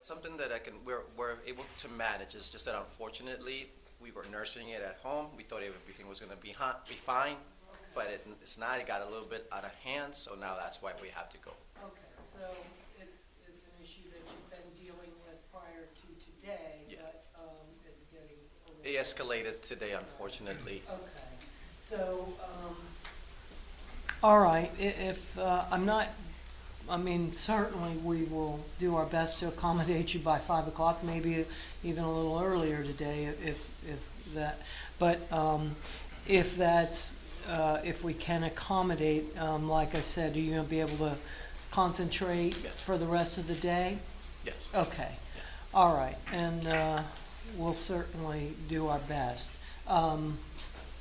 Something that we're able to manage. It's just that unfortunately, we were nursing it at home. We thought everything was gonna be fine, but it's not. It got a little bit out of hand, so now that's why we have to go. Okay, so it's an issue that you've been dealing with prior to today, Yeah. but it's getting a little. It escalated today, unfortunately. Okay, so, all right, if, I mean, certainly we will do our best to accommodate you by 5 o'clock, maybe even a little earlier today if that, but, if that's, if we can accommodate, like I said, are you gonna be able to concentrate Yes. for the rest of the day? Yes. Okay, all right, and we'll certainly do our best.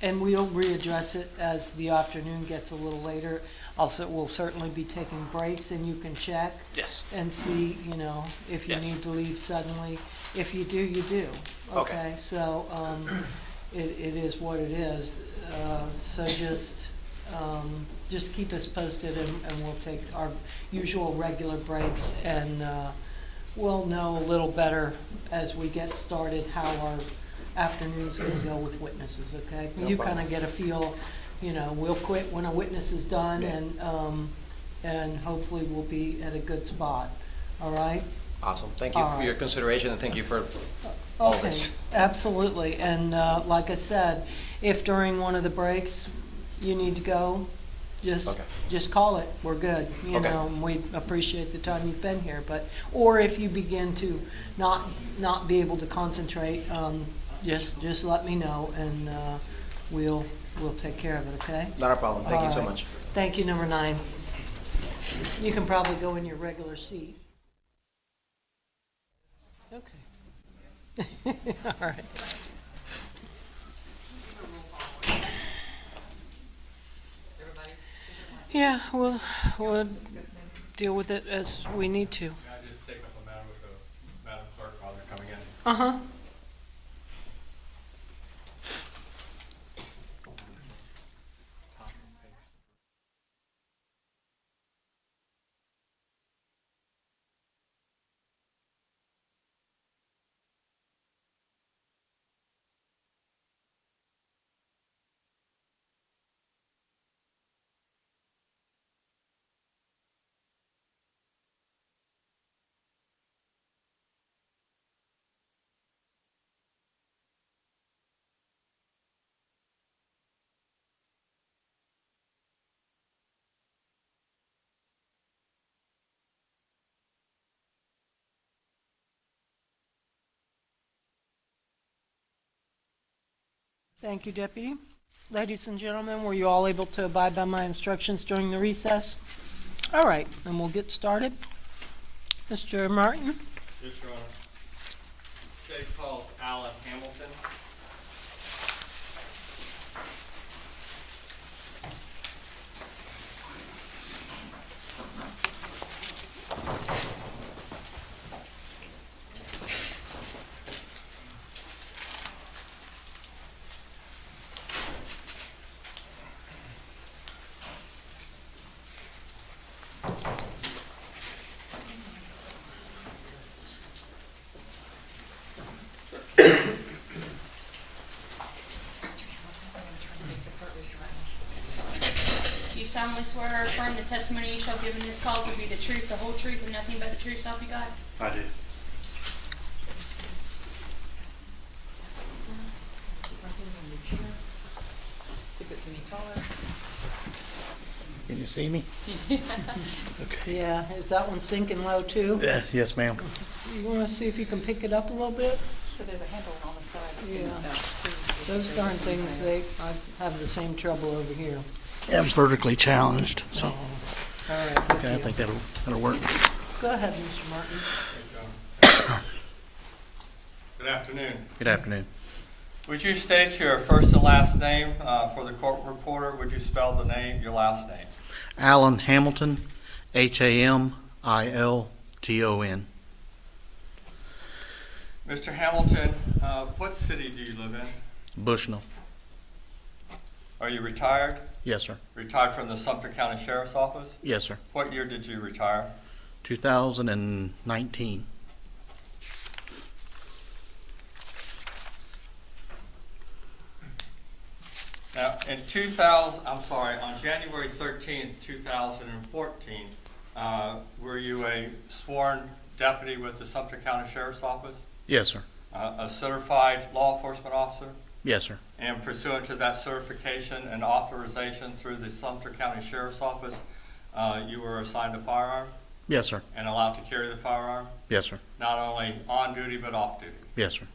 And we'll readdress it as the afternoon gets a little later. Also, we'll certainly be taking breaks, and you can check Yes. and see, you know, if you Yes. need to leave suddenly. If you do, you do. Okay. So, it is what it is. So just keep us posted, and we'll take our usual regular breaks, and we'll know a little better as we get started how our afternoon's gonna go with witnesses, okay? No You problem. kinda get a feel, you know, we'll quit when a witness is done, Yeah. and hopefully we'll be at a good spot, all right? Awesome. Thank you All for right. your consideration, and thank you for all Okay, this. absolutely, and like I said, if during one of the breaks you need to go, Okay. just call it, we're good, you Okay. know, and we appreciate the time you've been here, but, or if you begin to not be able to concentrate, just let me know, and we'll take care of it, okay? Not a problem. Thank you so All right. much. Thank you, number 9. You can probably go in your regular seat. Okay. All right. Yeah, we'll deal with it as we need to. Can I just take up a matter with the Madam Clerk while they're coming in? Uh-huh. Thank you, Deputy. Ladies and gentlemen, were you all able to abide by my instructions during the recess? All right, then we'll get started. Mr. Martin? Yes, Your Honor. State calls Alan Hamilton. Do you solemnly swear or affirm the testimony you shall give in this cause will be the truth, the whole truth, and nothing but the truth, so help you God? I do. Can you see me? Okay. Yeah, is that one sinking low too? Yes, ma'am. You want to see if you can pick it up a little bit? So there's a handle on the side. Yeah. Those darn things, I have the same trouble over here. I'm vertically challenged, so All right, good okay, I deal. think that'll work. Go ahead, Mr. Martin. Hey, John. Good afternoon. Good afternoon. Would you state your first and last name for the court reporter? Would you spell the name, your last name? Alan Hamilton, Hamilton. Mr. Hamilton, what city do you live in? Bushnell. Are you retired? Yes, sir. Retired from the Sumter County Sheriff's Office? Yes, sir. What year did you retire? 2019. Now, on January 13th, 2014, were you a sworn deputy with the Sumter County Sheriff's Office? Yes, sir. A certified law enforcement officer? Yes, sir. And pursuant to that certification and authorization through the Sumter County Sheriff's Office, you were assigned a firearm Yes, sir. and allowed to carry the firearm, Yes, sir. not only on duty but off duty? Yes, sir.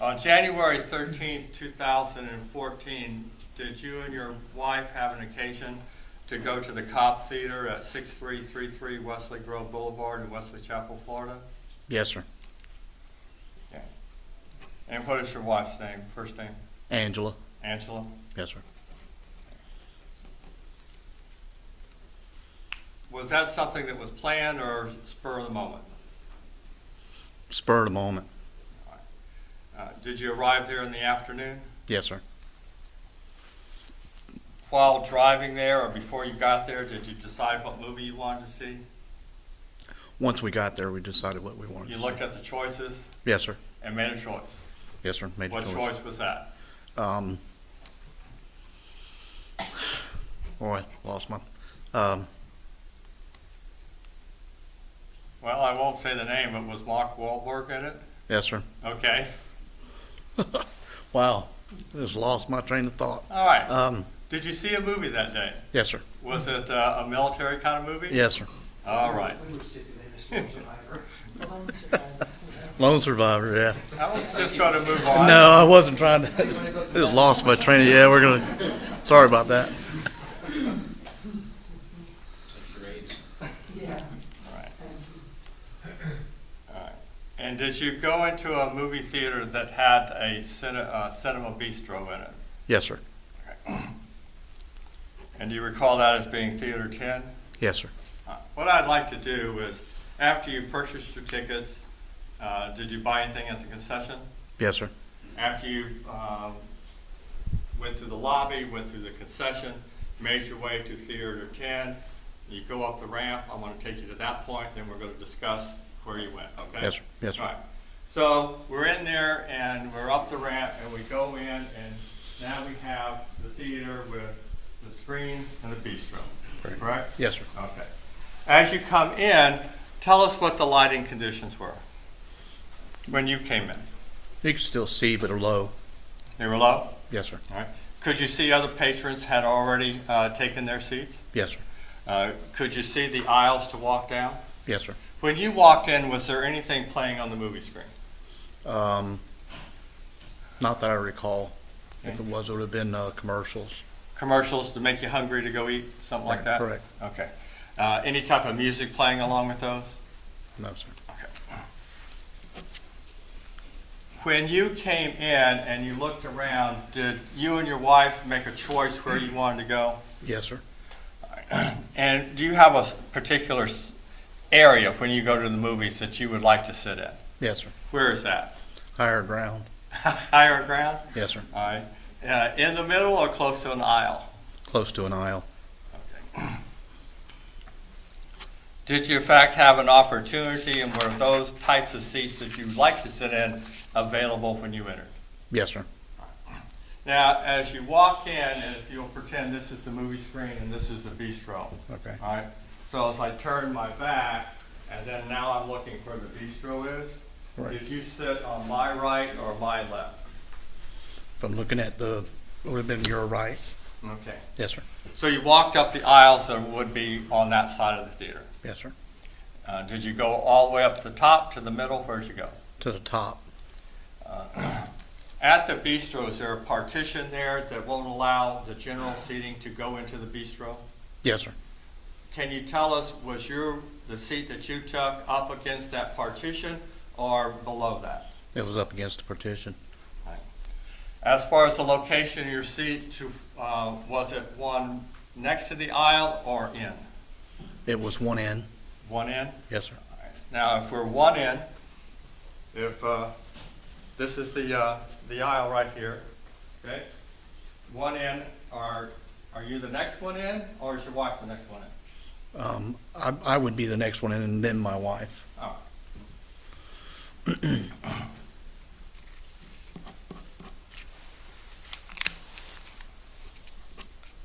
On January 13th, 2014, did you and your wife have an occasion to go to the Cobb Theater at 6333 Wesley Grove Boulevard in Wesley Chapel, Florida? Yes, sir. Okay. And what is your wife's name, first name? Angela. Angela? Yes, sir. Was that something that was planned or spur of the moment? Spur of the moment. Did you arrive there in the afternoon? Yes, sir. While driving there or before you got there, did you decide what movie you wanted to see? Once we got there, we decided what we wanted You to looked see. at the choices Yes, sir. and made a choice. Yes, sir. Made the What choice was that? Boy, lost my, Well, I won't say the name, but was Mark Wahlberg in it? yes, sir. Okay, Wow. Just lost my train of thought. all right. Did you see a movie that day? Yes, sir. Was it a military kind of movie? Yes, sir. All right. Lone survivor, yeah. I was just going to move on. No, I wasn't trying to. I just lost my train. Yeah, we're gonna. Sorry about that. And did you go into a movie theater that had a cinema bistro in it? Yes, sir. And do you recall that as being Theater 10? Yes, sir. What I'd like to do is, after you purchased your tickets, did you buy anything at the concession? Yes, sir. After you went through the lobby, went through the concession, made your way to Theater 10, you go up the ramp, I want to take you to that point, then we're going to discuss where you went, okay? Yes, sir. Yes, sir. All right. So we're in there and we're up the ramp and we go in and now we have the theater with the screen and the bistro, correct? Yes, sir. Okay. As you come in, tell us what the lighting conditions were when you came in. You can still see, but are low. They were low? Yes, sir. All right. Could you see other patrons had already taken their seats? Yes, sir. Could you see the aisles to walk down? Yes, sir. When you walked in, was there anything playing on the movie screen? Not that I recall. If Okay. it was, it would have been commercials. Commercials to make you hungry to go eat, something like that? Correct. Okay. Any type of music playing along with those? No, sir. Okay. When you came in and you looked around, did you and your wife make a choice where you wanted to go? Yes, sir. And do you have a particular area when you go to the movies that you would like to sit in? Yes, sir. Where is that? Higher ground. Higher ground? Yes, sir. All right. In the middle or close to an aisle? Close to an aisle. Okay. Did you in fact have an opportunity and were those types of seats that you'd like to sit in available when you entered? Yes, sir. Now, as you walk in, and if you'll pretend this is the movie screen and this is the bistro, Okay. all right? So as I turn my back, and then now I'm looking where the bistro is, Right. did you sit on my right or my left? If I'm looking at it would have been your right. Okay. Yes, sir. So you walked up the aisles that would be on that side of the theater. Yes, sir. Did you go all the way up to the top, to the middle? Where'd you go? To the top. At the bistro, is there a partition there that won't allow the general seating to go into the bistro? Yes, sir. Can you tell us, was the seat that you took up against that partition or below that? It was up against the partition. As far as the location of your seat, was it one next to the aisle or in? It was one in. One in? Yes, sir. Now, if we're one in, if this is the aisle right here, okay? One in, are you the next one in, or is your wife the next one in? I would be the next one in, and then my wife. Oh.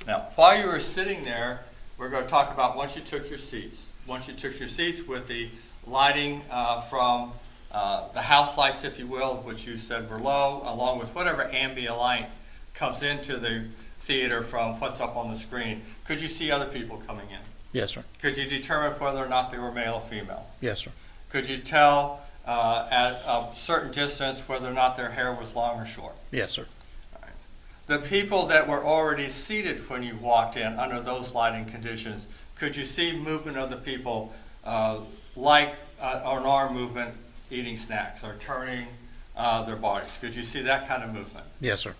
Now, while you were sitting there, we're going to talk about once you took your seats. Once you took your seats with the lighting from the house lights, if you will, which you said were low, along with whatever ambient light comes into the theater from what's up on the screen. Could you see other people coming in? Yes, sir. Could you determine whether or not they were male or female? Yes, sir. Could you tell at a certain distance whether or not their hair was long or short? Yes, sir. The people that were already seated when you walked in under those lighting conditions, could you see movement of the people like an arm movement, eating snacks or turning their bodies? Could you see that kind of movement? Yes, sir.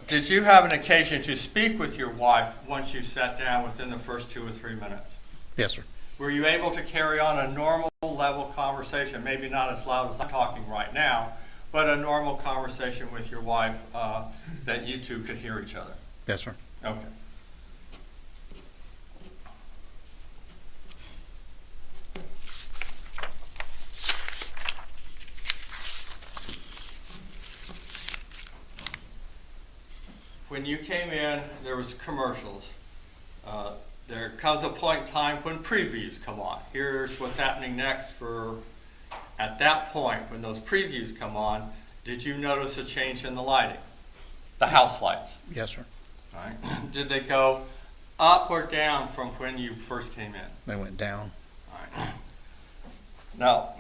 Did you have an occasion to speak with your wife once you sat down within the first 2 or 3 minutes? Yes, sir. Were you able to carry on a normal level conversation, maybe not as loud as I'm talking right now, but a normal conversation with your wife that you two could hear each other? Yes, sir. Okay. When you came in, there was commercials. There comes a point in time when previews come on. Here's what's happening next at that point, when those previews come on, did you notice a change in the lighting? The house lights. Yes, sir. All right. Did they go up or down from when you first came in? They went down. All right. Now,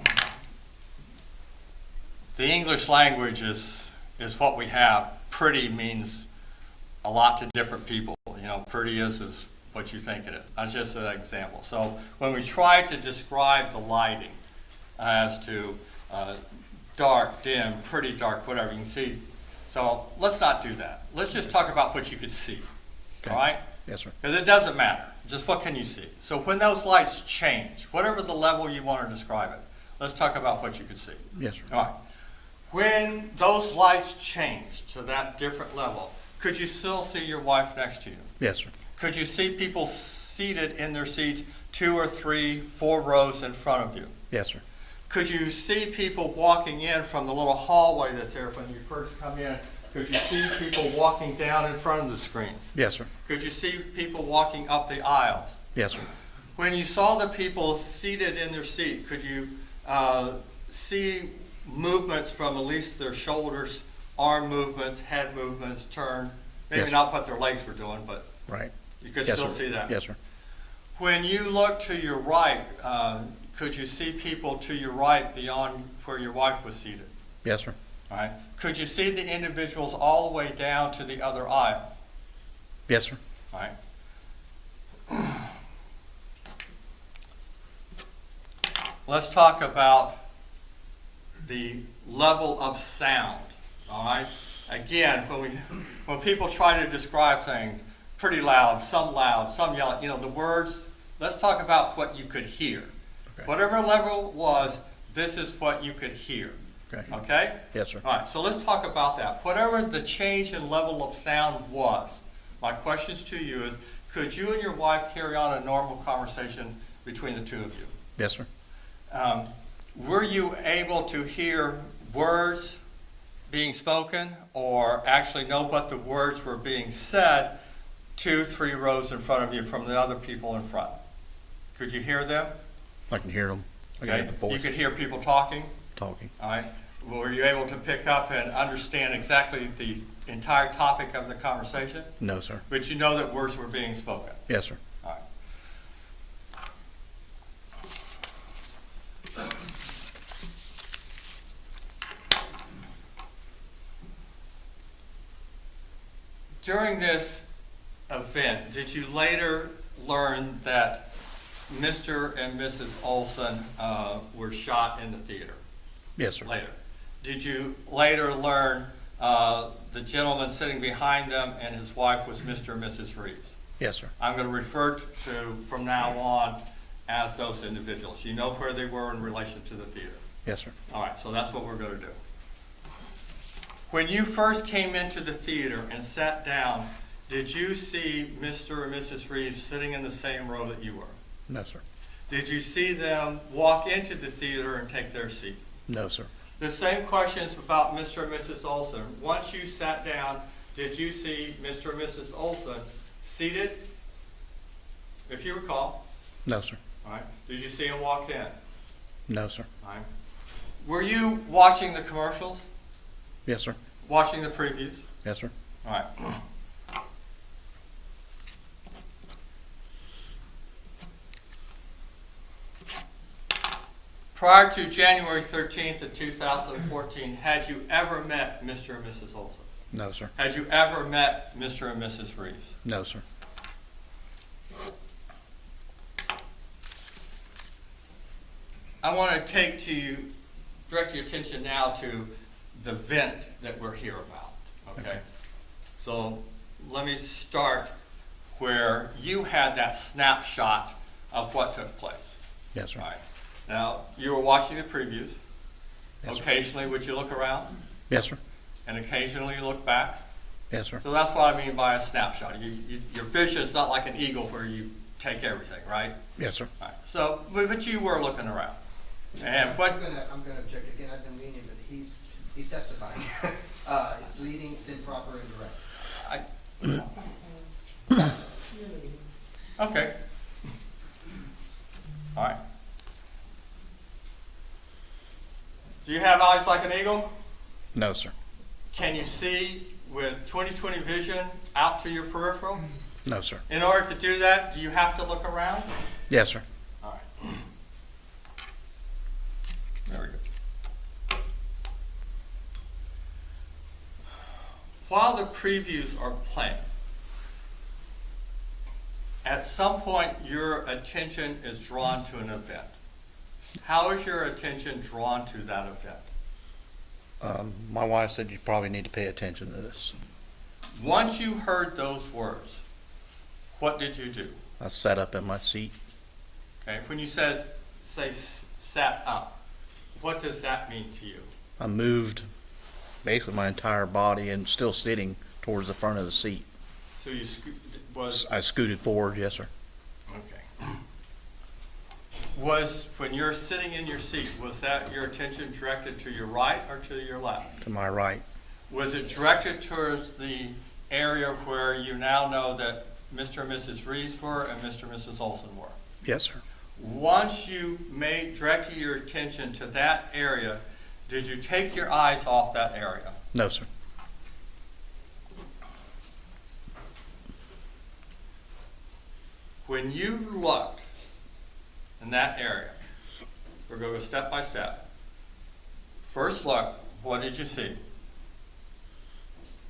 the English language is what we have. Pretty means a lot to different people. You know, pretty is what you think it is. That's just an example. So when we try to describe the lighting as to dark, dim, pretty dark, whatever, you can see. So let's not do that. Let's just talk about what you could see, Okay. all right? Yes, sir. Because it doesn't matter. Just what can you see? So when those lights change, whatever the level you want to describe it, let's talk about what you could see. Yes, sir. All right. When those lights change to that different level, could you still see your wife next to you? Yes, sir. Could you see people seated in their seats 2 or 3, 4 rows in front of you? Yes, sir. Could you see people walking in from the little hallway that's there when you first come in? Could you see people walking down in front of the screen? Yes, sir. Could you see people walking up the aisles? Yes, sir. When you saw the people seated in their seat, could you see movements from at least their shoulders, arm movements, head movements, turn? Maybe Yes. not what their legs were doing, but Right. you could Yes, still sir. see that. Yes, sir. When you look to your right, could you see people to your right beyond where your wife was seated? Yes, sir. All right. Could you see the individuals all the way down to the other aisle? Yes, sir. All right. Let's talk about the level of sound. All right. Again, when people try to describe things, pretty loud, some yelling. You know, the words. Let's talk about what you could hear. Okay. Whatever level it was, this is what you could hear. Okay. Okay? Yes, sir. All right, so let's talk about that. Whatever the change in level of sound was, my questions to you is, could you and your wife carry on a normal conversation between the two of you? Yes, sir. Were you able to hear words being spoken or actually know what the words were being said 2, 3 rows in front of you from the other people in front? Could you hear them? I can hear them. I can Okay. hear the voice You could hear people talking? talking. All right. Were you able to pick up and understand exactly the entire topic of the conversation? No, sir. But you know that words were being spoken. Yes, sir. All right. During this event, did you later learn that Mr. and Mrs. Oulson were shot in the theater? Yes, sir. Later. Did you later learn the gentleman sitting behind them and his wife was Mr. and Mrs. Reeves? Yes, sir. I'm going to refer to from now on as those individuals. You know where they were in relation to the theater. Yes, sir. All right, so that's what we're going to do. When you first came into the theater and sat down, did you see Mr. and Mrs. Reeves sitting in the same row that you were? No, sir. Did you see them walk into the theater and take their seat? No, sir. The same questions about Mr. and Mrs. Oulson. Once you sat down, did you see Mr. and Mrs. Oulson seated, if you recall? No, sir. All right. Did you see them walk in? No, sir. All right. Were you watching the commercials? Yes, sir. Watching the previews? Yes, sir. All right. Prior to January 13th of 2014, had you ever met Mr. and Mrs. Oulson? No, sir. Had you ever met Mr. and Mrs. Reeves? No, sir. I want to direct your attention now to the event that we're here about, okay? So let me start where you had that snapshot of what took place. Yes, sir. All right. Now, you were watching the previews. Yes, sir. Occasionally, would you look around? Yes, sir. And occasionally you look back? Yes, sir. So that's what I mean by a snapshot. Your vision is not like an eagle where you take everything, right? Yes, sir. All right. So, but you were looking around. And what, I'm gonna object again, I've been lenient, but he's testifying. It's leading, it's improper and direct. okay. All right. Do you have eyes like an eagle? No, sir. Can you see with 20/20 vision out to your peripheral? No, sir. In order to do that, do you have to look around? Yes, sir. All right. Very good. While the previews are playing, at some point your attention is drawn to an event. How is your attention drawn to that event? My wife said you probably need to pay attention to this. Once you heard those words, what did you do? I sat up in my seat. Okay, when you say sat up, what does that mean to you? I moved basically my entire body and still sitting towards the front of the seat. So you I scooted forward, yes, sir. okay. Was, when you're sitting in your seat, was that your attention directed to your right or to your left? To my right. Was it directed towards the area where you now know that Mr. and Mrs. Reeves were and Mr. and Mrs. Oulson were? Yes, sir. Once you directed your attention to that area, did you take your eyes off that area? No, sir. When you looked in that area, we're going to go step by step. First look, what did you see?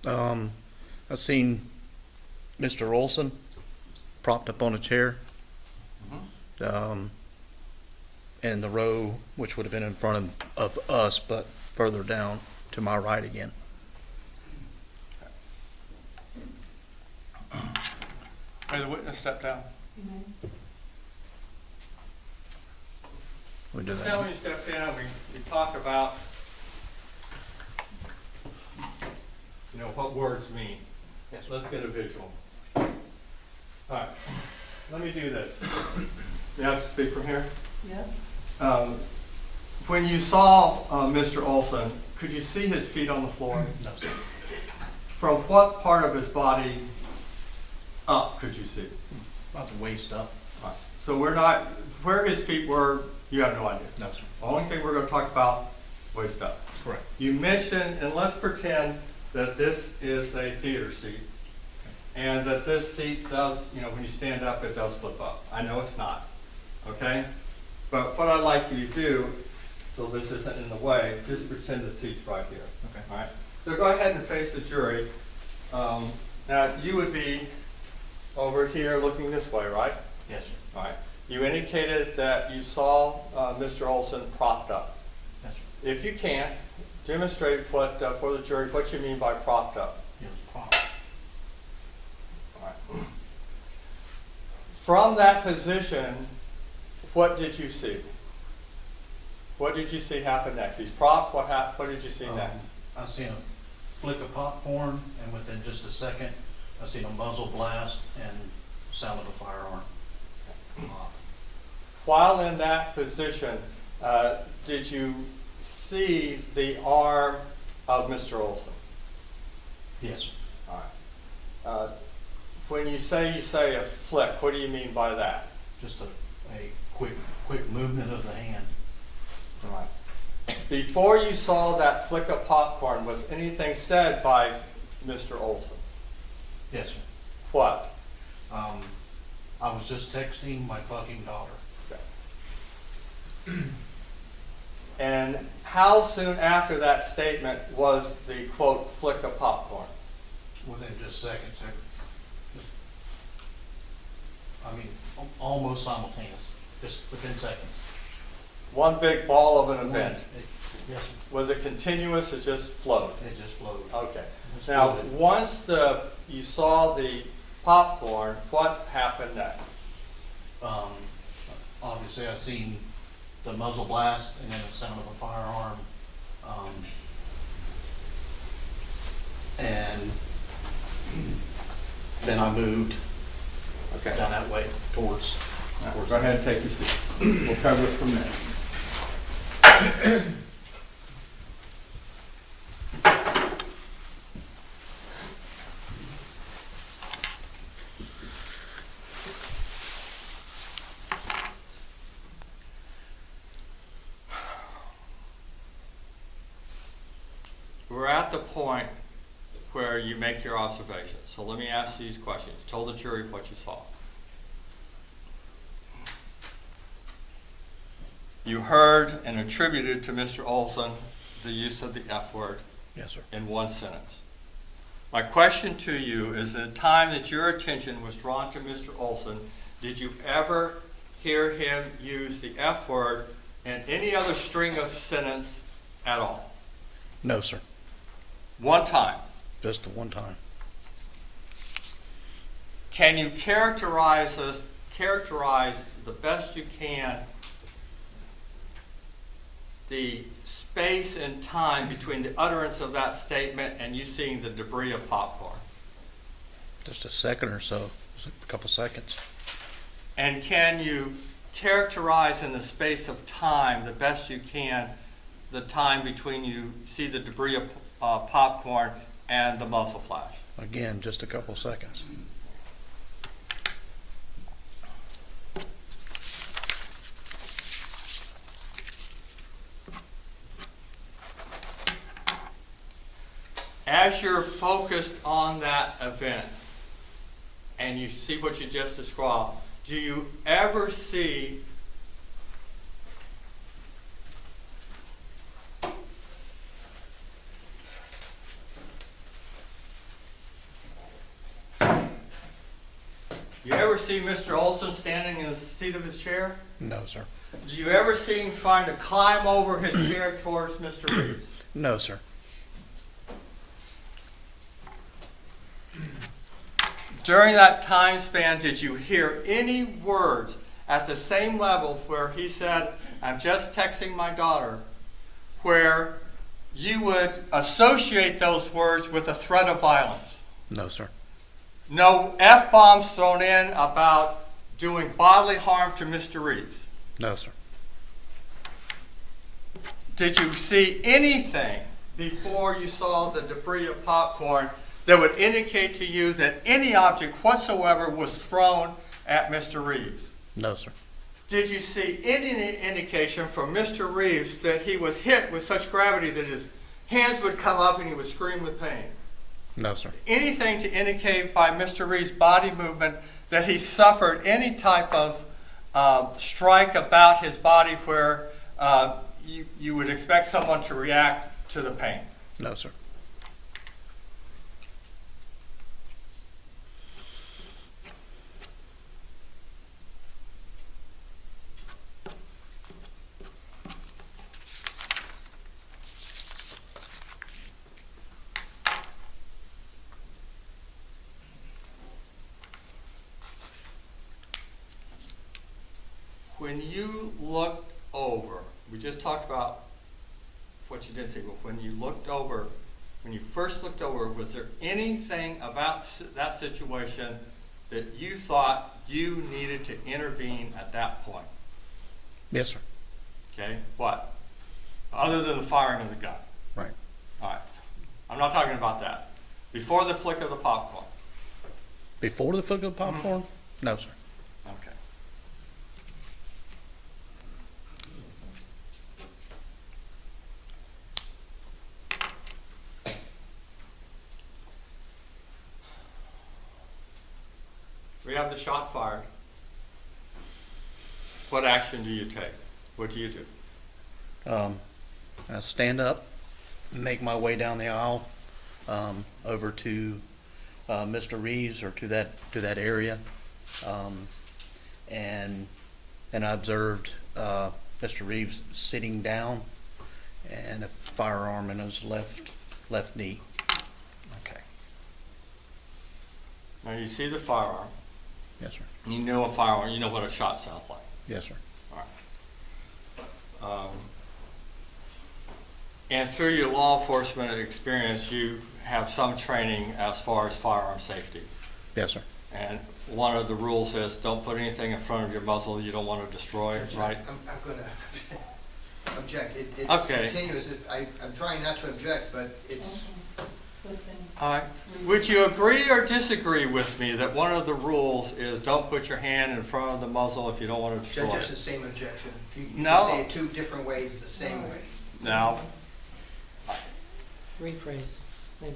I seen Mr. Oulson propped up on a chair. And the row, which would have been in front of us, but further down to my right again. May the witness step down. We do Now that. when you step down, we talk about, what words mean. Yes. Let's get a visual. All right, let me do this. You have to speak from here? Yes? When you saw Mr. Oulson, could you see his feet on the floor? No, sir. From what part of his body up could you see? About the waist up. All right. So where his feet were, you have no idea. No, sir. The only thing we're going to talk about, waist up. Correct. You mentioned, and let's pretend that this is a theater seat, and that this seat does, when you stand up, it does flip up. I know it's not, okay? But what I'd like you to do, so this isn't in the way, just pretend the seat's right here. Okay. All right? So go ahead and face the jury. Now, you would be over here looking this way, right? Yes, sir. All right. You indicated that you saw Mr. Oulson propped up. Yes, sir. If you can't, demonstrate for the jury what you mean by propped up. He was propped. All right. From that position, what did you see? What did you see happen next? He's propped. What did you see next? I seen him flick a popcorn, and within just a second, I seen a muzzle blast and sound of a firearm. While in that position, did you see the arm of Mr. Oulson? Yes, sir. All right. When you say a flick, what do you mean by that? Just a quick movement of the hand. Before you saw that flick of popcorn, was anything said by Mr. Oulson? Yes, sir. What? I was just texting my fucking daughter. And how soon after that statement was the quote flick of popcorn? Within just seconds, sir. I mean, almost simultaneous, just within seconds. One big ball of an event. Yes, sir. Was it continuous or just flowed? It just flowed. Okay. Just Now, floated. once you saw the popcorn, what happened next? Obviously, I seen the muzzle blast and then the sound of a firearm. And then I moved Okay. down that way towards. Go ahead and take your seat. We'll cover it from there. We're at the point where you make your observations. So let me ask these questions. Tell the jury what you saw. You heard and attributed to Mr. Oulson the use of the F word Yes, sir. in one sentence. My question to you is, at the time that your attention was drawn to Mr. Oulson, did you ever hear him use the F word in any other string of sentence at all? No, sir. One time. Just the one time. Can you characterize the best you can the space and time between the utterance of that statement and you seeing the debris of popcorn? Just a second or so, just a couple seconds. And can you characterize in the space of time, the best you can, the time between you see the debris of popcorn and the muzzle flash? Again, just a couple seconds. As you're focused on that event and you see what you just described, do you ever see Mr. Oulson standing in the seat of his chair? No, sir. Do you ever see him trying to climb over his chair towards Mr. Reeves? No, sir. During that time span, did you hear any words at the same level where he said, "I'm just texting my daughter," where you would associate those words with a threat of violence? No, sir. No F-bombs thrown in about doing bodily harm to Mr. Reeves? No, sir. Did you see anything before you saw the debris of popcorn that would indicate to you that any object whatsoever was thrown at Mr. Reeves? No, sir. Did you see any indication from Mr. Reeves that he was hit with such gravity that his hands would come up and he would scream with pain? No, sir. Anything to indicate by Mr. Reeves' body movement that he suffered any type of strike about his body where you would expect someone to react to the pain? No, sir. When you looked over, we just talked about what you did see, but when you looked over, when you first looked over, was there anything about that situation that you thought you needed to intervene at that point? Yes, sir. Okay, what? Other than the firing of the gun? Right. All right. I'm not talking about that. Before the flick of the popcorn, Before the flick of the popcorn? No, sir. Okay. We have the shot fired. What action do you take? What do you do? I stand up, make my way down the aisle, over to Mr. Reeves or to that area, and I observed Mr. Reeves sitting down and a firearm in his left knee. Okay. Now you see the firearm. Yes, sir. You know a firearm. You know what a shot sounds like. Yes, sir. And through your law enforcement experience, you have some training as far as firearm safety. Yes, sir. And one of the rules is don't put anything in front of your muzzle you don't want to destroy, Judge, right? I'm gonna object. It's Okay. continuous. I'm trying not to object, but it's, All right. Would you agree or disagree with me that one of the rules is don't put your hand in front of the muzzle if you don't want to destroy Judge, it's the it? same objection. You No. can say it two different ways, it's the same way. Now, Rephrase, thank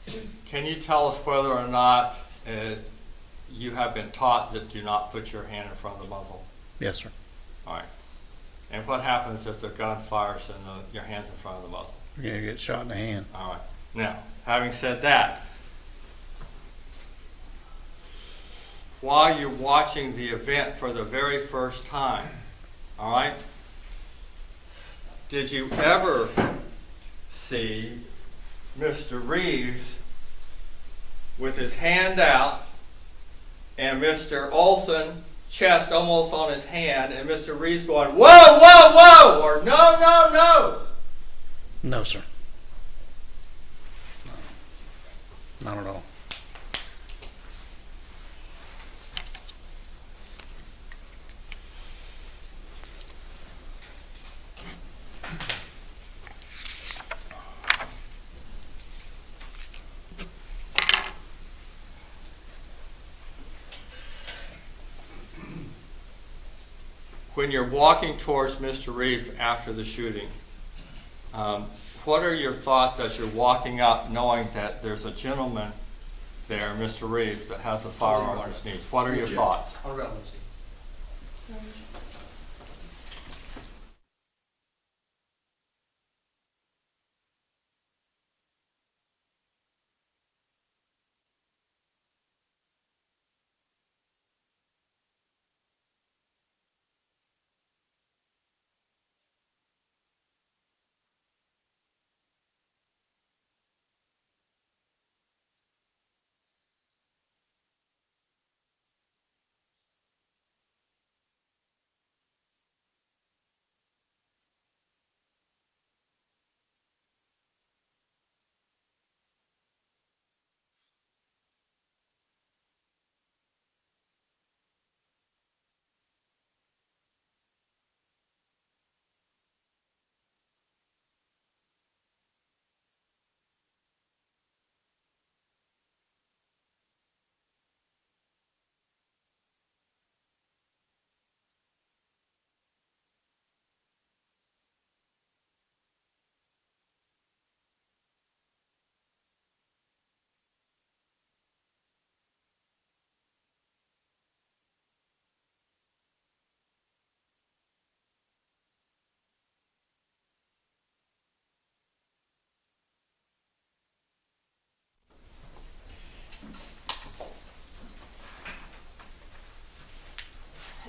you. can you tell us whether or not you have been taught that do not put your hand in front of the muzzle? Yes, sir. All right. And what happens if the gun fires and your hand's in front of the muzzle? You're gonna get shot in the hand. All right. Now, having said that, while you're watching the event for the very first time, all right, did you ever see Mr. Reeves with his hand out and Mr. Oulson chest almost on his hand and Mr. Reeves going, whoa, whoa, whoa, or no, no, no? No, sir. Not at all. When you're walking towards Mr. Reeves after the shooting, what are your thoughts as you're walking up knowing that there's a gentleman there, Mr. Reeves, that has a firearm on his knees? What are your thoughts? On relevancy.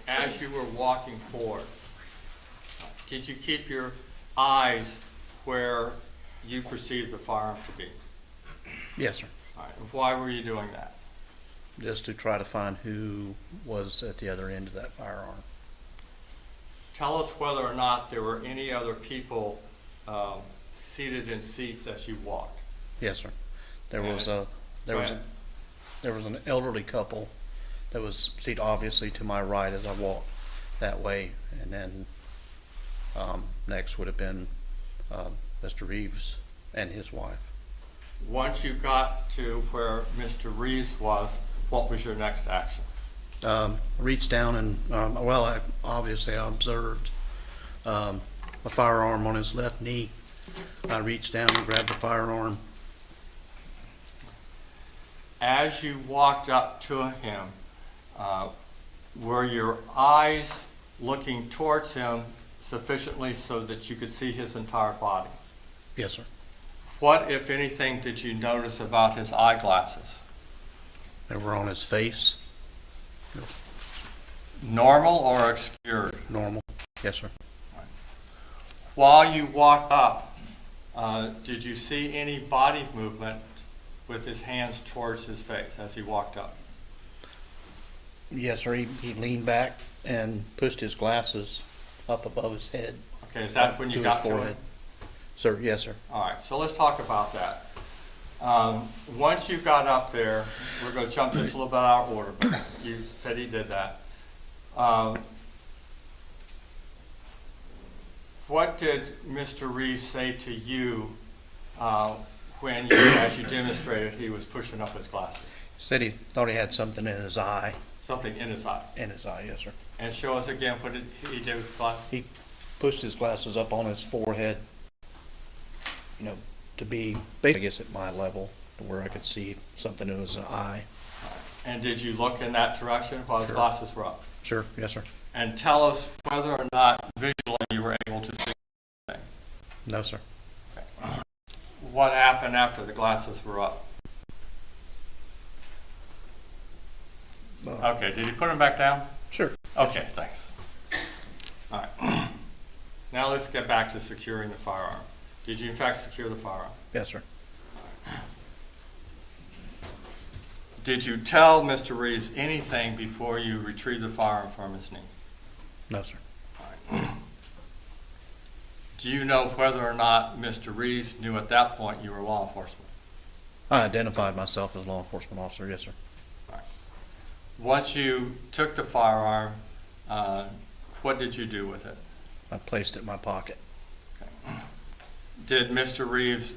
As you were walking forward, did you keep your eyes where you perceived the firearm to be? Yes, sir. All right. Why were you doing that? Just to try to find who was at the other end of that firearm. Tell us whether or not there were any other people seated in seats as you walked. Yes, sir. There Okay. was Go ahead. an elderly couple that was seated obviously to my right as I walked that way, and then next would have been Mr. Reeves and his wife. Once you got to where Mr. Reeves was, what was your next action? Reached down and, I observed a firearm on his left knee. I reached down and grabbed the firearm. As you walked up to him, were your eyes looking towards him sufficiently so that you could see his entire body? Yes, sir. What, if anything, did you notice about his eyeglasses? They were on his face. Normal or obscured? Normal. Yes, sir. While you walked up, did you see any body movement with his hands towards his face as he walked up? Yes, sir. He leaned back and pushed his glasses up above his head. Okay, is that when you got to him? Sir, yes, sir. All right, so let's talk about that. Once you got up there, we're going to jump just a little bit out of order, but you said he did that. What did Mr. Reeves say to you when, as you demonstrated, he was pushing up his glasses? He said he thought he had something in his eye. Something in his eye. In his eye, yes, sir. And show us again, what did he do with his glasses? He pushed his glasses up on his forehead, to be, I guess, at my level, to where I could see something in his eye. And did you look in that direction while his Sure. glasses were up? Sure, yes, sir. And tell us whether or not visually you were able to see anything. No, sir. What happened after the glasses were up? Okay, did he put them back down? Sure. Okay, thanks. All right. Now let's get back to securing the firearm. Did you in fact secure the firearm? Yes, sir. Did you tell Mr. Reeves anything before you retrieved the firearm from his knee? No, sir. Do you know whether or not Mr. Reeves knew at that point you were law enforcement? I identified myself as a law enforcement officer, yes, sir. Once you took the firearm, what did you do with it? I placed it in my pocket. Did Mr. Reeves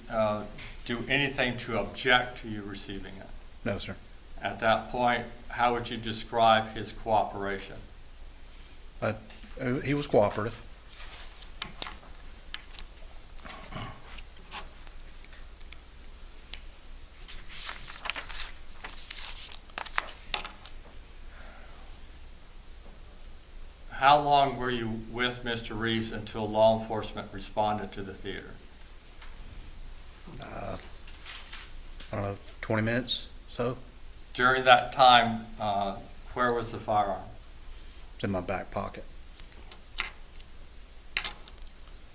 do anything to object to you receiving it? No, sir. At that point, how would you describe his cooperation? He was cooperative. How long were you with Mr. Reeves until law enforcement responded to the theater? I don't know, 20 minutes, so. During that time, where was the firearm? It's in my back pocket.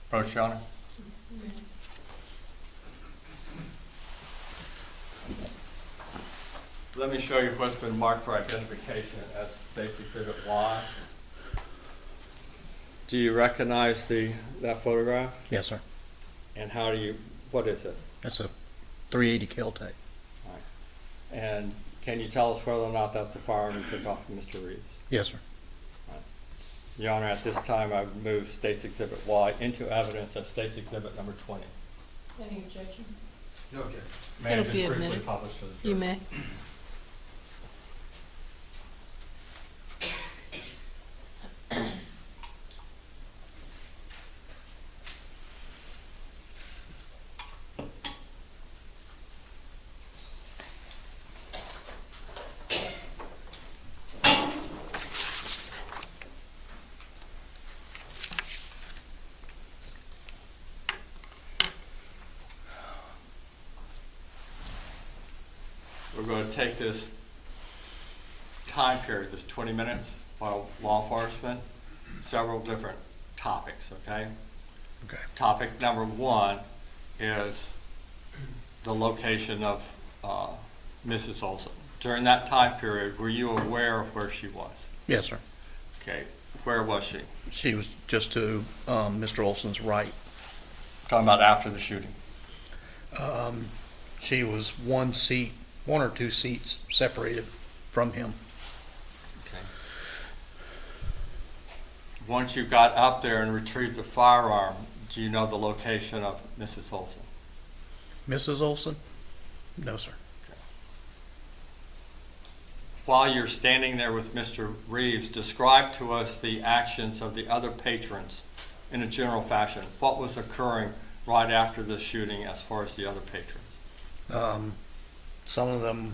Approach, Your Honor. Let me show you what's been marked for identification as State's Exhibit Y. Do you recognize that photograph? Yes, sir. And what is it? That's a 380 Kel-Tec. And can you tell us whether or not that's the firearm you took off from Mr. Reeves? Yes, sir. Your Honor, at this time, I've moved State's Exhibit Y into evidence as State's Exhibit number 20. Any objection? No objection. May I It'll just be briefly admitted. publish to the You jury? may. We're going to take this time period, this 20 minutes, while law enforcement, several different topics, okay? Okay. Topic number one is the location of Mrs. Oulson. During that time period, were you aware of where she was? Yes, sir. Okay, where was she? She was just to Mr. Olson's right. Talking about after the shooting. She was one or two seats separated from him. Okay. Once you got up there and retrieved the firearm, do you know the location of Mrs. Oulson? Mrs. Olson? No, sir. While you're standing there with Mr. Reeves, describe to us the actions of the other patrons in a general fashion. What was occurring right after the shooting as far as the other patrons? Some of them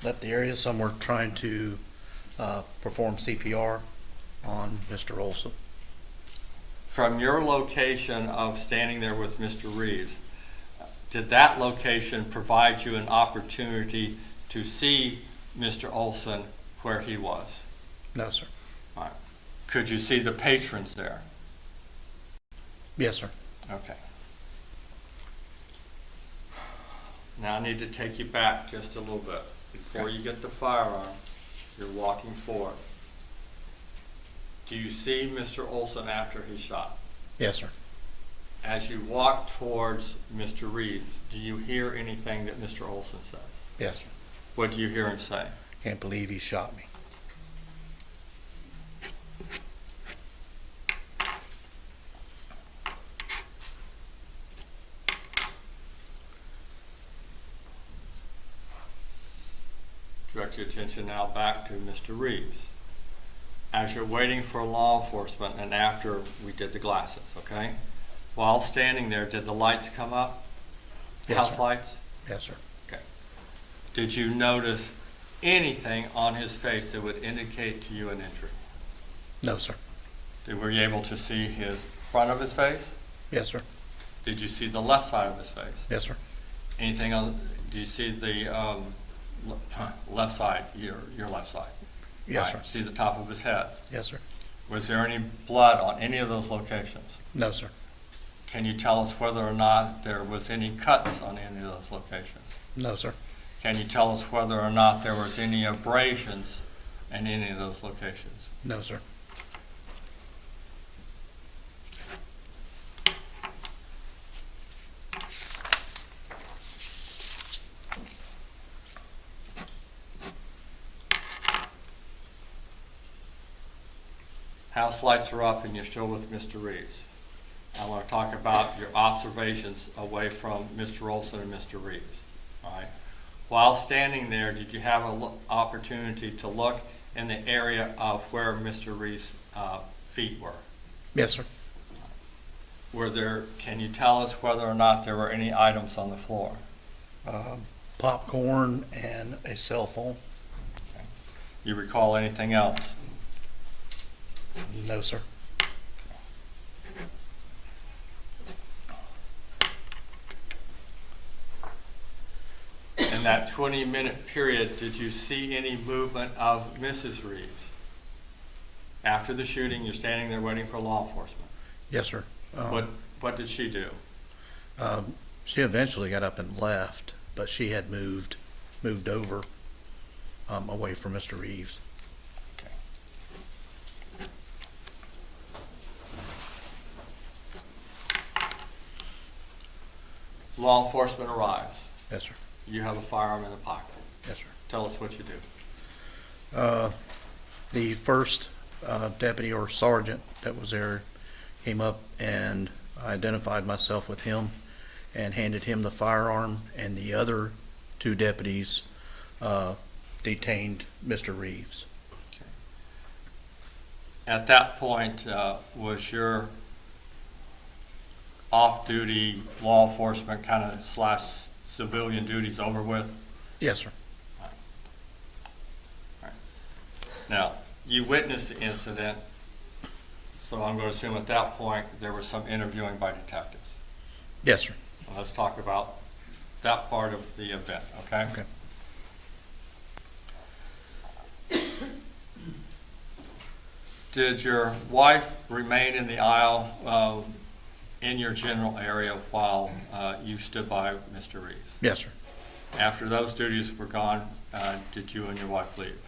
left the area. Some were trying to perform CPR on Mr. Oulson. From your location of standing there with Mr. Reeves, did that location provide you an opportunity to see Mr. Oulson where he was? No, sir. All right. Could you see the patrons there? Yes, sir. Okay. Now I need to take you back just a little bit. Before you get the firearm, you're walking forward. Do you see Mr. Oulson after he's shot? Yes, sir. As you walk towards Mr. Reeves, do you hear anything that Mr. Oulson says? Yes, sir. What do you hear him say? Can't believe he shot me. Direct your attention now back to Mr. Reeves. As you're waiting for law enforcement and after we did the glasses, okay? While standing there, did the lights come up? Yes, House sir. lights? Yes, sir. Okay. Did you notice anything on his face that would indicate to you an injury? No, sir. Were you able to see his front of his face? Yes, sir. Did you see the left side of his face? Yes, sir. Anything on, do you see the left side, your left side? Yes, Right. sir. See the top of his head? Yes, sir. Was there any blood on any of those locations? No, sir. Can you tell us whether or not there was any cuts on any of those locations? No, sir. Can you tell us whether or not there was any abrasions in any of those locations? No, sir. House lights are up and you're still with Mr. Reeves. I want to talk about your observations away from Mr. Oulson and Mr. Reeves. All right. While standing there, did you have an opportunity to look in the area of where Mr. Reeves' feet were? Yes, sir. Can you tell us whether or not there were any items on the floor? Popcorn and a cell phone. You recall anything else? No, sir. In that 20-minute period, did you see any movement of Mrs. Reeves? After the shooting, you're standing there waiting for law enforcement. Yes, sir. What did she do? She eventually got up and left, but she had moved over away from Mr. Reeves. Okay. Law enforcement arrives. Yes, sir. You have a firearm in the pocket. Yes, sir. Tell us what you do. The first deputy or sergeant that was there came up and I identified myself with him and handed him the firearm, and the other two deputies detained Mr. Reeves. At that point, was your off-duty law enforcement kind of / civilian duties over with? Yes, sir. Now, you witnessed the incident, so I'm going to assume at that point there was some interviewing by detectives. Yes, sir. Let's talk about that part of the event, okay? Okay. Did your wife remain in the aisle in your general area while you stood by Mr. Reeves? Yes, sir. After those duties were gone, did you and your wife leave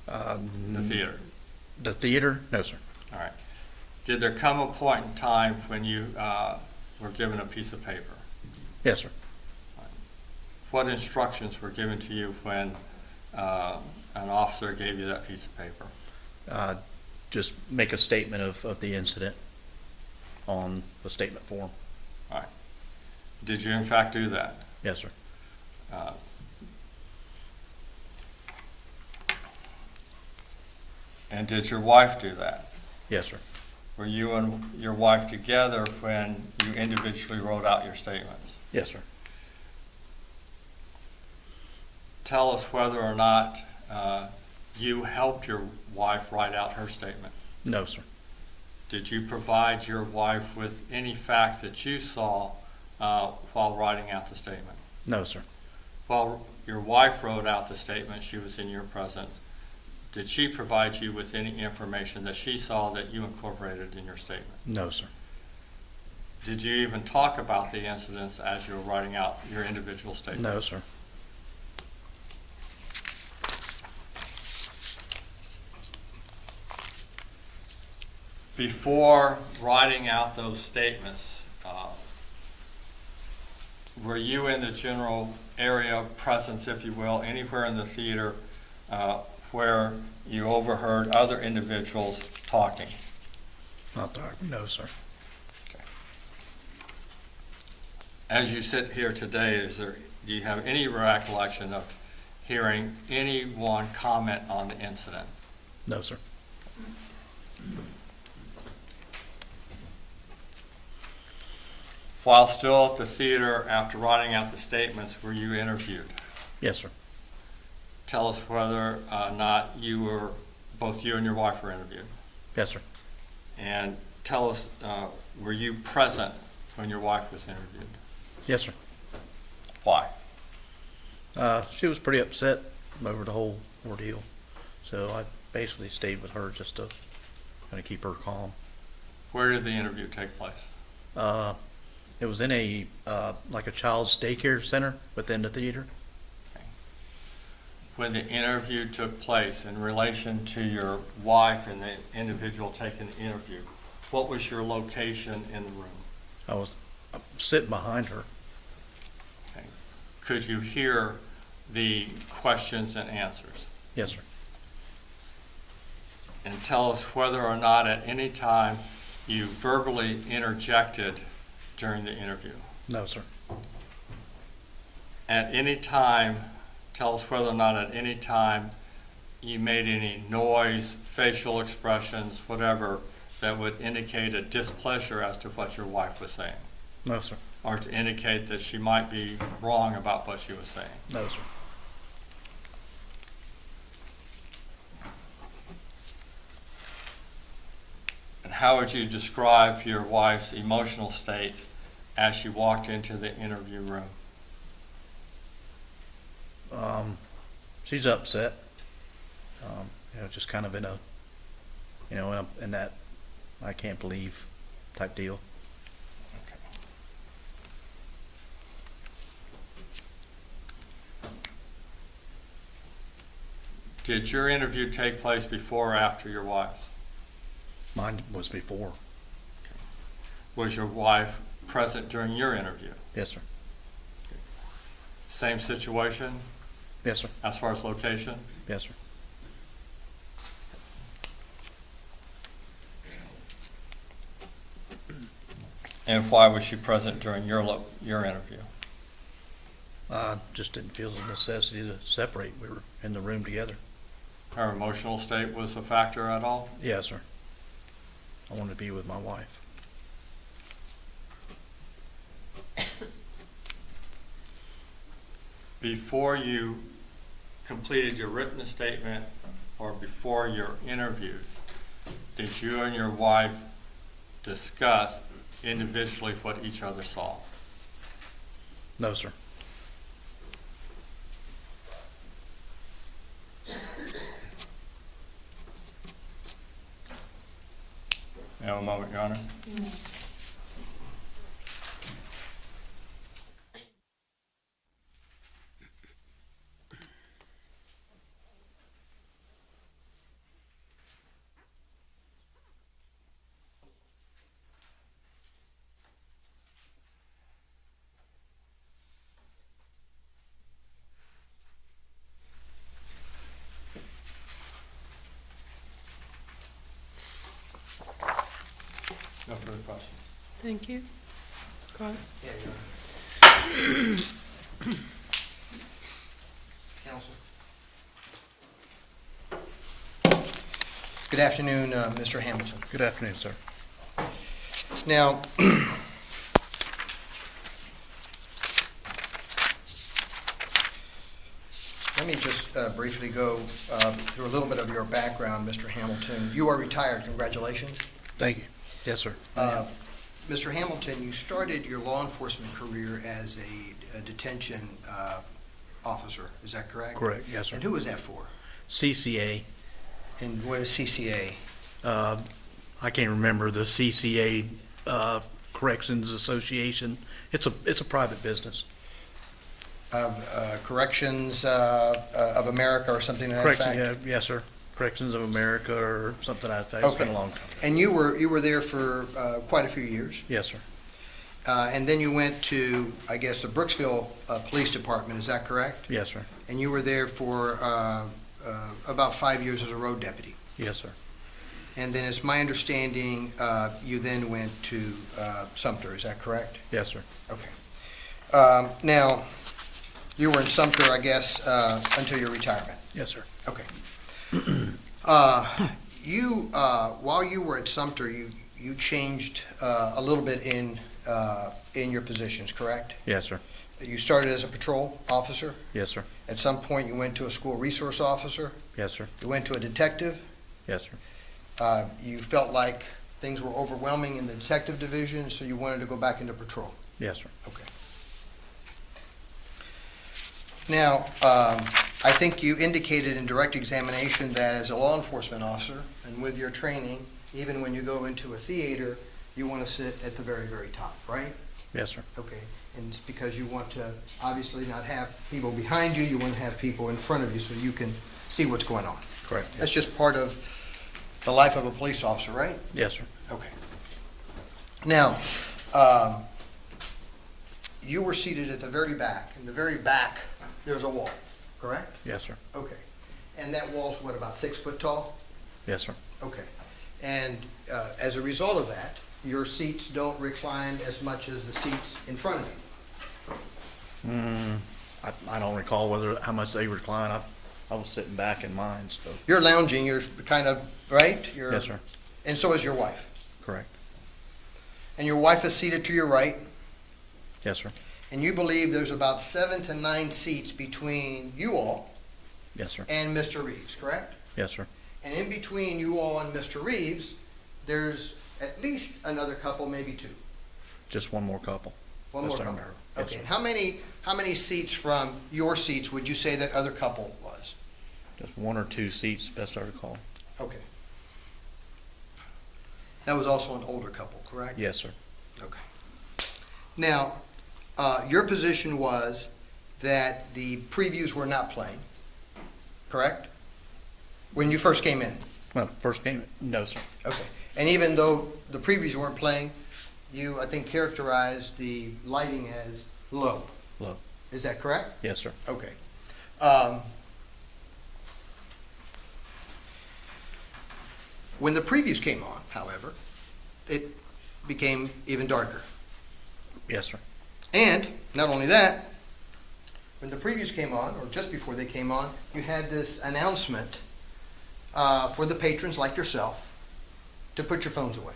the theater? The theater? No, sir. All right. Did there come a point in time when you were given a piece of paper? Yes, sir. What instructions were given to you when an officer gave you that piece of paper? Just make a statement of the incident on the statement form. All right. Did you in fact do that? Yes, sir. And did your wife do that? Yes, sir. Were you and your wife together when you individually wrote out your statements? Yes, sir. Tell us whether or not you helped your wife write out her statement. No, sir. Did you provide your wife with any facts that you saw while writing out the statement? No, sir. While your wife wrote out the statement, she was in your presence. Did she provide you with any information that she saw that you incorporated in your statement? No, sir. Did you even talk about the incidents as you were writing out your individual statement? No, sir. Before writing out those statements, were you in the general area of presence, if you will, anywhere in the theater where you overheard other individuals talking? Not that. No, sir. As you sit here today, do you have any recollection of hearing anyone comment on the incident? No, sir. While still at the theater, after writing out the statements, were you interviewed? Yes, sir. Tell us whether or not both you and your wife were interviewed. Yes, sir. And tell us, were you present when your wife was interviewed? Yes, sir. Why? She was pretty upset over the whole ordeal, so I basically stayed with her just to kind of keep her calm. Where did the interview take place? It was in a like a child's daycare center within the theater. When the interview took place in relation to your wife and the individual taking the interview, what was your location in the room? I was sitting behind her. Okay. Could you hear the questions and answers? Yes, sir. And tell us whether or not at any time you verbally interjected during the interview. No, sir. At any time, tell us whether or not at any time you made any noise, facial expressions, whatever, that would indicate a displeasure as to what your wife was saying, No, sir. or to indicate that she might be wrong about what she was saying. No, sir. And how would you describe your wife's emotional state as she walked into the interview room? She's upset. Just kind of in a, in that I can't believe type deal. Okay. Did your interview take place before or after your wife's? Mine was before. Was your wife present during your interview? Yes, sir. Same situation Yes, sir. as far as location? Yes, sir. And why was she present during your interview? I just didn't feel the necessity to separate. We were in the room together. Her emotional state was a factor at all? Yes, sir. I wanted to be with my wife. Before you completed your written statement or before your interviews, did you and your wife discuss individually what each other saw? No, sir. You have a moment, Your Honor. No further questions. Thank you. Cross. Yeah, Your Honor. Good afternoon, Mr. Hamilton. Good afternoon, sir. Now, let me just briefly go through a little bit of your background, Mr. Hamilton. You are retired, congratulations. Thank you. Yes, sir. Mr. Hamilton, you started your law enforcement career as a detention officer, is that correct? Correct, yes, sir. And who was that for? CCA. And what is CCA? I can't remember the CCA Corrections Association. It's a private business. Corrections of America or something to that Correction, effect? yes, sir. Corrections of America or something to that effect. It's been a Okay. long time. And you were there for quite a few years? Yes, sir. And then you went to, I guess, the Brooksville Police Department, is that correct? Yes, sir. And you were there for about 5 years as a road deputy. Yes, sir. And then it's my understanding, you then went to Sumter, is that correct? Yes, sir. Okay. Now, you were in Sumter, I guess, until your retirement. Yes, sir. Okay. While you were at Sumter, you changed a little bit in your positions, correct? Yes, sir. You started as a patrol officer. Yes, sir. At some point, you went to a school resource officer. Yes, sir. You went to a detective. Yes, sir. You felt like things were overwhelming in the detective division, so you wanted to go back into patrol. Yes, sir. Okay. Now, I think you indicated in direct examination that as a law enforcement officer and with your training, even when you go into a theater, you want to sit at the very, very top, right? Yes, sir. Okay. And it's because you want to obviously not have people behind you, you want to have people in front of you so you can see what's going on. Correct. That's just part of the life of a police officer, right? Yes, sir. Okay. Now, you were seated at the very back. In the very back, there's a wall, correct? Yes, sir. Okay. And that wall's what, about 6 foot tall? Yes, sir. Okay. And as a result of that, your seats don't recline as much as the seats in front of you. I don't recall how much they recline. I was sitting back in mine, so. You're lounging, you're kind of, right? Yes, sir. And so is your wife. Correct. And your wife is seated to your right, Yes, sir. and you believe there's about 7 to 9 seats between you all Yes, sir. and Mr. Reeves, correct? Yes, sir. And in between you all and Mr. Reeves, there's at least another couple, maybe 2. Just one more couple. One Best more I couple. remember. Yes, Okay, sir. and how many seats from your seats would you say that other couple was? Just 1 or 2 seats, best I recall. Okay. That was also an older couple, correct? Yes, sir. Okay. Now, your position was that the previews were not playing, correct? When you first came in? Well, first game, no, sir. Okay. And even though the previews weren't playing, you, I think, characterized the lighting as low. Low. Is that correct? Yes, sir. Okay. When the previews came on, however, it became even darker. Yes, sir. And not only that, when the previews came on, or just before they came on, you had this announcement for the patrons like yourself to put your phones away.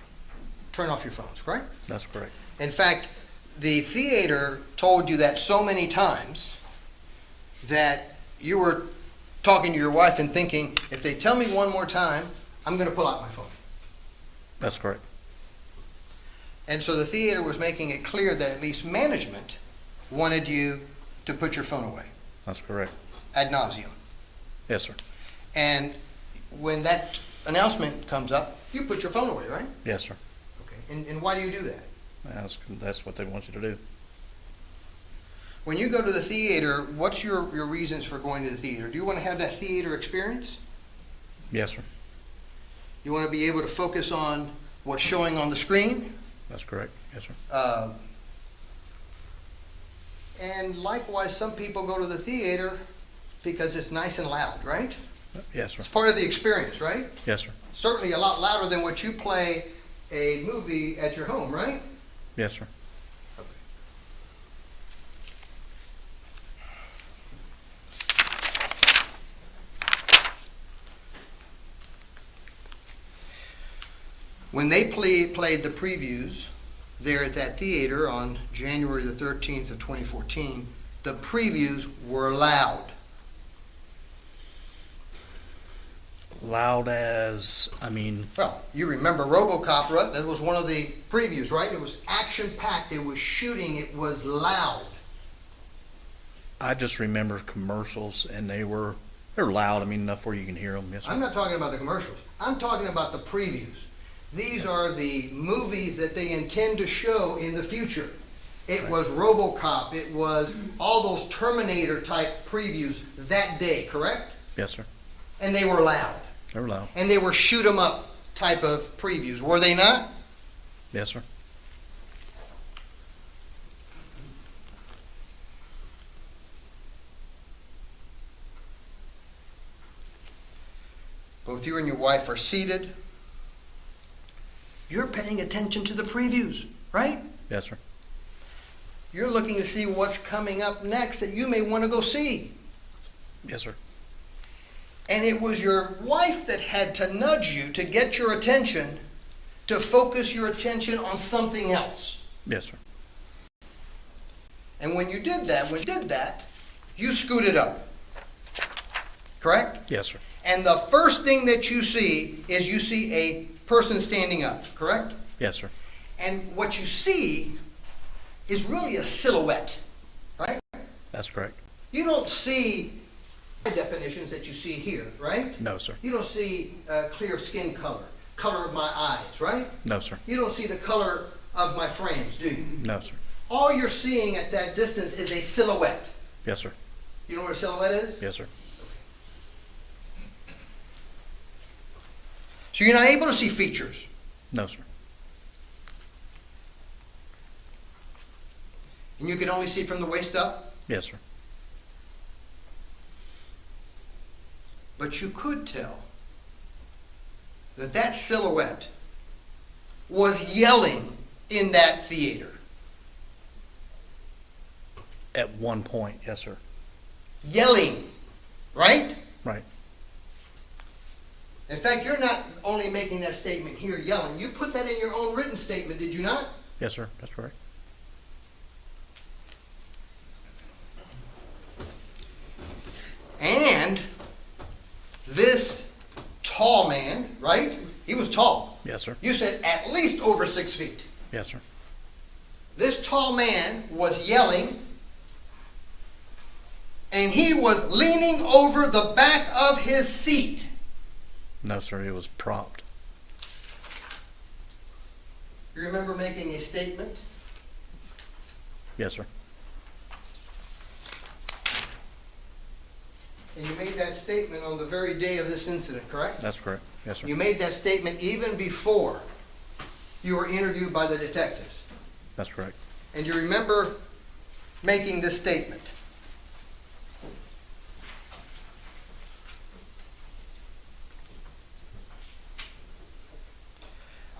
Turn off your phones, correct? That's correct. In fact, the theater told you that so many times that you were talking to your wife and thinking, if they tell me one more time, I'm going to pull out my phone. That's correct. And so the theater was making it clear that at least management wanted you to put your phone away, That's correct. ad nauseum. Yes, sir. And when that announcement comes up, you put your phone away, right? Yes, sir. Okay. And why do you do that? That's what they want you to do. When you go to the theater, what's your reasons for going to the theater? Do you want to have that theater experience? Yes, sir. You want to be able to focus on what's showing on the screen? That's correct. Yes, sir. And likewise, some people go to the theater because it's nice and loud, right? Yes, sir. It's part of the experience, right? Yes, sir. Certainly a lot louder than what you play a movie at your home, right? Yes, sir. When they played the previews there at that theater on January the 13th of 2014, the previews were loud. Loud as, I mean, Well, you remember RoboCop, right? That was one of the previews, right? It was action-packed, it was shooting, it was loud. I just remember commercials and they're loud. I mean, enough where you can hear them. Yes, sir. I'm not talking about the commercials. I'm talking about the previews. These are the movies that they intend to show in the future. It was RoboCop, it was all those Terminator-type previews that day, correct? Yes, sir. And they were loud. They were loud. And they were shoot-'em-up type of previews, were they not? Yes, sir. Both you and your wife are seated. You're paying attention to the previews, right? Yes, sir. You're looking to see what's coming up next that you may want to go see. Yes, sir. And it was your wife that had to nudge you to get your attention, to focus your attention on something else. Yes, sir. And when you did that, you scooted up. Correct? Yes, sir. And the first thing that you see is you see a person standing up, correct? Yes, sir. And what you see is really a silhouette, right? That's correct. You don't see the definitions that you see here, right? No, sir. You don't see clear skin color, color of my eyes, right? No, sir. You don't see the color of my frames, do you? No, sir. All you're seeing at that distance is a silhouette. Yes, sir. You know what a silhouette is? Yes, sir. So you're not able to see features. No, sir. And you can only see from the waist up. Yes, sir. But you could tell that that silhouette was yelling in that theater. At one point, yes, sir. Yelling, right? Right. In fact, you're not only making that statement here, yelling. You put that in your own written statement, did you not? Yes, sir. That's correct. And this tall man, right? He was tall. Yes, sir. You said at least over 6 feet. Yes, sir. This tall man was yelling, and he was leaning over the back of his seat. No, sir. It was propped. You remember making a statement? Yes, sir. And you made that statement on the very day of this incident, correct? That's correct. Yes, sir. You made that statement even before you were interviewed by the detectives. That's correct. And you remember making this statement.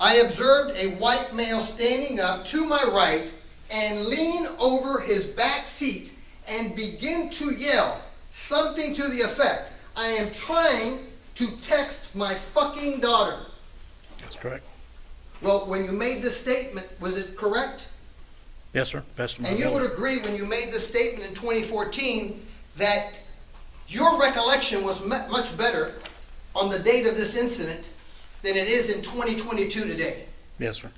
I observed a white male standing up to my right and lean over his back seat and begin to yell something to the effect, I am trying to text my fucking daughter. That's correct. Well, when you made this statement, was it correct? Yes, sir. Best of my And you ability. would agree when you made this statement in 2014 that your recollection was much better on the date of this incident than it is in 2022 today. Yes, sir.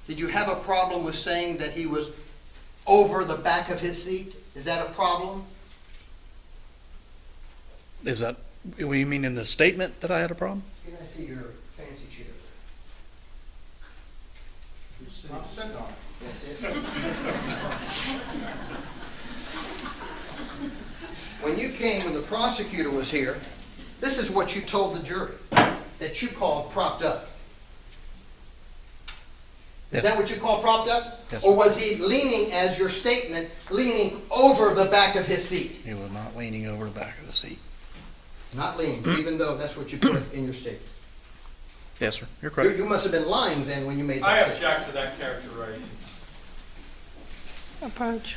Did you have a problem with saying that he was over the back of his seat? Is that a problem? Is that what you mean in the statement that I had a problem? Can I see your fancy chair? That's it. When you came, when the prosecutor was here, this is what you told the jury, that you called propped up. Is Yes. that what you call propped up? Yes, Or sir. was he leaning, as your statement, leaning over the back of his seat? He was not leaning over the back of the seat. Not leaning, even though that's what you put in your statement. Yes, sir. You're correct. You must have been lying then when you made I that statement. object to that characterization. Approach.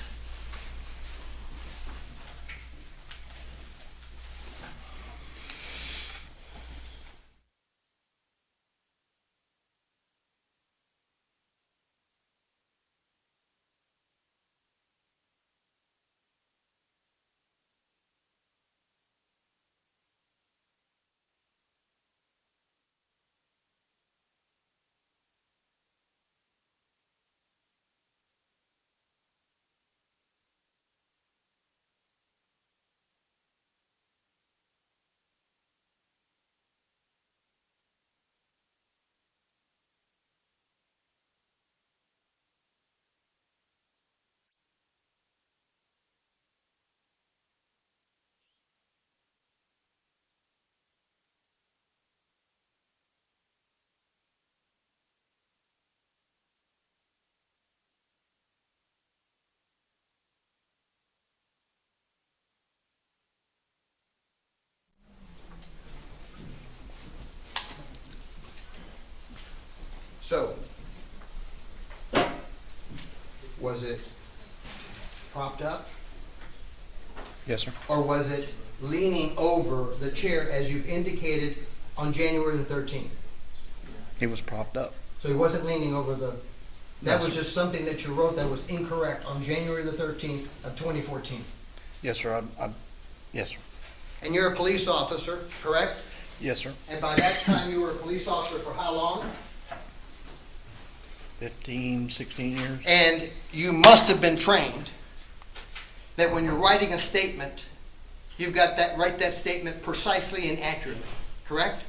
So, was it propped up, Yes, sir. or was it leaning over the chair as you've indicated on January the 13th? He was propped up. So he wasn't leaning over the, that Yes, was sir. just something that you wrote that was incorrect on January the 13th of 2014. Yes, sir. Yes, sir. And you're a police officer, correct? Yes, sir. And by that time, you were a police officer for how long? 15, 16 years. And you must have been trained that when you're writing a statement, you've got that, write that statement precisely and accurately, correct?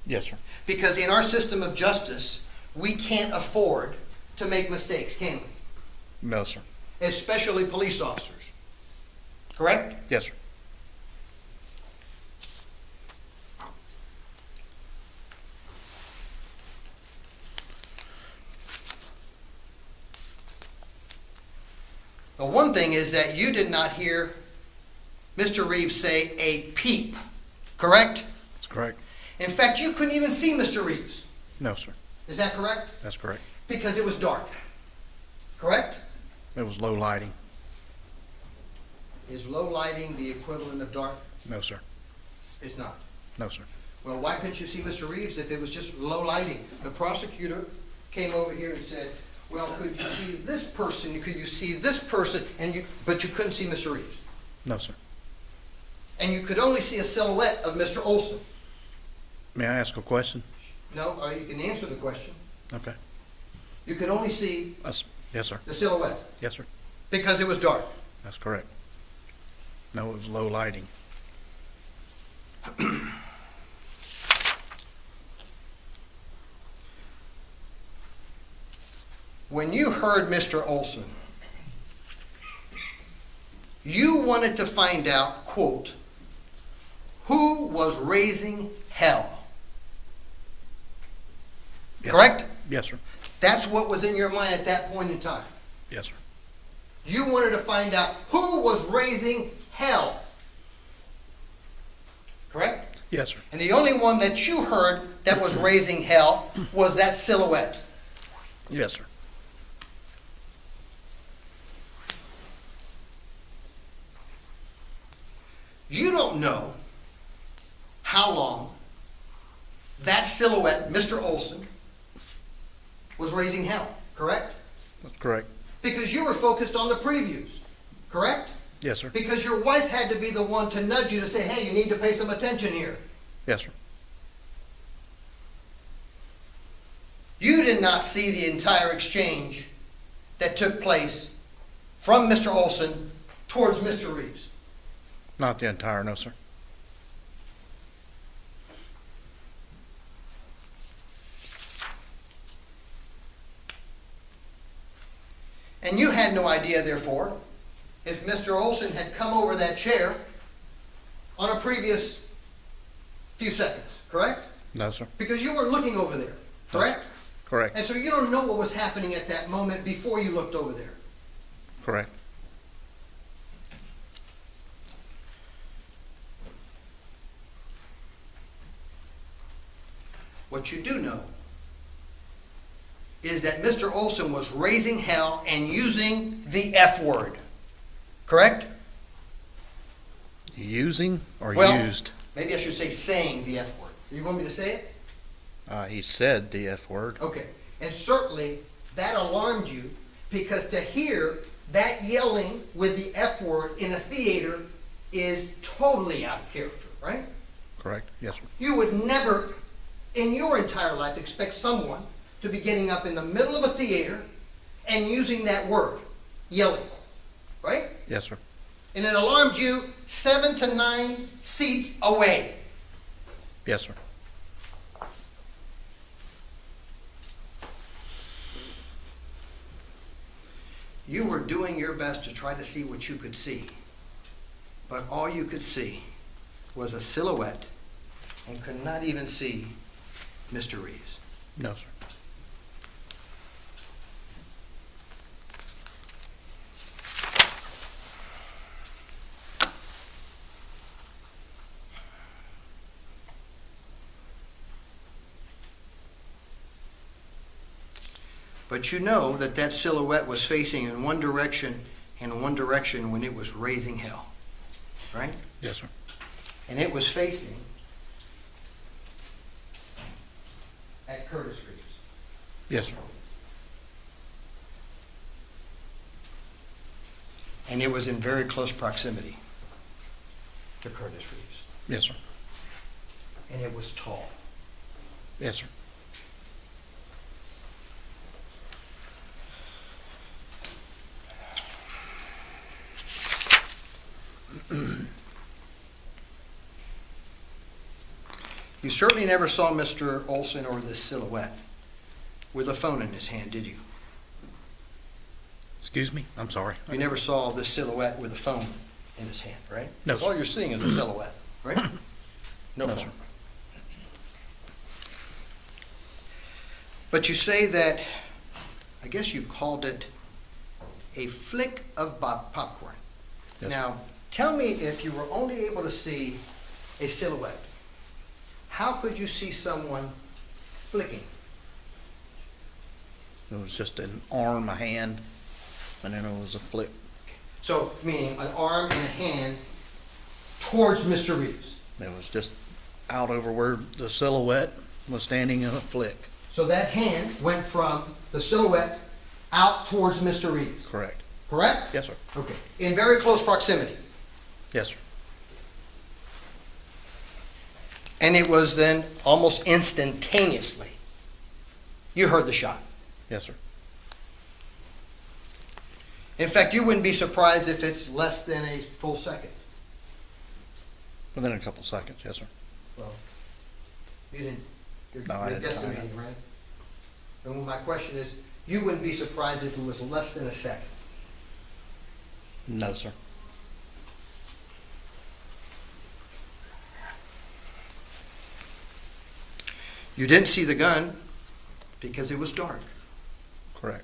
Yes, sir. Because in our system of justice, we can't afford to make mistakes, can we? No, sir. Especially police officers, correct? Yes, sir. The one thing is that you did not hear Mr. Reeves say a peep, correct? That's correct. In fact, you couldn't even see Mr. Reeves. No, sir. Is that correct? That's correct. Because it was dark, correct? It was low lighting. Is low lighting the equivalent of dark? No, sir. It's not. No, sir. Well, why couldn't you see Mr. Reeves if it was just low lighting? The prosecutor came over here and said, well, could you see this person? Could you see this person? But you couldn't see Mr. Reeves. No, sir. And you could only see a silhouette of Mr. Oulson. May I ask a question? No, you can answer the question. Okay. You could only see Yes, sir. the silhouette Yes, sir. because it was dark. That's correct. No, it was low lighting. When you heard Mr. Oulson, you wanted to find out, quote, who was raising hell. Yes, Correct? sir. Yes, sir. That's what was in your mind at that point in time. Yes, sir. You wanted to find out who was raising hell. Correct? Yes, sir. And the only one that you heard that was raising hell was that silhouette. Yes, sir. You don't know how long that silhouette, Mr. Oulson, was raising hell, correct? That's correct. Because you were focused on the previews, correct? Yes, sir. Because your wife had to be the one to nudge you to say, hey, you need to pay some attention here. Yes, sir. You did not see the entire exchange that took place from Mr. Oulson towards Mr. Reeves. Not the entire, no, sir. And you had no idea, therefore, if Mr. Oulson had come over that chair on a previous few seconds, correct? No, sir. Because you were looking over there, correct? Correct. And so you don't know what was happening at that moment before you looked over there. Correct. What you do know is that Mr. Oulson was raising hell and using the F word, correct? Using or Well, used? Maybe I should say saying the F word. You want me to say it? He said the F word. Okay. And certainly that alarmed you because to hear that yelling with the F word in a theater is totally out of character, right? Correct. Yes, sir. You would never in your entire life expect someone to be getting up in the middle of a theater and using that word, yelling, right? Yes, sir. And it alarmed you 7 to 9 seats away. Yes, sir. You were doing your best to try to see what you could see, but all you could see was a silhouette and could not even see Mr. Reeves. No, sir. But you know that that silhouette was facing in one direction and one direction when it was raising hell, right? Yes, sir. And it was facing at Curtis Reeves. Yes, sir. And it was in very close proximity to Curtis Reeves. Yes, sir. And it was tall. Yes, sir. You certainly never saw Mr. Oulson or this silhouette with a phone in his hand, did you? Excuse me? I'm sorry. You never saw this silhouette with a phone in his hand, right? No, All sir. you're seeing is a silhouette, right? No No, phone. sir. But you say that, I guess you called it a flick of popcorn. Yes. Now, tell me, if you were only able to see a silhouette, how could you see someone flicking? It was just an arm, a hand, and then it was a flick. So, meaning an arm and a hand towards Mr. Reeves. It was just out over where the silhouette was standing in a flick. So that hand went from the silhouette out towards Mr. Reeves, Correct. correct? Yes, sir. Okay. In very close proximity. Yes, sir. And it was then almost instantaneously. You heard the shot. Yes, sir. In fact, you wouldn't be surprised if it's less than a full second. Within a couple seconds. Yes, sir. Well, you didn't, you're No, I you're didn't time it. guesstimating, right? And my question is, you wouldn't be surprised if it was less than a second. No, sir. You didn't see the gun because it was dark. Correct.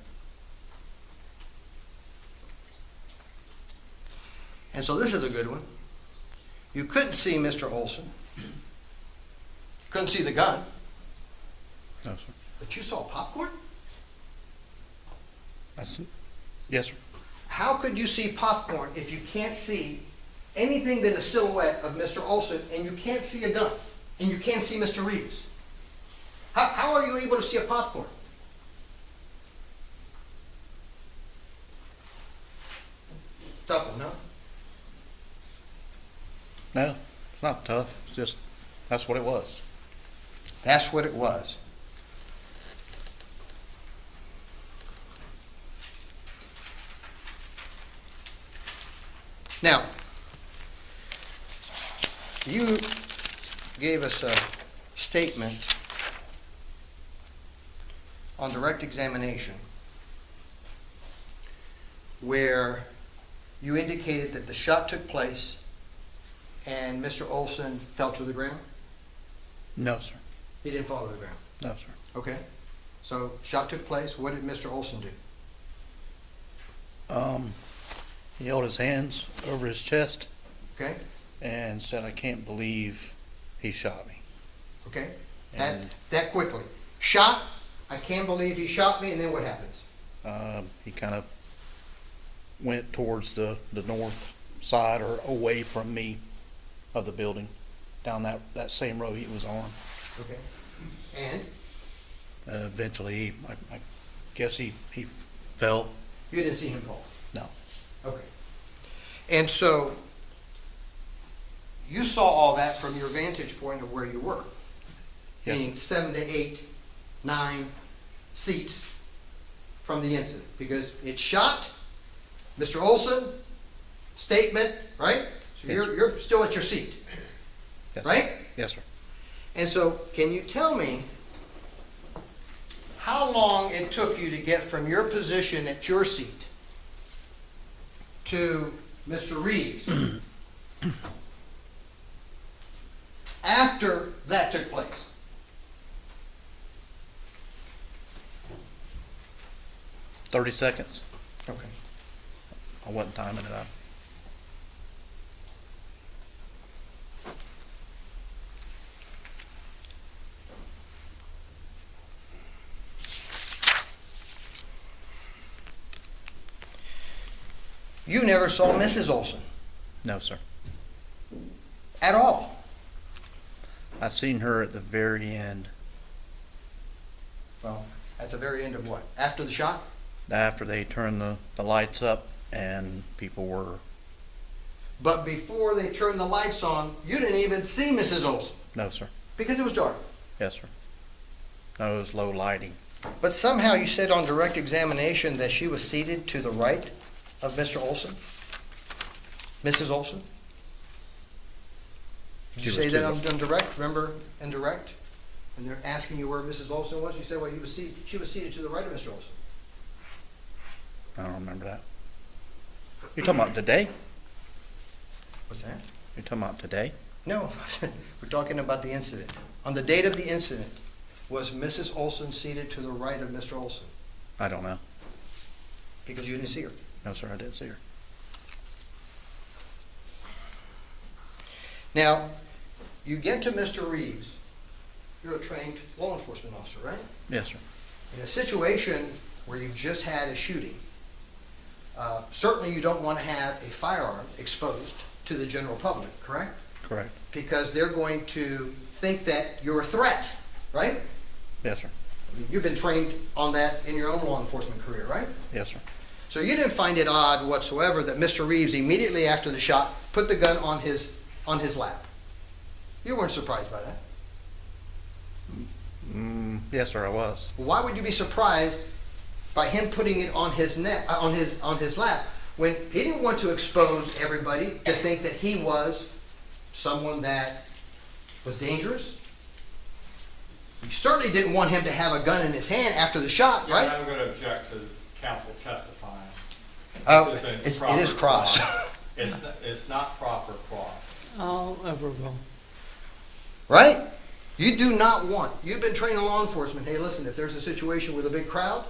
And so this is a good one. You couldn't see Mr. Oulson. Couldn't see the gun, No, sir. but you saw popcorn? Yes, sir. How could you see popcorn if you can't see anything than a silhouette of Mr. Oulson, and you can't see a gun, and you can't see Mr. Reeves? How are you able to see a popcorn? Tough one, huh? No, it's not tough. It's just, that's what it was. That's what it was. Now, you gave us a statement on direct examination where you indicated that the shot took place and Mr. Oulson fell to the ground? No, sir. He didn't fall to the ground. No, sir. Okay. So, shot took place. What did Mr. Oulson do? He held his hands over his chest Okay? and said, "I can't believe he shot me." Okay? And That quickly. Shot. I can't believe he shot me. And then what happens? he kind of went towards the north side or away from me of the building, down that same road he was on. Okay. And Eventually, I guess he fell. you didn't see him fall? No. Okay. And so, you saw all that from your vantage point of where you were. Yes. Meaning 7 to 8, 9 seats from the incident. Because it shot, Mr. Oulson, statement, right? So Yes. you're still at your seat, Yes, right? Sir. Yes, sir. And so, can you tell me how long it took you to get from your position at your seat to Mr. Reeves after that took place? 30 seconds. Okay. I wasn't timing it up. You never saw Mrs. Oulson No, sir. at all. I seen her at the very end, Well, at the very end of what? After the shot? after they turned the lights up and people were, But before they turned the lights on, you didn't even see Mrs. Oulson no, sir. because it was dark. Yes, sir. No, it was low lighting. But somehow you said on direct examination that she was seated to the right of Mr. Oulson? Mrs. Oulson? Did you She say was that to on direct? Remember in direct? When they're asking you where Mrs. Oulson was, you said, well, she was seated to the right of Mr. Oulson. I don't remember that. You're talking about today? What's that? You're talking about today? No, we're talking about the incident. On the date of the incident, was Mrs. Oulson seated to the right of Mr. Oulson? I don't know. Because you didn't see her. No, sir, I didn't see her. Now, you get to Mr. Reeves. You're a trained law enforcement officer, right? Yes, sir. In a situation where you've just had a shooting, certainly you don't want to have a firearm exposed to the general public, correct? Correct. Because they're going to think that you're a threat, right? Yes, sir. I mean, you've been trained on that in your own law enforcement career, right? Yes, sir. So you didn't find it odd whatsoever that Mr. Reeves, immediately after the shot, put the gun on his lap. You weren't surprised by that. Yes, sir, I was. Why would you be surprised by him putting it on his neck, on his lap, when he didn't want to expose everybody to think that he was someone that was dangerous? You certainly didn't want him to have a gun in his hand after the shot, Yeah, right? I'm going to object to counsel testifying. Oh, This isn't it is proper cross. It's not proper cross. I'll overrule. Right? You do not want, you've been trained in law enforcement. Hey, listen, if there's a situation with a big crowd,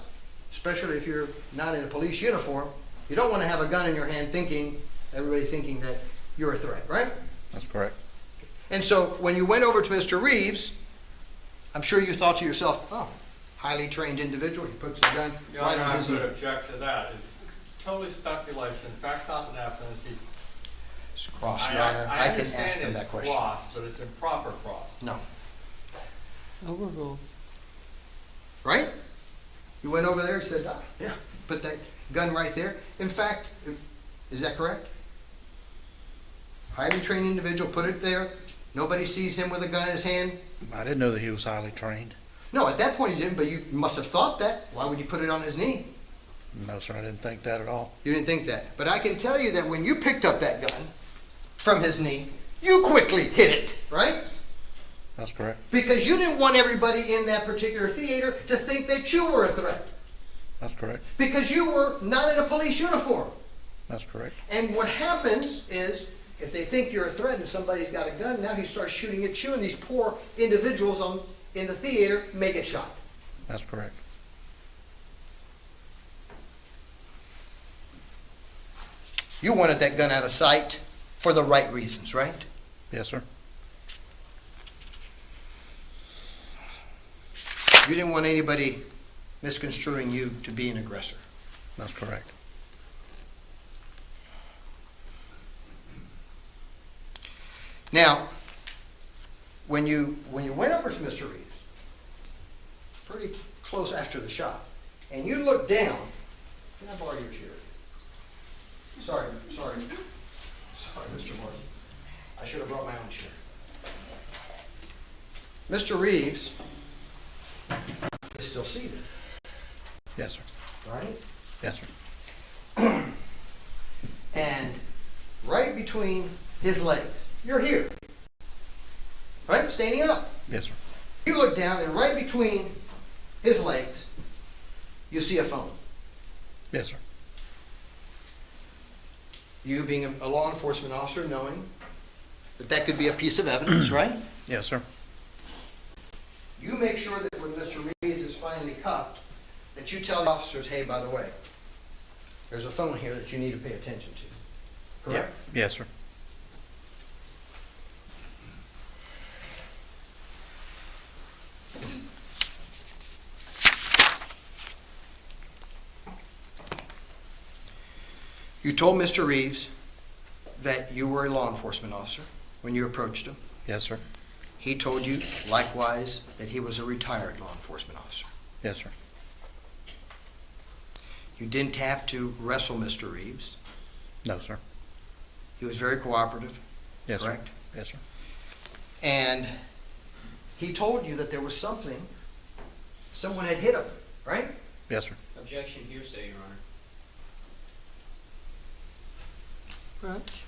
especially if you're not in a police uniform, you don't want to have a gun in your hand everybody thinking that you're a threat, right? That's correct. And so when you went over to Mr. Reeves, I'm sure you thought to yourself, oh, highly trained individual, he puts the gun Yeah, right on I'm his going knee. to object to that. It's totally speculation. Facts not in evidence. It's cross, Your Honor. I can ask him that understand question. it's cross, but it's improper cross. No. Overrule. Right? You went over there, he said, ah, yeah, put that gun right there. In fact, is that correct? Highly trained individual, put it there. Nobody sees him with a gun in his hand. I didn't know that he was highly trained. No, at that point you didn't, but you must have thought that. Why would you put it on his knee? No, sir, I didn't think that at all. You didn't think that. But I can tell you that when you picked up that gun from his knee, you quickly hit it, right? That's correct. Because you didn't want everybody in that particular theater to think that you were a threat. That's correct. Because you were not in a police uniform. That's correct. And what happens is, if they think you're a threat and somebody's got a gun, now he starts shooting at you, and these poor individuals in the theater may get shot. That's correct. You wanted that gun out of sight for the right reasons, right? Yes, sir. You didn't want anybody misconstruing you to be an aggressor. That's correct. Now, when you went over to Mr. Reeves, pretty close after the shot, and you looked down, can I borrow your chair? Sorry, Mr. Morton. I should have brought my own chair. Mr. Reeves is still seated, Yes, sir. right? Yes, sir. And right between his legs, you're here, right? Standing up. Yes, sir. You look down, and right between his legs, you see a phone. Yes, sir. You being a law enforcement officer, knowing that that could be a piece of evidence, right? Yes, sir. You make sure that when Mr. Reeves is finally cuffed, that you tell the officers, hey, by the way, there's a phone here that you need to pay attention to. Correct? Yes, sir. You told Mr. Reeves that you were a law enforcement officer when you approached him. Yes, sir. He told you likewise that he was a retired law enforcement officer. Yes, sir. You didn't have to wrestle Mr. Reeves. No, sir. He was very cooperative, Yes, sir. correct? Yes, sir. And he told you that there was something, someone had hit him, right? Yes, sir. Objection, hearsay, Your Honor. Roach?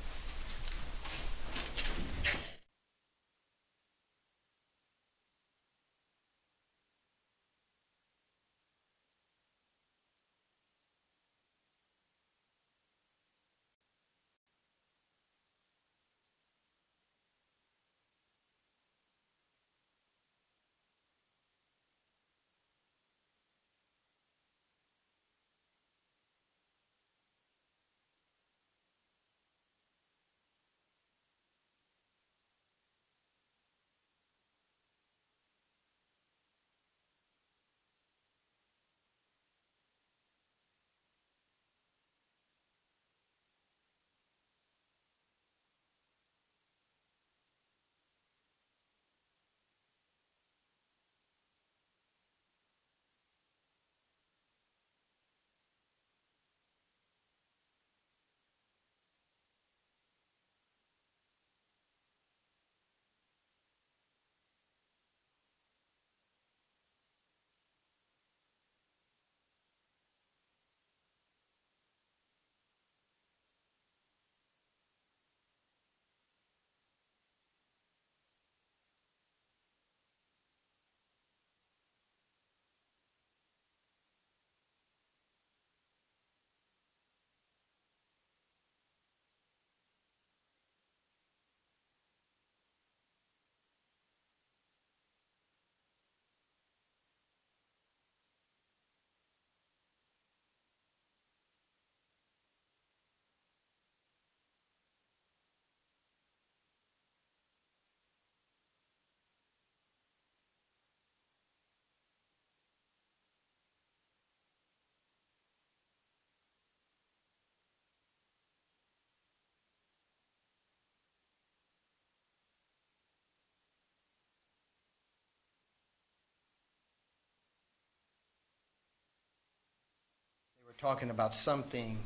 They were talking about something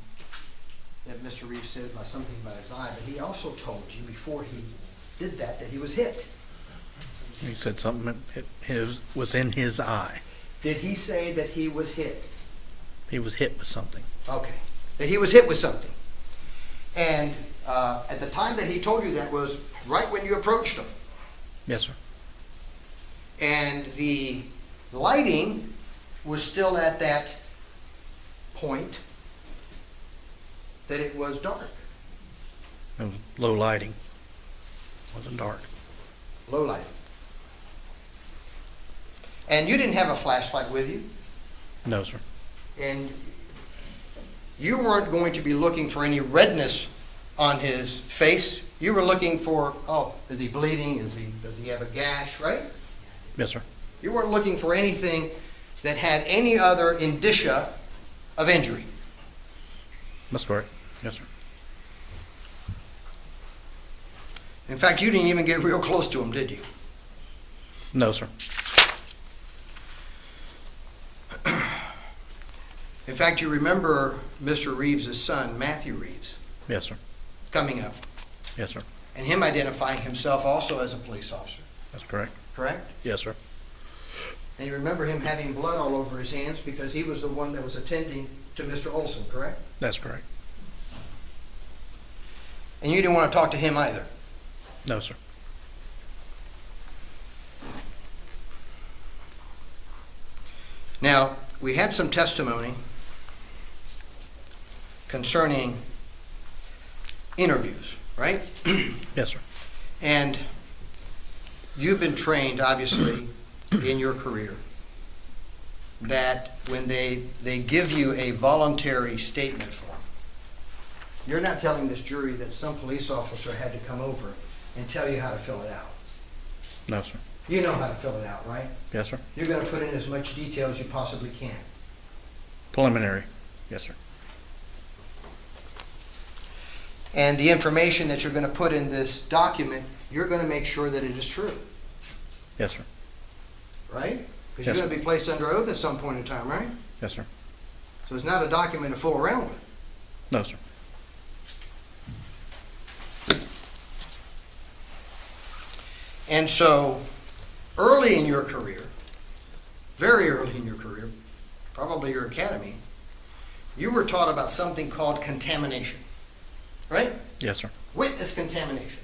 that Mr. Reeves said about something about his eye, but he also told you before he did that he was hit. He said something, was in his eye. Did he say that he was hit? He was hit with something. Okay. That he was hit with something. And at the time that he told you that was right when you approached him. Yes, sir. And the lighting was still at that point that it was dark, It was low lighting. Wasn't dark. low lighting. And you didn't have a flashlight with you, No, sir. and you weren't going to be looking for any redness on his face. You were looking for, oh, is he bleeding? Does he have a gash, right? Yes, sir. You weren't looking for anything that had any other indicia of injury. That's correct. Yes, sir. In fact, you didn't even get real close to him, did you? No, sir. In fact, you remember Mr. Reeves' son, Matthew Reeves, Yes, sir. coming up, Yes, sir. and him identifying himself also as a police officer, That's correct. correct? Yes, sir. And you remember him having blood all over his hands because he was the one that was attending to Mr. Oulson, correct? That's correct. And you didn't want to talk to him either. No, sir. Now, we had some testimony concerning interviews, right? Yes, sir. And you've been trained, obviously, in your career, that when they give you a voluntary statement form, you're not telling this jury that some police officer had to come over and tell you how to fill it out. No, sir. You know how to fill it out, right? Yes, sir. You're going to put in as much detail as you possibly can. Preliminary. Yes, sir. And the information that you're going to put in this document, you're going to make sure that it is true, Yes, sir. right? Because Yes, you're sir. going to be placed under oath at some point in time, right? Yes, sir. So it's not a document to fool around with. No, sir. And so, early in your career, very early in your career, probably your academy, you were taught about something called contamination, right? Yes, sir. Witness contamination.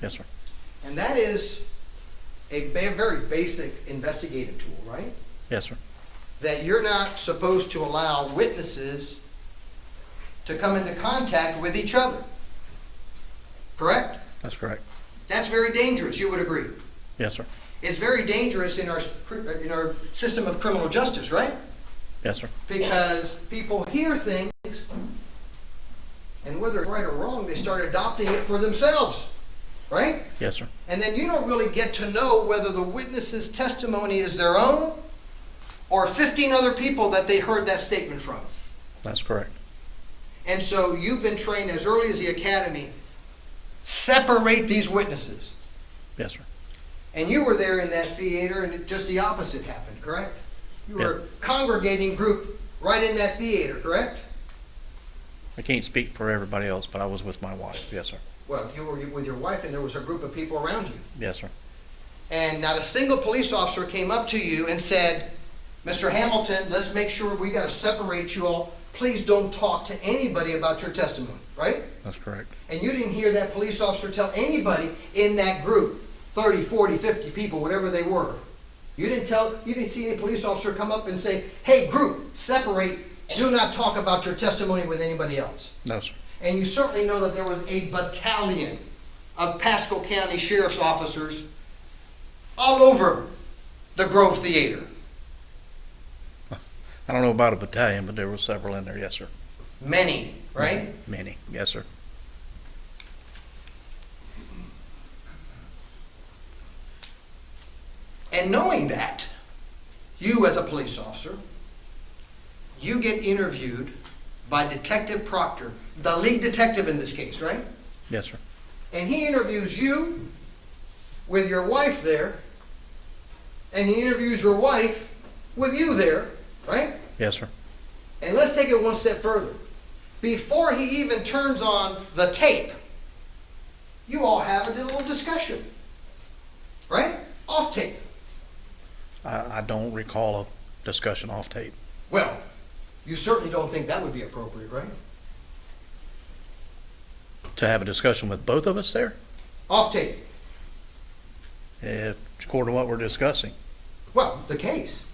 Yes, sir. And that is a very basic investigative tool, right? Yes, sir. That you're not supposed to allow witnesses to come into contact with each other. Correct? That's correct. That's very dangerous, you would agree. Yes, sir. It's very dangerous in our system of criminal justice, right? Yes, sir. Because people hear things, and whether it's right or wrong, they start adopting it for themselves, right? Yes, sir. And then you don't really get to know whether the witness's testimony is their own or 15 other people that they heard that statement from. That's correct. And so you've been trained as early as the academy, separate these witnesses. Yes, sir. And you were there in that theater, and just the opposite happened, correct? You were a congregating group right in that theater, correct? I can't speak for everybody else, but I was with my wife. Yes, sir. Well, you were with your wife, and there was a group of people around you. Yes, sir. And not a single police officer came up to you and said, Mr. Hamilton, let's make sure we got to separate you all. Please don't talk to anybody about your testimony, right? That's correct. And you didn't hear that police officer tell anybody in that group, 30, 40, 50 people, whatever they were. You didn't see any police officer come up and say, hey, group, separate, do not talk about your testimony with anybody else. No, sir. And you certainly know that there was a battalion of Pasco County Sheriff's officers all over the Grove Theater. I don't know about a battalion, but there were several in there. Yes, sir. Many, right? Many. Yes, sir. And knowing that, you as a police officer, you get interviewed by Detective Proctor, the lead detective in this case, right? Yes, sir. And he interviews you with your wife there, and he interviews your wife with you there, right? Yes, sir. And let's take it one step further. Before he even turns on the tape, you all have a little discussion, right? Off tape. I don't recall a discussion off tape. Well, you certainly don't think that would be appropriate, right? To have a discussion with both of us there, Off tape. if according to what we're discussing, Well, the case.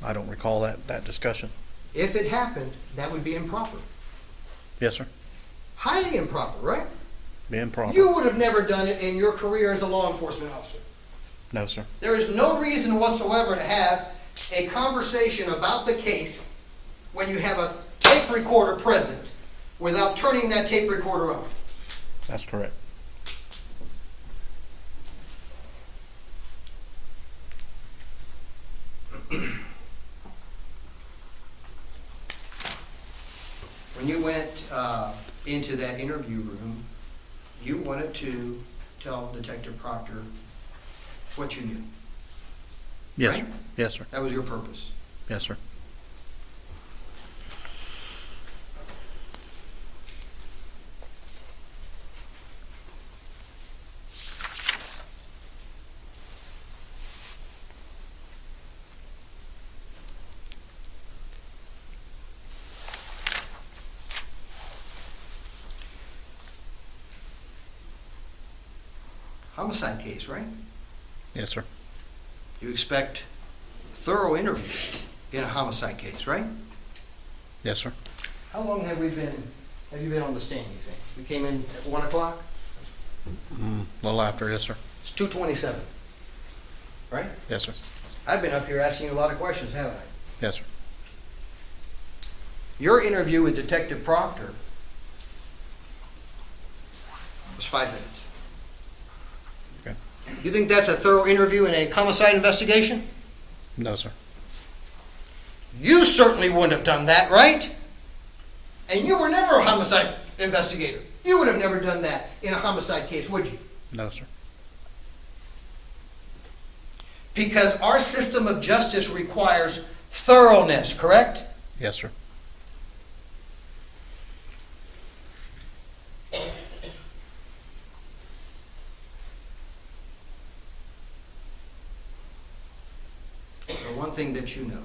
I don't recall that discussion. If it happened, that would be improper. Yes, sir. Highly improper, right? Being proper. You would have never done it in your career as a law enforcement officer. No, sir. There is no reason whatsoever to have a conversation about the case when you have a tape recorder present without turning that tape recorder on. That's correct. When you went into that interview room, you wanted to tell Detective Proctor what you knew. Yes, Right? sir. Yes, sir. That was your purpose. Yes, sir. Homicide case, right? Yes, sir. You expect thorough interviews in a homicide case, right? Yes, sir. How long have you been on the stand, you think? We came in at 1 o'clock? A little after, yes, sir. It's 2:27, right? Yes, sir. I've been up here asking you a lot of questions, haven't I? Yes, sir. Your interview with Detective Proctor was 5 minutes. Okay. You think that's a thorough interview in a homicide investigation? No, sir. You certainly wouldn't have done that, right? And you were never a homicide investigator. You would have never done that in a homicide case, would you? No, sir. Because our system of justice requires thoroughness, correct? Yes, sir. The one thing that you know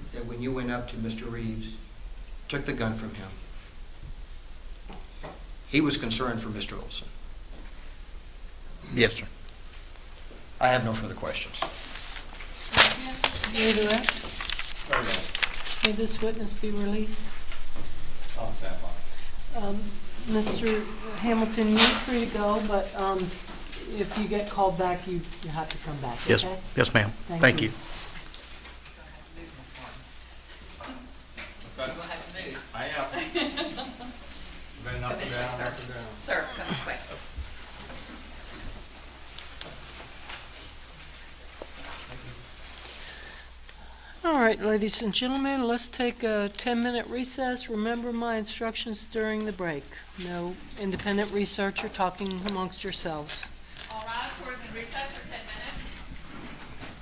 is that when you went up to Mr. Reeves, took the gun from him, he was concerned for Mr. Oulson. Yes, sir. I have no further questions. Redirect. Very well. May this witness be released? I'll stand by. Mr. Hamilton, you're free to go, but if you get called back, you have to come back, Yes, okay? yes, ma'am. Thank Thank you. you. What's that? I am. Been up and down, up and down. Sir, come this way. All right, ladies and gentlemen, let's take a 10-minute recess. Remember my instructions during the break. No independent researcher talking amongst yourselves. All rise for the recess for 10 minutes.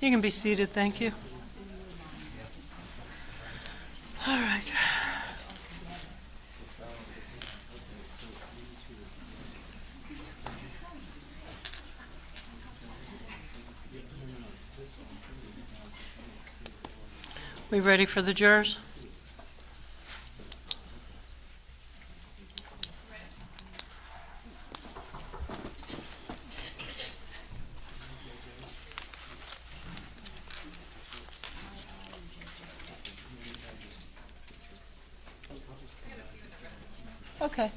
You can be seated, thank you. All right. We ready for the jurors? Okay.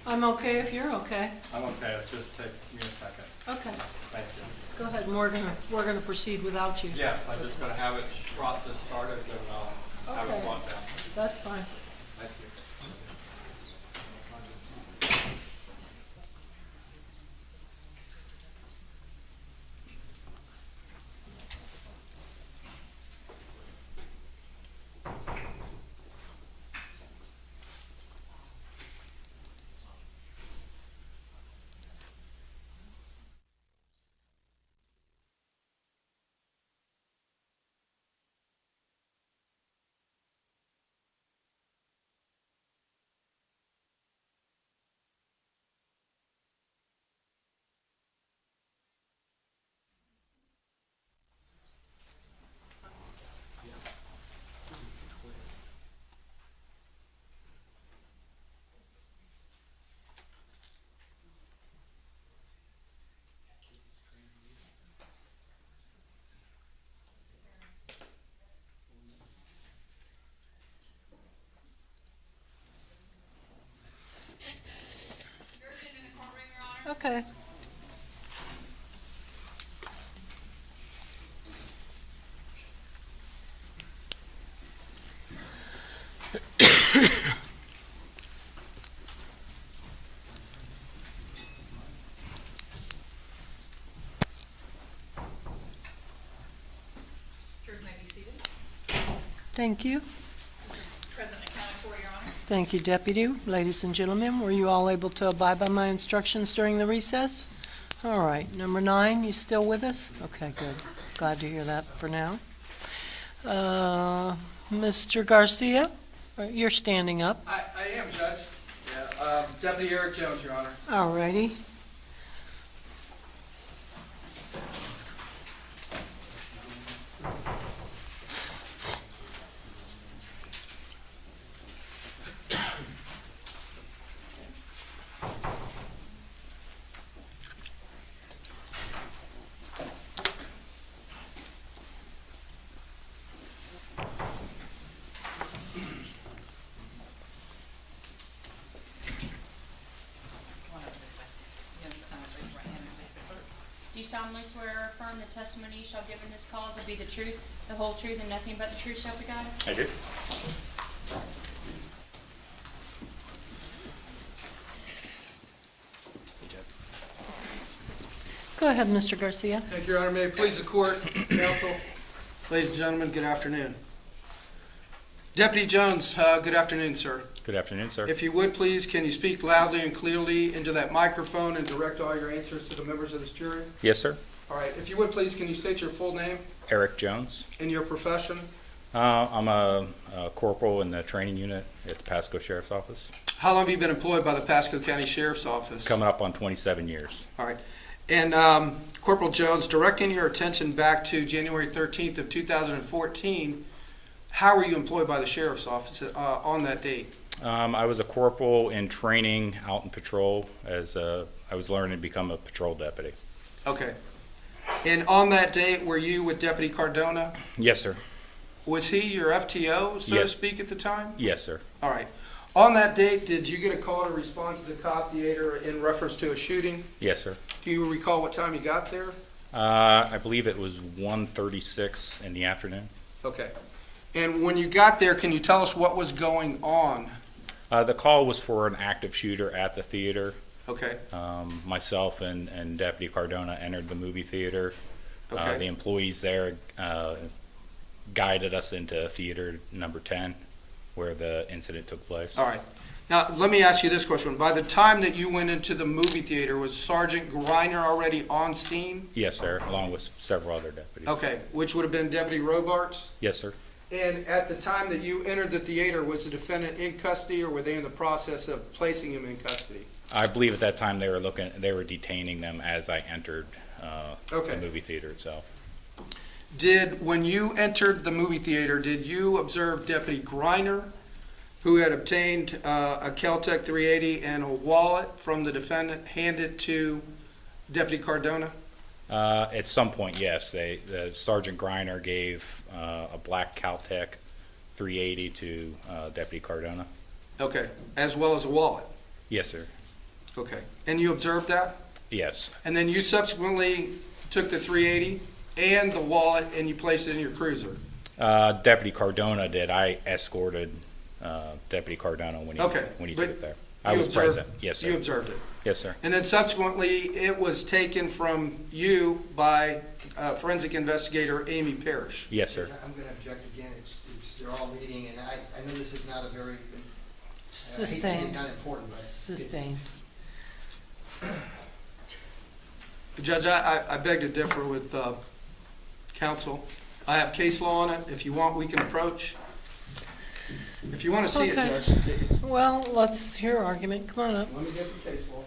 I'm okay if you're okay. I'm okay, it'll just take me a second. Okay. Thank you. Go ahead, and we're gonna proceed without you. Yes, I'm just gonna have it process started and I'll have it Okay. brought down. That's fine. Thank you. Okay. Jurors may be seated. Thank you. Present accounted for, Your Honor. Thank you, Deputy. Ladies and gentlemen, were you all able to abide by my instructions during the recess? All right, number 9, you still with us? Okay, good. Glad to hear that for now. Mr. Garcia, you're standing up. I am, Judge. Yeah, Deputy Eric Jones, Your Honor. All righty. Do you solemnly swear or affirm the testimony you shall give in this cause will be the truth, the whole truth, and nothing but the truth, so help you God? I do. Go ahead, Mr. Garcia. Thank you, Your Honor. May it please the court, counsel, ladies and gentlemen, good afternoon. Deputy Jones, good afternoon, sir. Good afternoon, sir. If you would, please, can you speak loudly and clearly into that microphone and direct all your answers to the members of this jury? Yes, sir. All right. If you would, please, can you state your full name Eric Jones. and your profession? I'm a corporal in the training unit at the Pasco Sheriff's Office. How long have you been employed by the Pasco County Sheriff's Office? Coming up on 27 years. All right. And Corporal Jones, directing your attention back to January 13th of 2014, how were you employed by the Sheriff's Office on that date? I was a corporal in training out in patrol as I was learning to become a patrol deputy. Okay. And on that date, were you with Deputy Cardona? Yes, sir. Was he your FTO, so to Yes. speak, at the time? Yes, sir. All right. On that date, did you get a call to respond to the cop theater in reference to a shooting? Yes, sir. Do you recall what time you got there? I believe it was 1:36 in the afternoon. Okay. And when you got there, can you tell us what was going on? The call was for an active shooter at the theater. Okay. Myself and Deputy Cardona entered the movie theater. Okay. The employees there guided us into theater number 10, where the incident took place. All right. Now, let me ask you this question. By the time that you went into the movie theater, was Sergeant Griner already on scene? Yes, sir, along with several other deputies. Okay, which would have been Deputy Robarts? Yes, sir. And at the time that you entered the theater, was the defendant in custody, or were they in the process of placing him in custody? I believe at that time they were detaining them as I entered Okay. the movie theater itself. When you entered the movie theater, did you observe Deputy Griner, who had obtained a Kel-Tec 380 and a wallet from the defendant, handed to Deputy Cardona? At some point, yes. Sergeant Griner gave a black Cal-Tec 380 to Deputy Cardona. Okay, as well as a wallet? Yes, sir. Okay, and you observed that? Yes. And then you subsequently took the 380 and the wallet and you placed it in your cruiser? Deputy Cardona did. I escorted Deputy Cardona when he Okay, took but it there. I you was observed- present. Yes, sir. You observed it? Yes, sir. And then subsequently, it was taken from you by forensic investigator Amy Parrish? Yes, sir. I'm going to object again. They're all reading, and I know this is not a very, Sustained. not important, but. Sustained. Judge, I beg to differ with counsel. I have case law on it. If you want, we can approach. If you want to see it, Okay. Judge, Well, let's hear argument. Come on up. let me get the case law.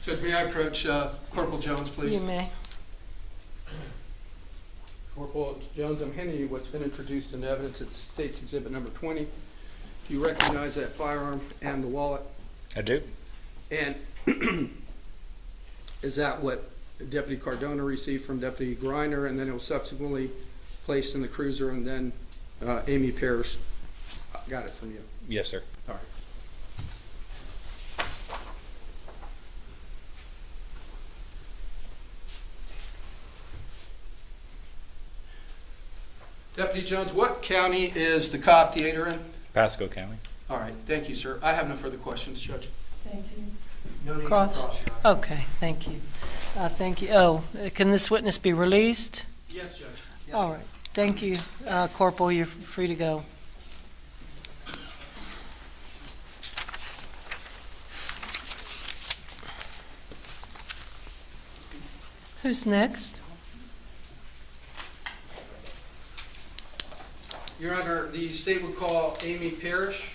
Judge, may I approach Corporal Jones, please? You may. Corporal Jones, I'm handing you what's been introduced into evidence. It's State's Exhibit Number 20. Do you recognize that firearm and the wallet? I do. And is that what Deputy Cardona received from Deputy Griner, and then it was subsequently placed in the cruiser, and then Amy Parrish got it from you? Yes, sir. All right. Deputy Jones, what county is the cop theater in? Pasco County. All right, thank you, sir. I have no further questions, Judge. Thank you. No need for Cross. cross, Your Honor. Okay, thank you. Thank you. Oh, can this witness be released? Yes, Judge. Yes, All sir. right, thank you. Corporal, you're free to go. Who's next? Your Honor, the state would call Amy Parrish.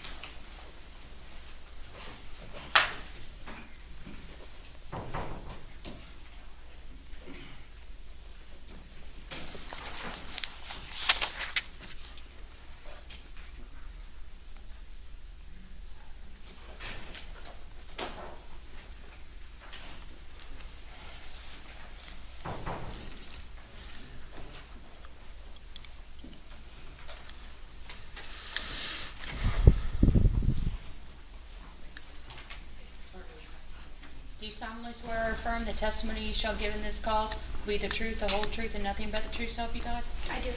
Do you solemnly swear or affirm the testimony you shall give in this cause will be the truth, the whole truth, and nothing but the truth, so help you God? I do.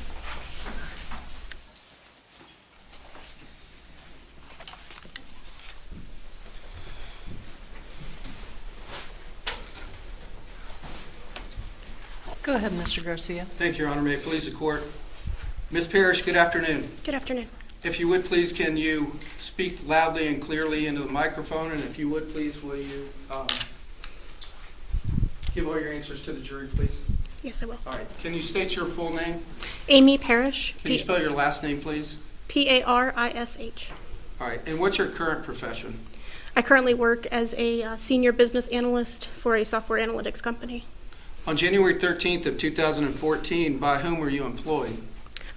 Go ahead, Mr. Garcia. Thank you, Your Honor. May it please the court. Ms. Parrish, good afternoon. Good afternoon. If you would, please, can you speak loudly and clearly into the microphone? And if you would, please, will you give all your answers to the jury, please? Yes, I will. All right. Can you state your full name? Amy Parrish. Can you spell your last name, please? P-A-R-I-S-H. All right. And what's your current profession? I currently work as a senior business analyst for a software analytics company. On January 13th of 2014, by whom were you employed?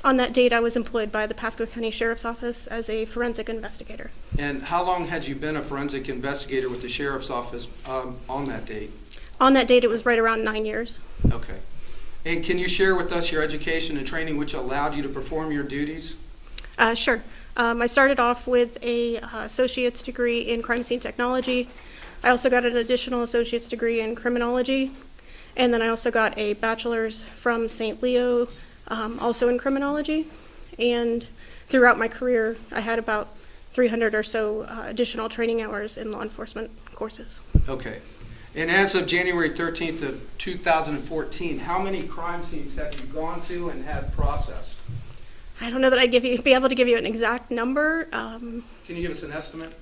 On that date, I was employed by the Pasco County Sheriff's Office as a forensic investigator. And how long had you been a forensic investigator with the Sheriff's Office on that date? On that date, it was right around 9 years. Okay. And can you share with us your education and training which allowed you to perform your duties? Sure. I started off with a associate's degree in crime scene technology. I also got an additional associate's degree in criminology. And then I also got a bachelor's from St. Leo, also in criminology. And throughout my career, I had about 300 or so additional training hours in law enforcement courses. Okay. And as of January 13th of 2014, how many crime scenes have you gone to and had processed? I don't know that I'd be able to give you an exact number, Can you give us an estimate?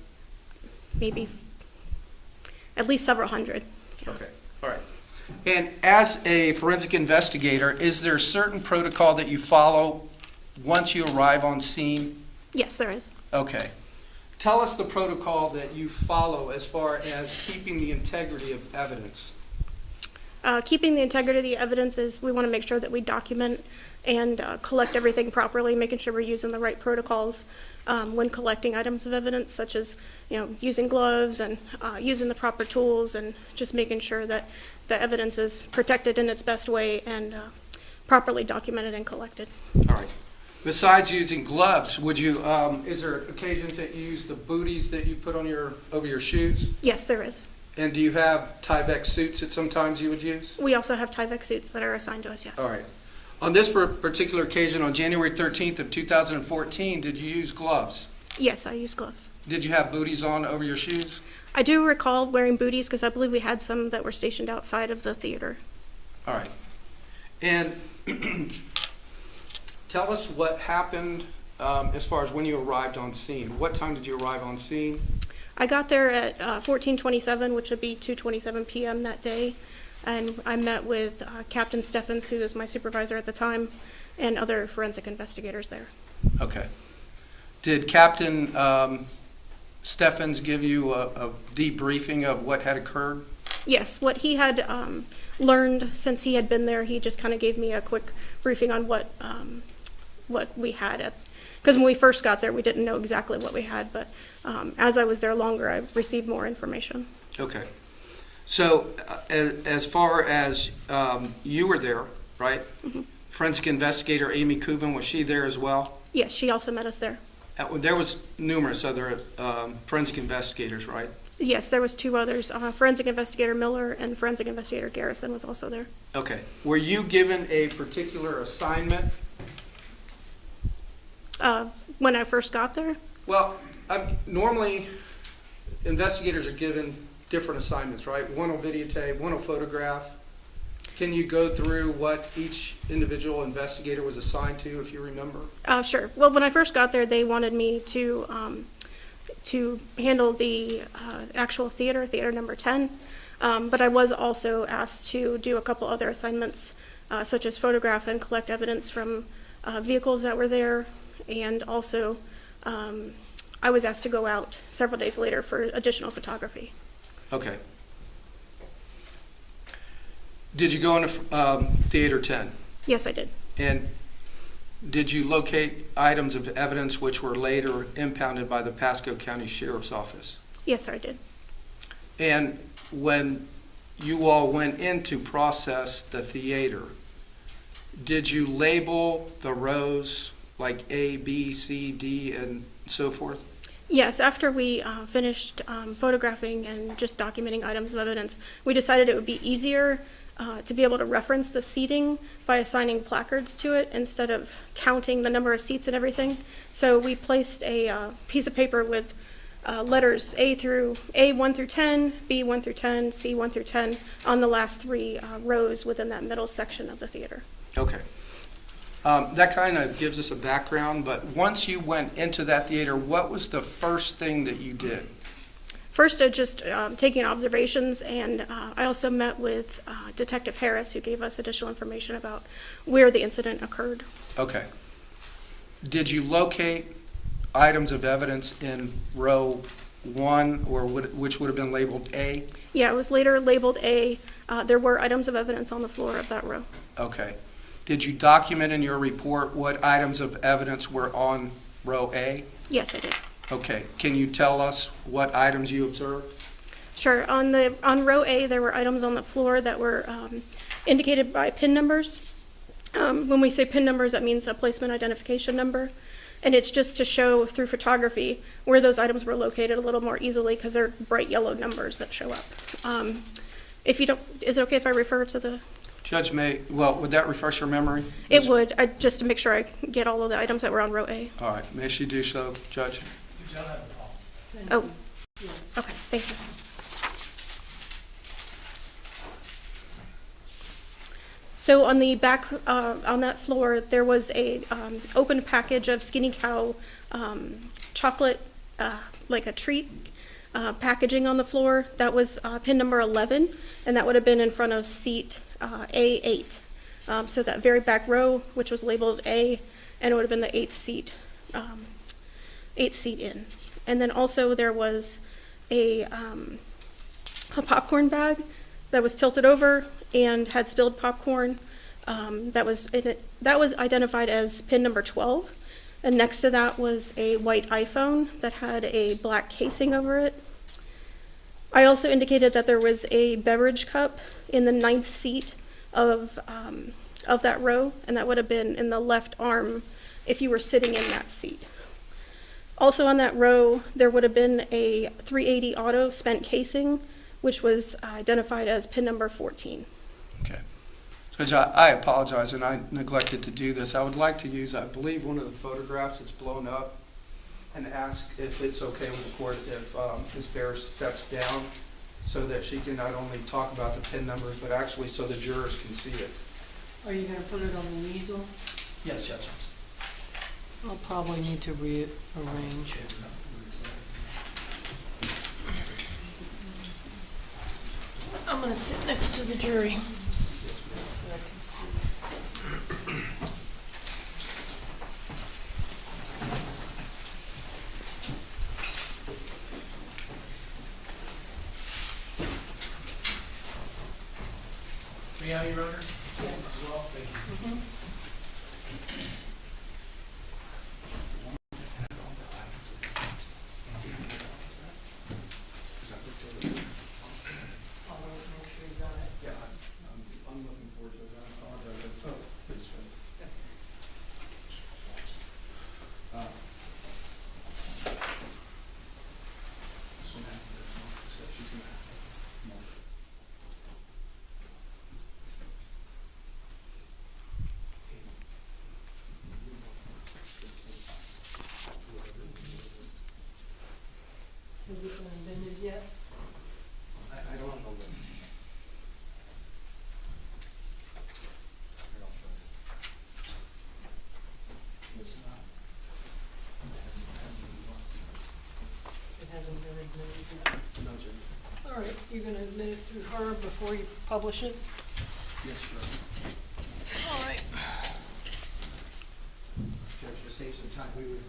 maybe at least several hundred. Okay, all right. And as a forensic investigator, is there a certain protocol that you follow once you arrive on scene? Yes, there is. Okay. Tell us the protocol that you follow as far as keeping the integrity of evidence. Keeping the integrity of the evidence is we want to make sure that we document and collect everything properly, making sure we're using the right protocols when collecting items of evidence, such as using gloves and using the proper tools, and just making sure that the evidence is protected in its best way and properly documented and collected. All right. Besides using gloves, would you? Is there occasions that you use the booties that you put on over your shoes? Yes, there is. And do you have Tyvek suits that sometimes you would use? We also have Tyvek suits that are assigned to us, yes. All right. On this particular occasion, on January 13th of 2014, did you use gloves? Yes, I use gloves. Did you have booties on over your shoes? I do recall wearing booties because I believe we had some that were stationed outside of the theater. All right. And tell us what happened as far as when you arrived on scene. What time did you arrive on scene? I got there at 14:27, which would be 2:27 p.m. that day, and I met with Captain Steffens, who was my supervisor at the time, and other forensic investigators there. Okay. Did Captain Steffens give you a debriefing of what had occurred? Yes, what he had learned since he had been there, he just kind of gave me a quick briefing on what we had. Because when we first got there, we didn't know exactly what we had, but as I was there longer, I received more information. Okay. So as far as you were there, right? Mm-hmm. Forensic investigator Amy Kubin, was she there as well? Yes, she also met us there. There was numerous other forensic investigators, right? Yes, there was two others. Forensic investigator Miller and forensic investigator Garrison was also there. Okay. Were you given a particular assignment When I first got there. Well, normally investigators are given different assignments, right? One will videotape, one will photograph. Can you go through what each individual investigator was assigned to, if you remember? Sure. Well, when I first got there, they wanted me to handle the actual theater number 10. But I was also asked to do a couple other assignments, such as photograph and collect evidence from vehicles that were there. And also, I was asked to go out several days later for additional photography. Okay. Did you go into Theater 10? Yes, I did. And did you locate items of evidence which were later impounded by the Pasco County Sheriff's Office? Yes, sir, I did. And when you all went in to process the theater, did you label the rows like A, B, C, D, and so forth? Yes, after we finished photographing and just documenting items of evidence, we decided it would be easier to be able to reference the seating by assigning placards to it instead of counting the number of seats and everything. So we placed a piece of paper with letters A1 through 10, B1 through 10, C1 through 10 on the last three rows within that middle section of the theater. Okay. That kind of gives us a background, but once you went into that theater, what was the first thing that you did? First, just taking observations, and I also met with Detective Harris, who gave us additional information about where the incident occurred. Okay. Did you locate items of evidence in row 1, or which would have been labeled A? Yeah, it was later labeled A. There were items of evidence on the floor of that row. Okay. Did you document in your report what items of evidence were on row A? Yes, I did. Okay. Can you tell us what items you observed? Sure. On row A, there were items on the floor that were indicated by PIN numbers. When we say PIN numbers, that means a placement identification number. And it's just to show through photography where those items were located a little more easily because they're bright yellow numbers that show up. If you don't, is it okay if I refer to the? Judge May, well, would that refresh your memory? It would, just to make sure I get all of the items that were on row A. All right. May she do so, Judge? Oh, okay, thank you. So on the back, on that floor, there was a open package of Skinny Cow chocolate, like a treat packaging on the floor. That was pin number 11, and that would have been in front of seat A8. So that very back row, which was labeled A, and it would have been the eighth seat in. And then also there was a popcorn bag that was tilted over and had spilled popcorn. That was identified as pin number 12. And next to that was a white iPhone that had a black casing over it. I also indicated that there was a beverage cup in the 9th seat of that row, and that would have been in the left arm if you were sitting in that seat. Also on that row, there would have been a 380 auto spent casing, which was identified as pin number 14. Okay. Judge, I apologize, and I neglected to do this. I would like to use, I believe, one of the photographs that's blown up and ask if it's okay with the court if Ms. Parrish steps down so that she can not only talk about the pin numbers, but actually so the jurors can see it. Are you gonna put it on the easel? Yes, Judge. I'll probably need to rearrange. I'm gonna sit next to the jury. So I can see. Leon, your Honor? Yes. As well, thank you. I'll make sure you got it. Yeah, I'm looking forward to it. I apologize. Oh, please, Judge. This one has this, so she's gonna have more. hasn't been admitted yet. All right, you're gonna admit it through her before you publish it? Yes, sir. All right. Judge, to save some time, we would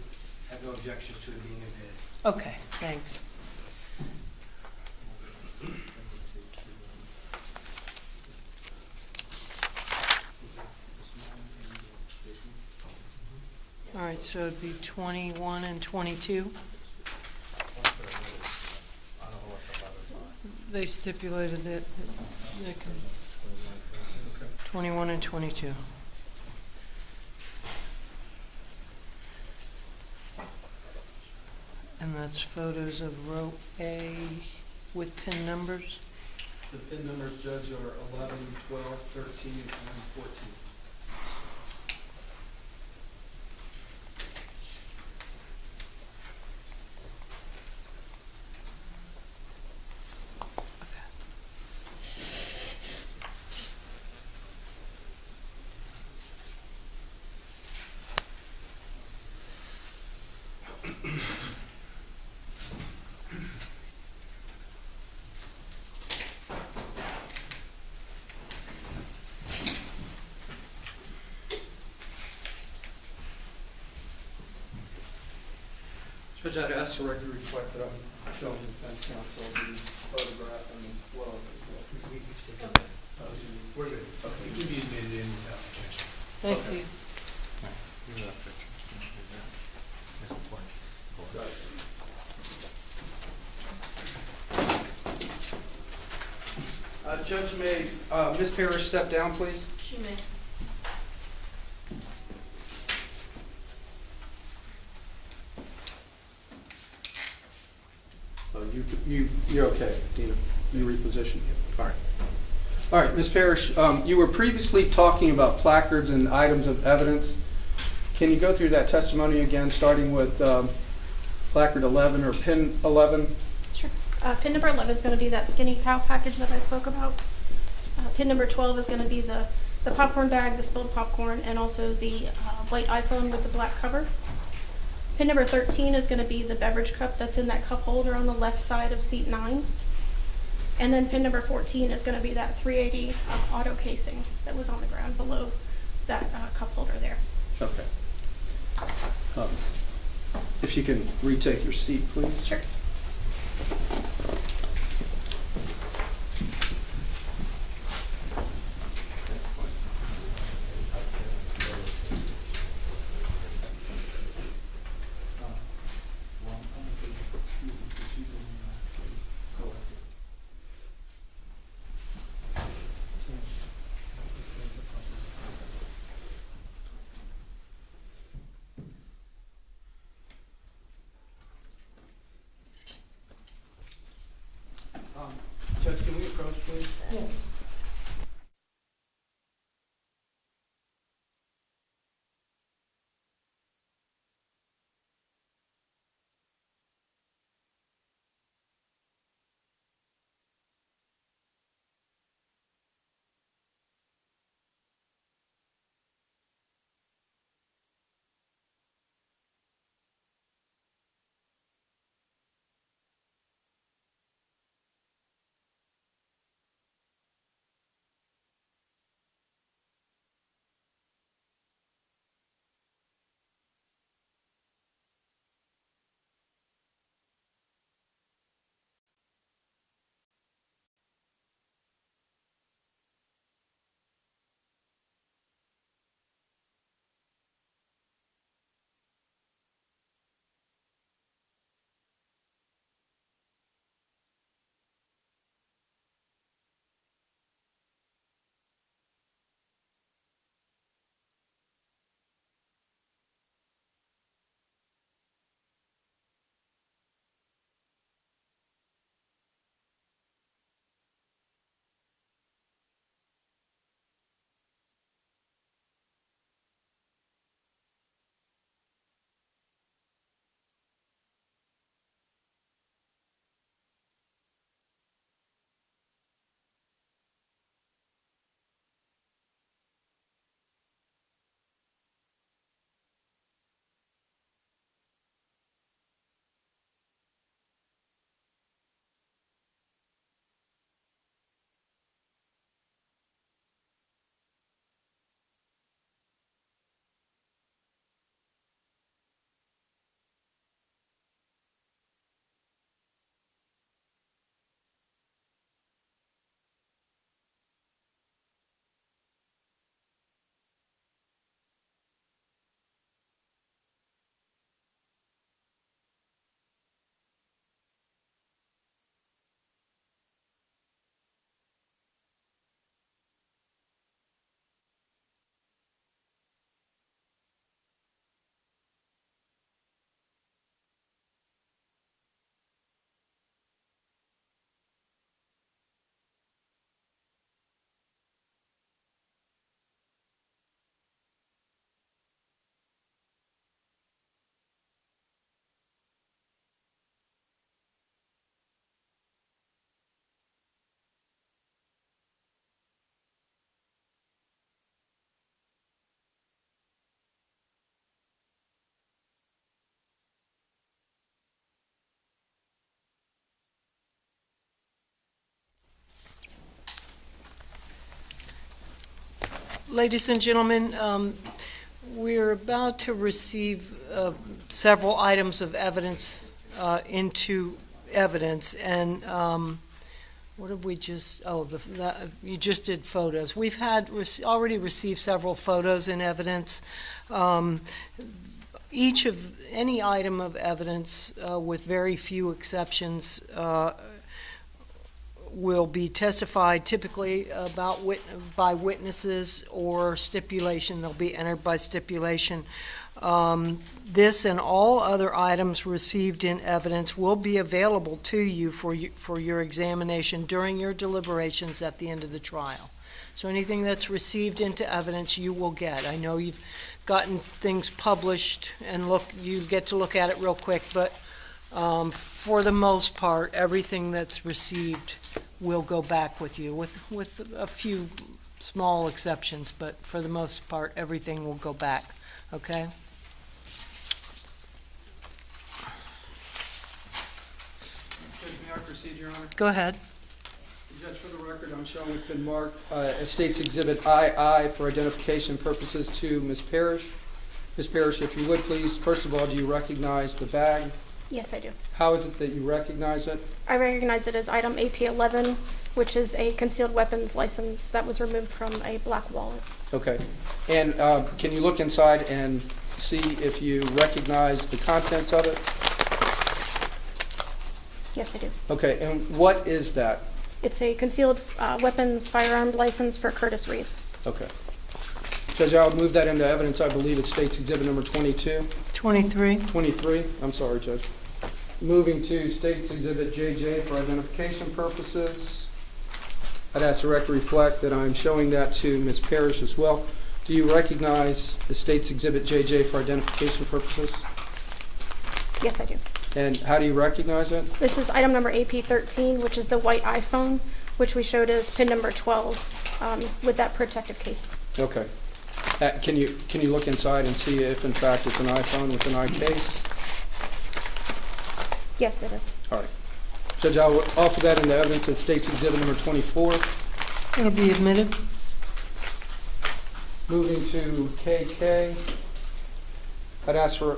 have no objections to it being admitted. Okay, thanks. All right, so it'd be 21 and 22? They stipulated that they can, 21 and 22. And that's photos of row A with pin numbers? The PIN numbers, Judge, are 11, 12, 13, and 14. Judge, I'd ask the record to reflect that I'm showing the defense counsel the photograph and the flow of it. We've taken that. We're good. Okay. It can be admitted in without objection. Thank you. Judge, may Ms. Parrish step down, please? She may. So you're okay, Dina. You reposition. All right. All right, Ms. Parrish, you were previously talking about placards and items of evidence. Can you go through that testimony again, starting with placard 11 or pin 11? Sure. Pin number 11 is going to be that skinny cow package that I spoke about. Pin number 12 is going to be the popcorn bag, the spilled popcorn, and also the white iPhone with the black cover. Pin number 13 is going to be the beverage cup that's in that cup holder on the left side of seat 9. And then pin number 14 is going to be that 380 auto casing that was on the ground below that cup holder there. Okay. If you can retake your seat, please. Sure. Ladies and gentlemen, we're about to receive several items of evidence into evidence, and what have we just, you just did photos. We've already received several photos in evidence. Any item of evidence, with very few exceptions, will be testified typically by witnesses or stipulation. They'll be entered by stipulation. This and all other items received in evidence will be available to you for your examination during your deliberations at the end of the trial. So anything that's received into evidence, you will get. I know you've gotten things published and you get to look at it real quick, but for the most part, everything that's received will go back with you, with a few small exceptions, but for the most part, everything will go back, okay? Judge, may I proceed, Your Honor? Go ahead. Judge, for the record, I'm showing it's been marked as State's Exhibit II for identification purposes to Ms. Parrish. Ms. Parrish, if you would please, first of all, do you recognize the bag? Yes, I do. How is it that you recognize it? I recognize it as item AP11, which is a concealed weapons license that was removed from a black wallet. Okay. And can you look inside and see if you recognize the contents of it? Yes, I do. Okay, and what is that? It's a concealed weapons firearm license for Curtis Reeves. Okay. Judge, I'll move that into evidence. I believe it's State's Exhibit number 22. 23. 23, I'm sorry, Judge. Moving to State's Exhibit JJ for identification purposes. I'd ask the record to reflect that I'm showing that to Ms. Parrish as well. Do you recognize the State's Exhibit JJ for identification purposes? Yes, I do. And how do you recognize it? This is item number AP13, which is the white iPhone, which we showed as pin number 12 with that protective case. Okay. Can you look inside and see if in fact it's an iPhone with an iCase? Yes, it is. All right. Judge, I'll offer that into evidence at State's Exhibit number 24. It'll be admitted. Moving to KK, I'd ask for...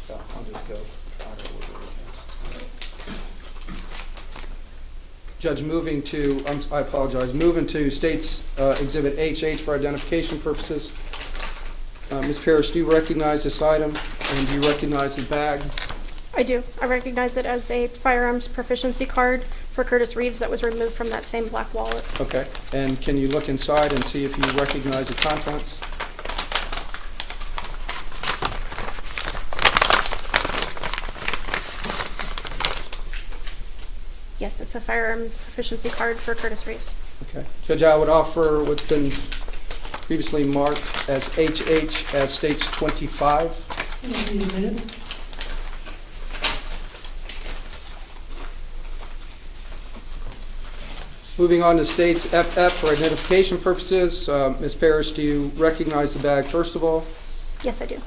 I'll just go. Judge, moving to, I apologize, moving to State's Exhibit HH for identification purposes. Ms. Parrish, do you recognize this item, and do you recognize the bag? I do. I recognize it as a firearms proficiency card for Curtis Reeves that was removed from that same black wallet. Okay. And can you look inside and see if you recognize the contents? Yes, it's a firearm proficiency card for Curtis Reeves. Okay. Judge, I would offer what's been previously marked as HH as State's 25. It'll be admitted. Moving on to State's FF for identification purposes. Ms. Parrish, do you recognize the bag first of all? Yes, I do.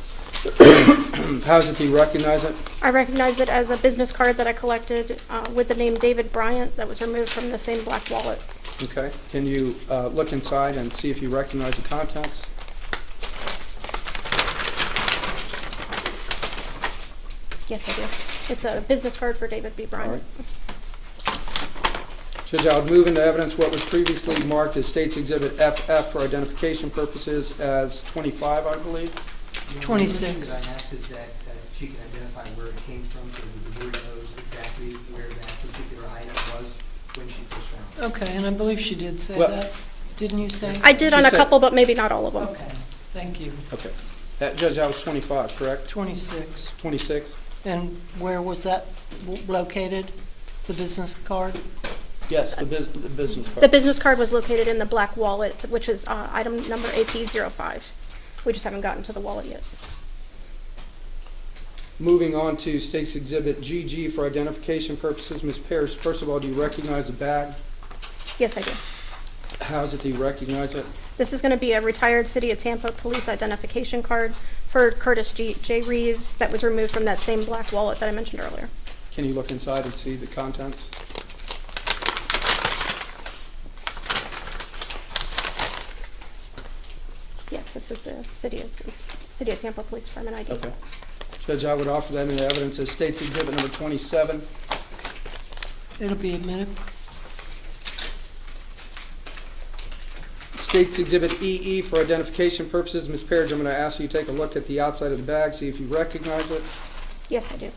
How is it that you recognize it? I recognize it as a business card that I collected with the name David Bryant that was removed from the same black wallet. Okay. Can you look inside and see if you recognize the contents? Yes, I do. It's a business card for David B. Bryant. All right. Judge, I would move into evidence what was previously marked as State's Exhibit FF for identification purposes as 25, I believe. 26. What I asked is that she can identify where it came from, so the jury knows exactly where that particular item was when she first found it. Okay, and I believe she did say Well- that. Didn't you say? I did on She a said- couple, but maybe not all of them. Okay, thank you. Okay. Judge, that was 25, correct? 26. 26? And where was that located, the business card? Yes, the business The card. business card was located in the black wallet, which is item number AP05. We just haven't gotten to the wallet yet. Moving on to State's Exhibit GG for identification purposes. Ms. Parrish, first of all, do you recognize the bag? Yes, I do. How is it that you recognize it? This is going to be a retired City of Tampa police identification card for Curtis J. Reeves that was removed from that same black wallet that I mentioned earlier. Can you look inside and see the contents? this is the City of Tampa Police Department ID. Okay. Judge, I would offer that into evidence as State's Exhibit number 27. It'll be admitted. State's Exhibit EE for identification purposes. Ms. Parrish, I'm going to ask you to take a look at the outside of the bag, see if you recognize it. Yes, I do.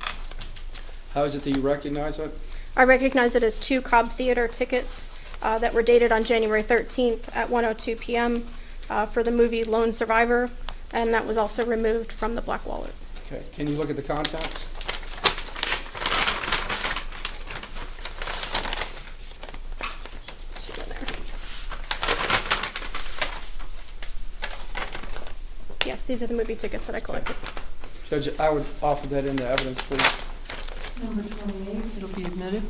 How is it that you recognize it? I recognize it as 2 Cobb Theater tickets that were dated on January 13th at 1:02 p.m. For the movie Lone Survivor, and that was also removed from the black wallet. Okay, can you look at the contents? Two in there. Yes, these are the movie tickets that I collected. Judge, I would offer that into evidence, please. Number 28, it'll be admitted.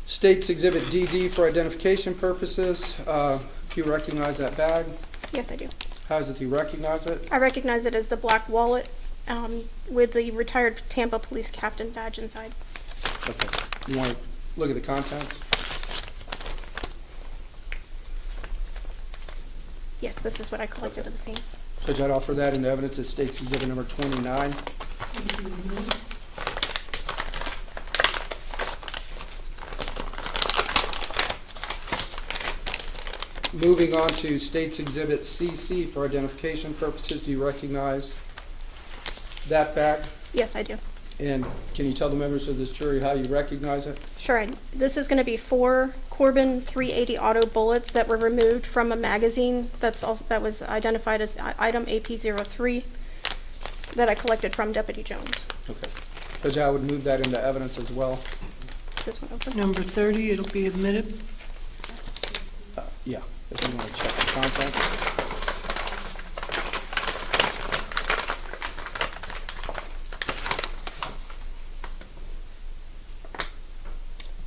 State's Exhibit DD for identification purposes. Do you recognize that bag? Yes, I do. How is it that you recognize it? I recognize it as the black wallet with the retired Tampa police captain badge inside. Okay. You want to look at the contents? Yes, this is what I collected at the scene. Judge, I'd offer that into evidence as State's Exhibit number 29. Moving on to State's Exhibit CC for identification purposes, do you recognize that bag? Yes, I do. And can you tell the members of this jury how you recognize it? Sure. This is going to be 4 Corbin 380 auto bullets that were removed from a magazine that was identified as item AP03 that I collected from Deputy Jones. Okay. Judge, I would move that into evidence as well. Is this one open? Number 30, it'll be admitted. Yeah, if you want to check the contents.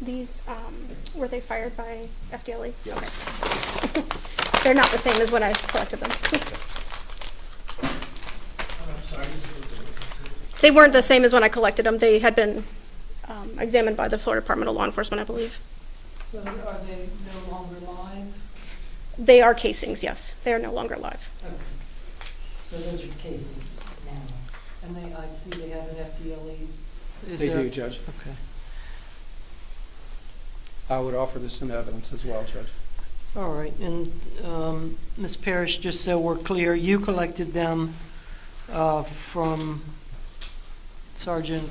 These, were they fired by FDLE? Yeah. Okay. They're not the same as when I collected them. They weren't the same as when I collected them. They had been examined by the Florida Department of Law Enforcement, I believe. So are they no longer live? They are casings, yes. They are no longer live. Okay. So those are casings now. And I see they have an FDLE. They do, Judge. Okay. I would offer this into evidence as well, Judge. All right, and Ms. Parrish, just so we're clear, you collected them from Sergeant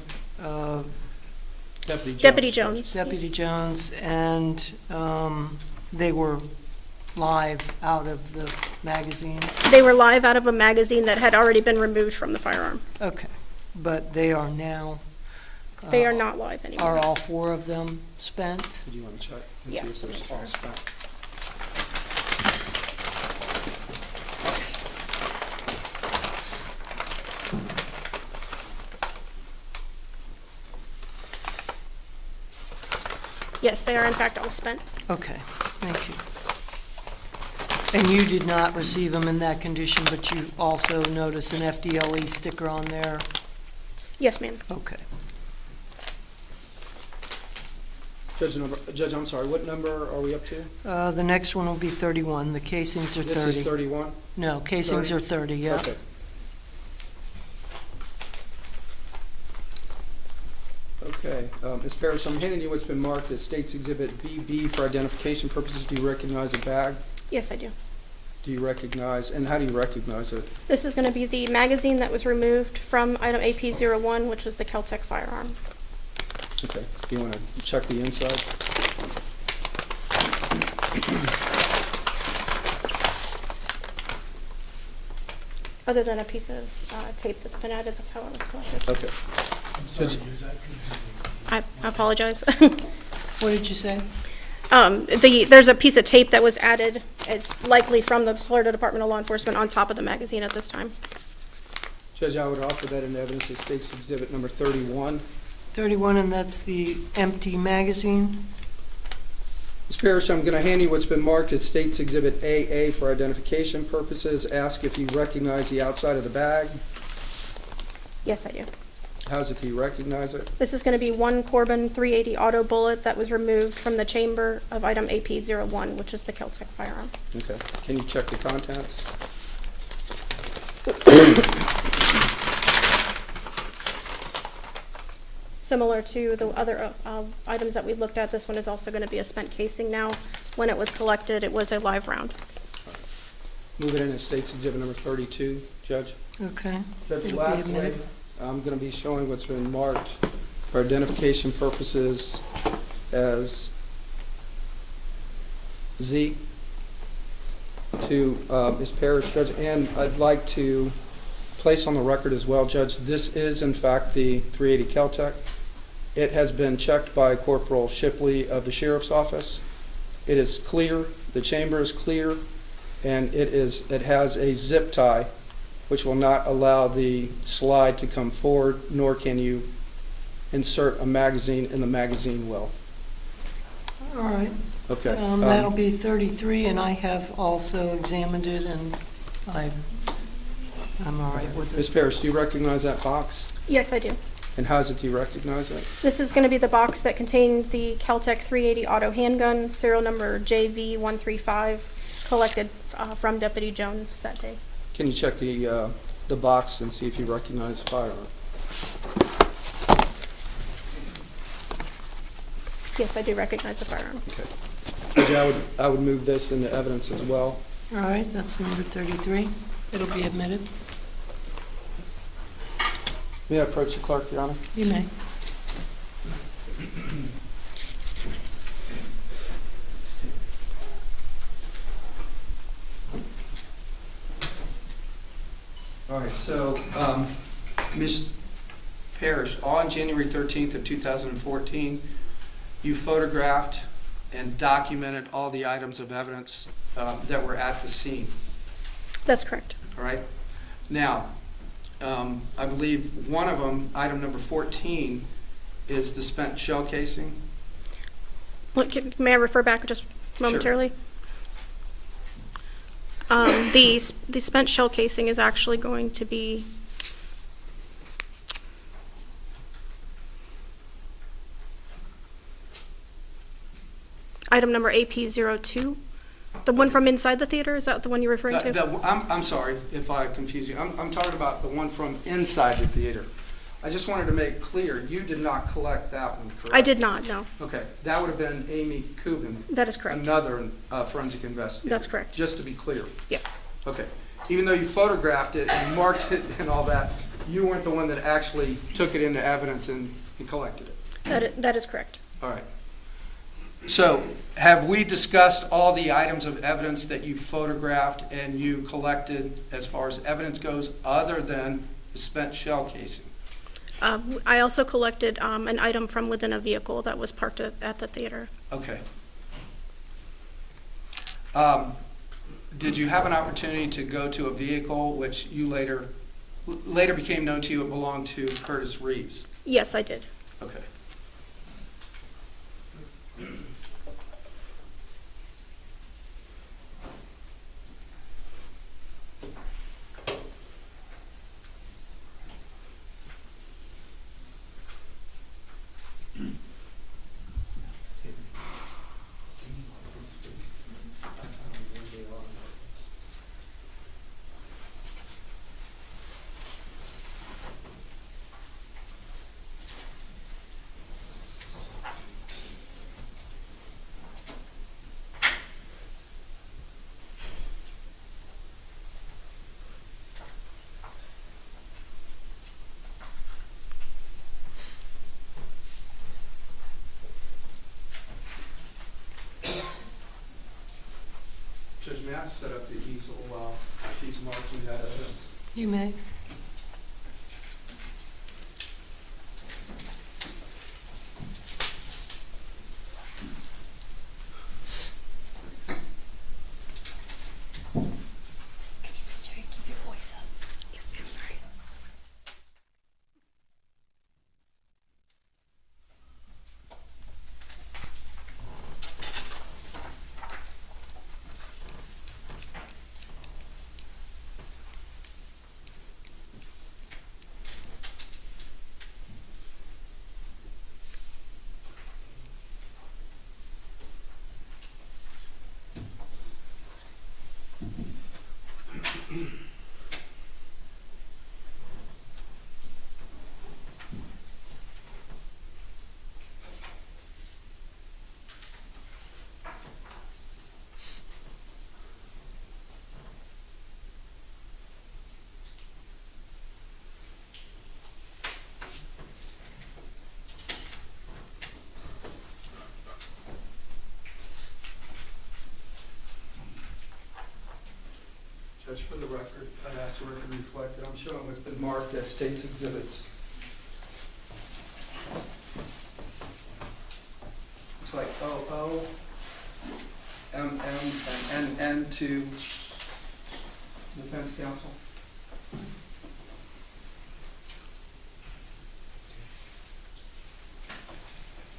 Deputy Jones. Deputy Jones, and they were live out of the magazine? They were live out of a magazine that had already been removed from the firearm. Okay, but they are now? They are not live anymore. Are all 4 of them spent? Do you want to check and Yeah, see if there's all spent? Yes, they are in fact all spent. Okay, thank you. And you did not receive them in that condition, but you also notice an FDLE sticker on there? Yes, ma'am. Okay. Judge, I'm sorry, what number are we up to? The next one will be 31. The casings are 30. This is 31? No, casings 30? are 30, yeah. Okay. Okay, Ms. Parrish, I'm handing you what's been marked as State's Exhibit BB for identification purposes. Do you recognize the bag? Yes, I do. Do you recognize, and how do you recognize it? This is going to be the magazine that was removed from item AP01, which was the Keltec firearm. Okay, do you want to check the inside? Other than a piece of tape that's been added, that's how it was collected. Okay. Judge, I apologize. What did you say? There's a piece of tape that was added. It's likely from the Florida Department of Law Enforcement on top of the magazine at this time. Judge, I would offer that in evidence as State's Exhibit number 31. 31, and that's the empty magazine? Ms. Parrish, I'm going to hand you what's been marked as State's Exhibit AA for identification purposes. Ask if you recognize the outside of the bag. Yes, I do. How's it, do you recognize it? This is going to be one Corbin 380 auto bullet that was removed from the chamber of item AP01, which is the Keltec firearm. Okay. Can you check the contents? Similar to the other items that we looked at, this one is also going to be a spent casing now. When it was collected, it was a live round. Move it in as State's Exhibit number 32, Judge. Okay. Judge, It'll be lastly, admitted. I'm going to be showing what's been marked for identification purposes as Z to Ms. Parrish, Judge, and I'd like to place on the record as well, Judge, this is in fact the 380 Keltec. It has been checked by Corporal Shipley of the Sheriff's Office. It is clear, the chamber is clear, and it has a zip tie which will not allow the slide to come forward, nor can you insert a magazine in the magazine well. All right. Okay. That'll be 33, and I have also examined it, and I'm all right with Ms. it. Parrish, do you recognize that box? Yes, I do. And how is it, do you recognize it? This is going to be the box that contained the Keltec 380 auto handgun, serial number JV135, collected from Deputy Jones that day. Can you check the box and see if you recognize the firearm? Yes, I do recognize the firearm. Okay. Judge, I would move this into evidence as well. All right, that's number 33. It'll be admitted. May I approach the clerk, Your Honor? You may. All right, so, Ms. Parrish, on January 13th of 2014, you photographed and documented all the items of evidence that were at the scene, That's correct. all right? Now, I believe one of them, item number 14, is the spent shell casing. May I refer back just momentarily? The spent shell casing is actually going to be item number AP02. The one from inside the theater, is that the one you're referring to? I'm sorry if I confuse you. I'm talking about the one from inside the theater. I just wanted to make clear, you did not collect that one, correct? I did not, no. Okay, that would have been Amy Kubin, That is correct. another forensic investigator. That's correct. Just to be clear. Yes. Okay. Even though you photographed it and marked it and all that, you weren't the one that actually took it into evidence and collected it. That is correct. All right. So, have we discussed all the items of evidence that you photographed and you collected as far as evidence goes, other than the spent shell casing? I also collected an item from within a vehicle that was parked at the theater. Okay. Did you have an opportunity to go to a vehicle which you later became known to you it belonged to Curtis Reeves? Yes, I did. Okay. Judge, may I set up the easel while she's marking that evidence? You may. Yes, ma'am, sorry. Judge, for the record, I'd ask the record reflect that I'm showing what's been marked as state's exhibits. Looks like OO, MM, and NN to defense counsel.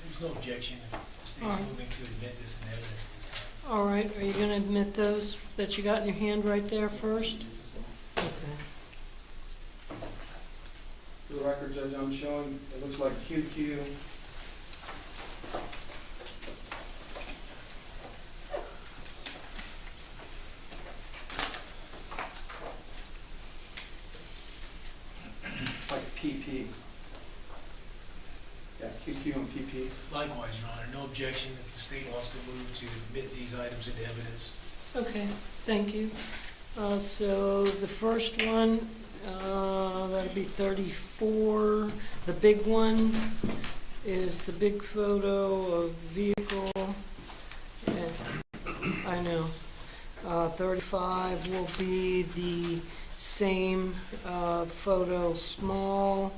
There's no objection if the state's moving to admit this in evidence this time. All right, are you gonna admit those that you got in your hand right there first? Okay. For the record, Judge, I'm showing, it looks like QQ. It's like PP. Yeah, QQ and PP. Likewise, Your Honor, no objection if the state wants to move to admit these items into evidence. Okay, thank you. So the first one, that'll be 34. The big one is the big photo of the vehicle. And I know. 35 will be the same photo, small.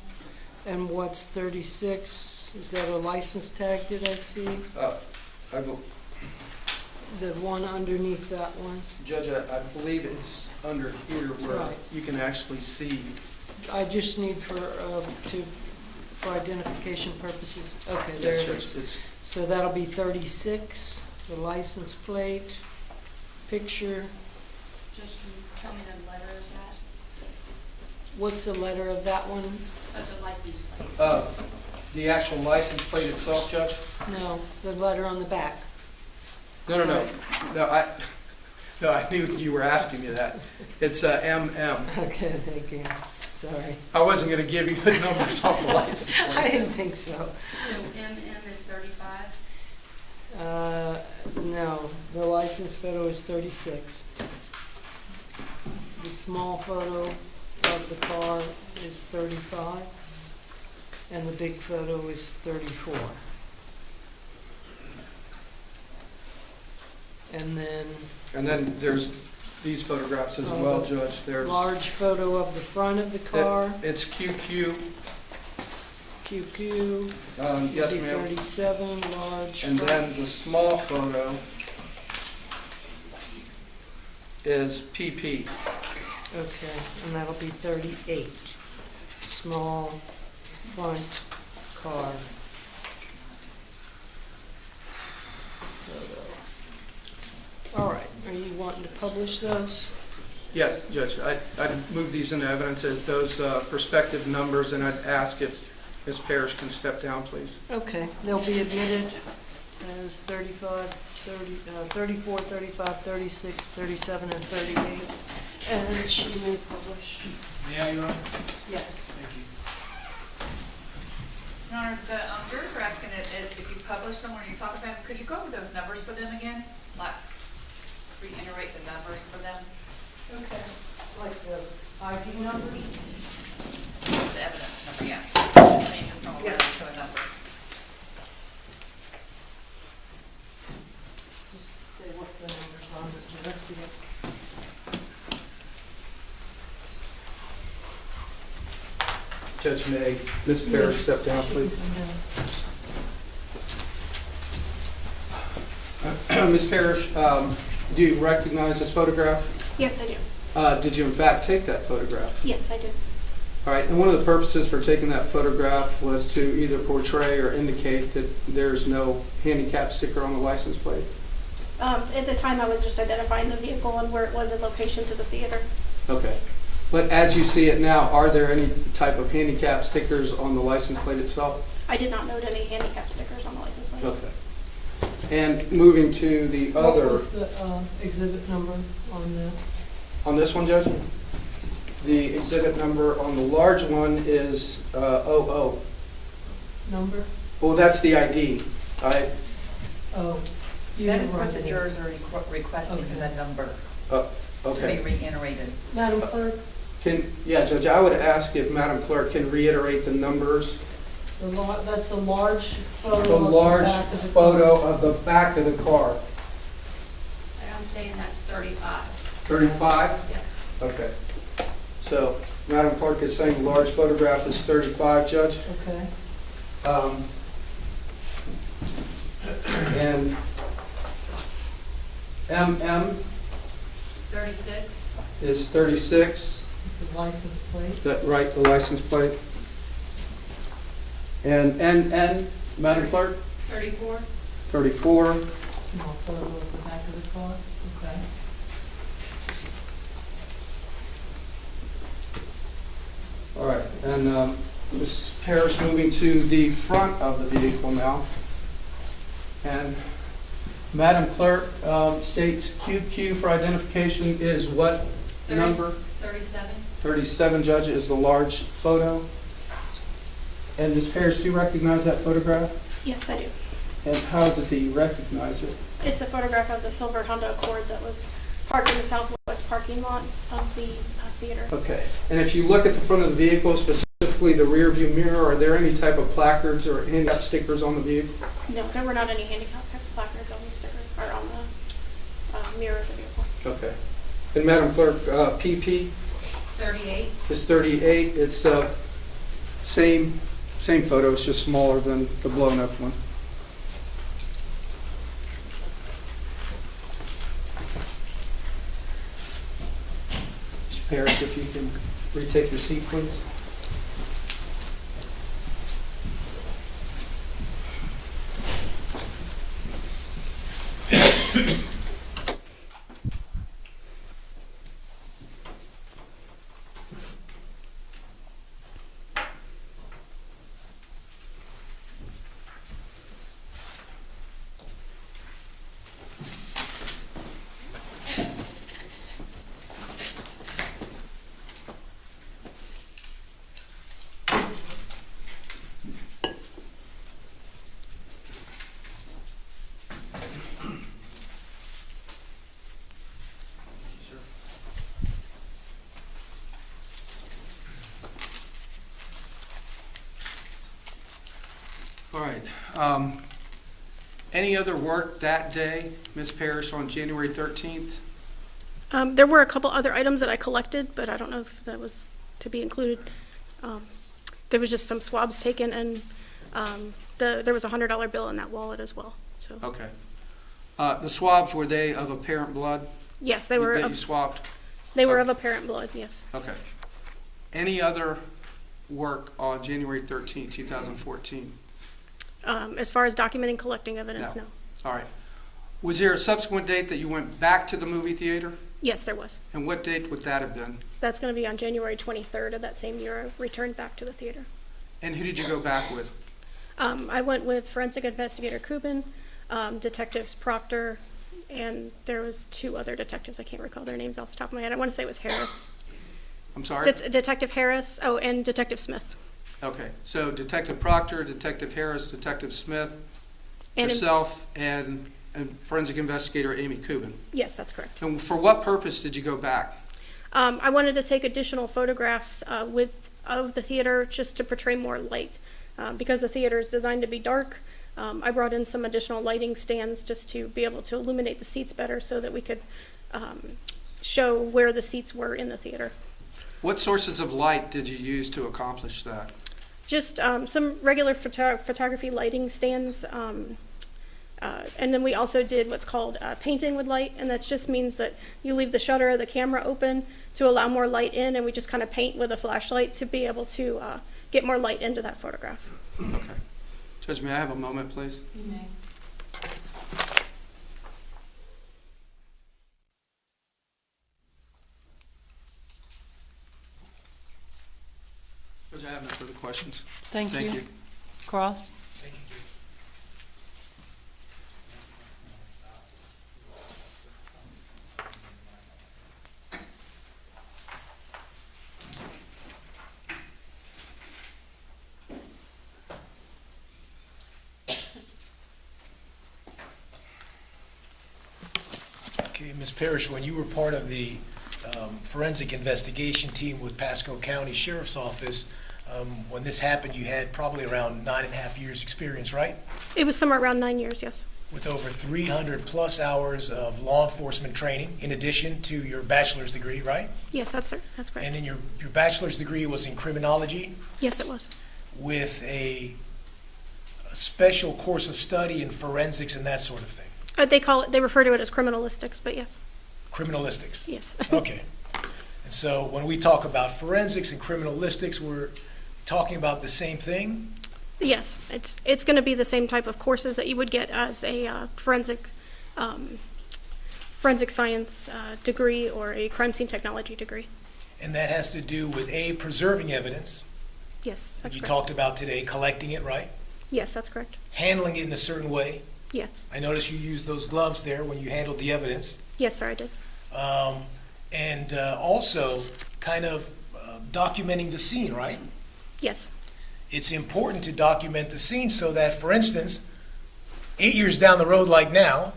And what's 36? Is that a license tag, did I see? I will, The one underneath that one? Judge, I believe it's under here where Right. you can actually see. I just need for identification purposes. Okay, there it is. It's, So that'll be 36, the license plate, picture. Just tell me the letter of that, What's the letter of that one? of the license plate. the actual license plate itself, Judge? No, the letter on the back. No, I knew you were asking me that. It's MM. Okay, thank you. Sorry. I wasn't gonna give you the numbers off the license plate. I didn't think so. So MM is 35? No, the license photo is 36. The small photo of the car is 35, and the big photo is 34. And then And then there's these photographs as well, Judge. There's. large photo of the front of the car, It's QQ. QQ, Yes, be ma'am. 37, large. And front. then the small photo is PP. Okay, and that'll be 38. Small front car. Photo. All right, are you wanting to publish those? Yes, Judge, I'd move these into evidence as those prospective numbers, and I'd ask if Ms. Parrish can step down, please. Okay, they'll be admitted as 35, 34, 35, 36, 37, and 38. And she may publish. May I, Your Honor? Yes. Thank you. Your Honor, the jurors were asking if you publish them when you talk about them, could you go over those numbers for them again? Like, reiterate the numbers for them, Okay, like the ID number? the evidence number, yeah. I mean, just from a letter to a number. Just say what the numbers are, Mr. Garcia. Judge, may Ms. Parrish step down, please? Ms. Parrish, do you recognize this photograph? Yes, I do. Did you in fact take that photograph? Yes, I do. All right, and one of the purposes for taking that photograph was to either portray or indicate that there's no handicap sticker on the license plate? At the time, I was just identifying the vehicle and where it was in location to the theater. Okay. But as you see it now, are there any type of handicap stickers on the license plate itself? I did not note any handicap stickers on the license plate. Okay. And moving to the What other, was the exhibit number on that? on this one, Judge? The exhibit number on the large one is 00. Number? Well, that's the ID. Oh. you That didn't is what write the it. jurors are requesting, Okay. the number Oh, to be okay. reiterated. Madam Clerk, Yeah, Judge, I would ask if Madam Clerk can reiterate the numbers. that's the large photo The of the large back of the photo car. of the back of the car. And I'm saying that's 35. 35? Yeah. Okay. So, Madam Clerk is saying the large photograph is 35, Judge. Okay. And MM 36? is 36. Is the license plate? That right, the license plate. And NN, Madam Clerk, 34. 34. Small photo of the back of the car? Okay. All right, and Ms. Parrish moving to the front of the vehicle now. And Madam Clerk states QQ for identification is what number? 37. 37, Judge, is the large photo. And Ms. Parrish, do you recognize that photograph? Yes, I do. And how is it that you recognize it? It's a photograph of the silver Honda Accord that was parked in the southwest parking lot of the theater. Okay, and if you look at the front of the vehicle, specifically the rear view mirror, are there any type of placards or handicap stickers on the vehicle? No, there were not any handicap placards on the sticker, or on the mirror of the vehicle. Okay. And Madam Clerk, PP 38. is 38. It's same photo, it's just smaller than the blown up one. Mr. Parrish, if you can retake your seat, please. All right. Any other work that day, Ms. Parrish, on January 13th? There were a couple other items that I collected, but I don't know if that was to be included. There was just some swabs taken, and there was a $100 bill in that wallet as well. So Okay. The swabs, were they of apparent blood? yes, they were That you of, swabbed? they were okay. of apparent blood. Yes. Okay. Any other work on January 13th, 2014? As far as documenting, collecting evidence, No. no. All right. Was there a subsequent date that you went back to the movie theater? Yes, there was. And what date would that have been? That's going to be on January 23rd of that same year. I returned back to the theater. And who did you go back with? I went with forensic investigator Kubin, detectives Proctor, and there was two other detectives. I can't recall their names off the top of my head. I want to say it was Harris. I'm sorry? Detective Harris. Oh, and Detective Smith. Okay. So Detective Proctor, Detective Harris, Detective Smith, And yourself, and forensic investigator Amy Kubin. yes, that's correct. And for what purpose did you go back? I wanted to take additional photographs of the theater just to portray more light. Because the theater is designed to be dark, I brought in some additional lighting stands just to be able to illuminate the seats better so that we could show where the seats were in the theater. What sources of light did you use to accomplish that? Just some regular photography lighting stands. And then we also did what's called painting with light, and that just means that you leave the shutter of the camera open to allow more light in, and we just kind of paint with a flashlight to be able to get more light into that photograph. Okay. Judge, may I have a moment, please? You may. Judge, I have no further questions. Thank you. Thank you. Cross? Thank you, Judge. Okay, Ms. Parrish, when you were part of the forensic investigation team with Pasco County Sheriff's Office, when this happened, you had probably around 9.5 years' experience, right? It was somewhere around 9 years, yes. with over 300-plus hours of law enforcement training, in addition to your bachelor's degree, right? Yes, that's correct. And then your bachelor's degree was in criminology Yes, it was. with a special course of study in forensics and that sort of thing. They refer to it as criminalistics, but yes, Criminalistics. yes. Okay. And so when we talk about forensics and criminalistics, we're talking about the same thing? Yes, it's going to be the same type of courses that you would get as a forensic science degree or a crime scene technology degree. And that has to do with preserving evidence, Yes, that that's you correct. talked about today, collecting it, right? Yes, that's correct. Handling it in a certain way. Yes, I noticed you used those gloves there when you handled the evidence. yes, sir, I did. And also kind of documenting the scene, right? Yes, It's important to document the scene so that, for instance, 8 years down the road like now,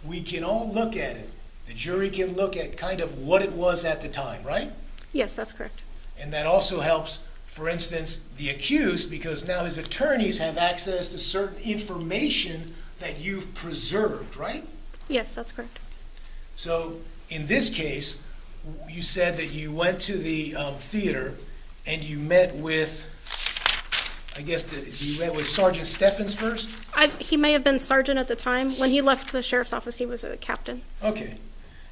we can all look at it. The jury can look at kind of what it was at the time, right? yes, that's correct. And that also helps, for instance, the accused, because now his attorneys have access to certain information that you've preserved, right? Yes, that's correct. So in this case, you said that you went to the theater and you met with, I guess, you met with Sergeant Steffens first? He may have been sergeant at the time. When he left the sheriff's office, he was a captain. Okay.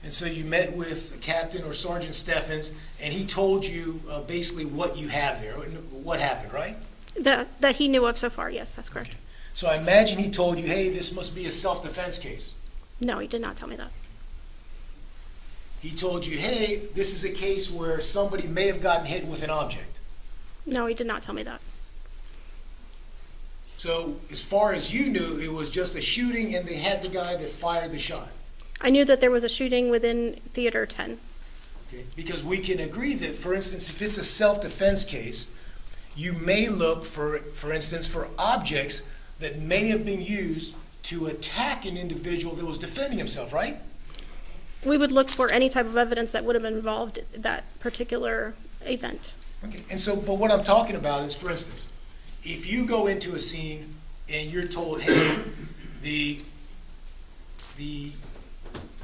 And so you met with Captain or Sergeant Steffens, and he told you basically what you have there, and what happened, right? That he knew of so far, yes, that's correct. Okay. So I imagine he told you, hey, this must be a self-defense case. No, he did not tell me that. He told you, hey, this is a case where somebody may have gotten hit with an object. No, he did not tell me that. So as far as you knew, it was just a shooting and they had the guy that fired the shot. I knew that there was a shooting within Theater 10. Okay? Because we can agree that, for instance, if it's a self-defense case, you may look for instance, for objects that may have been used to attack an individual that was defending himself, right? We would look for any type of evidence that would have involved that particular event. Okay. And so, but what I'm talking about is, for instance, if you go into a scene and you're told, hey, the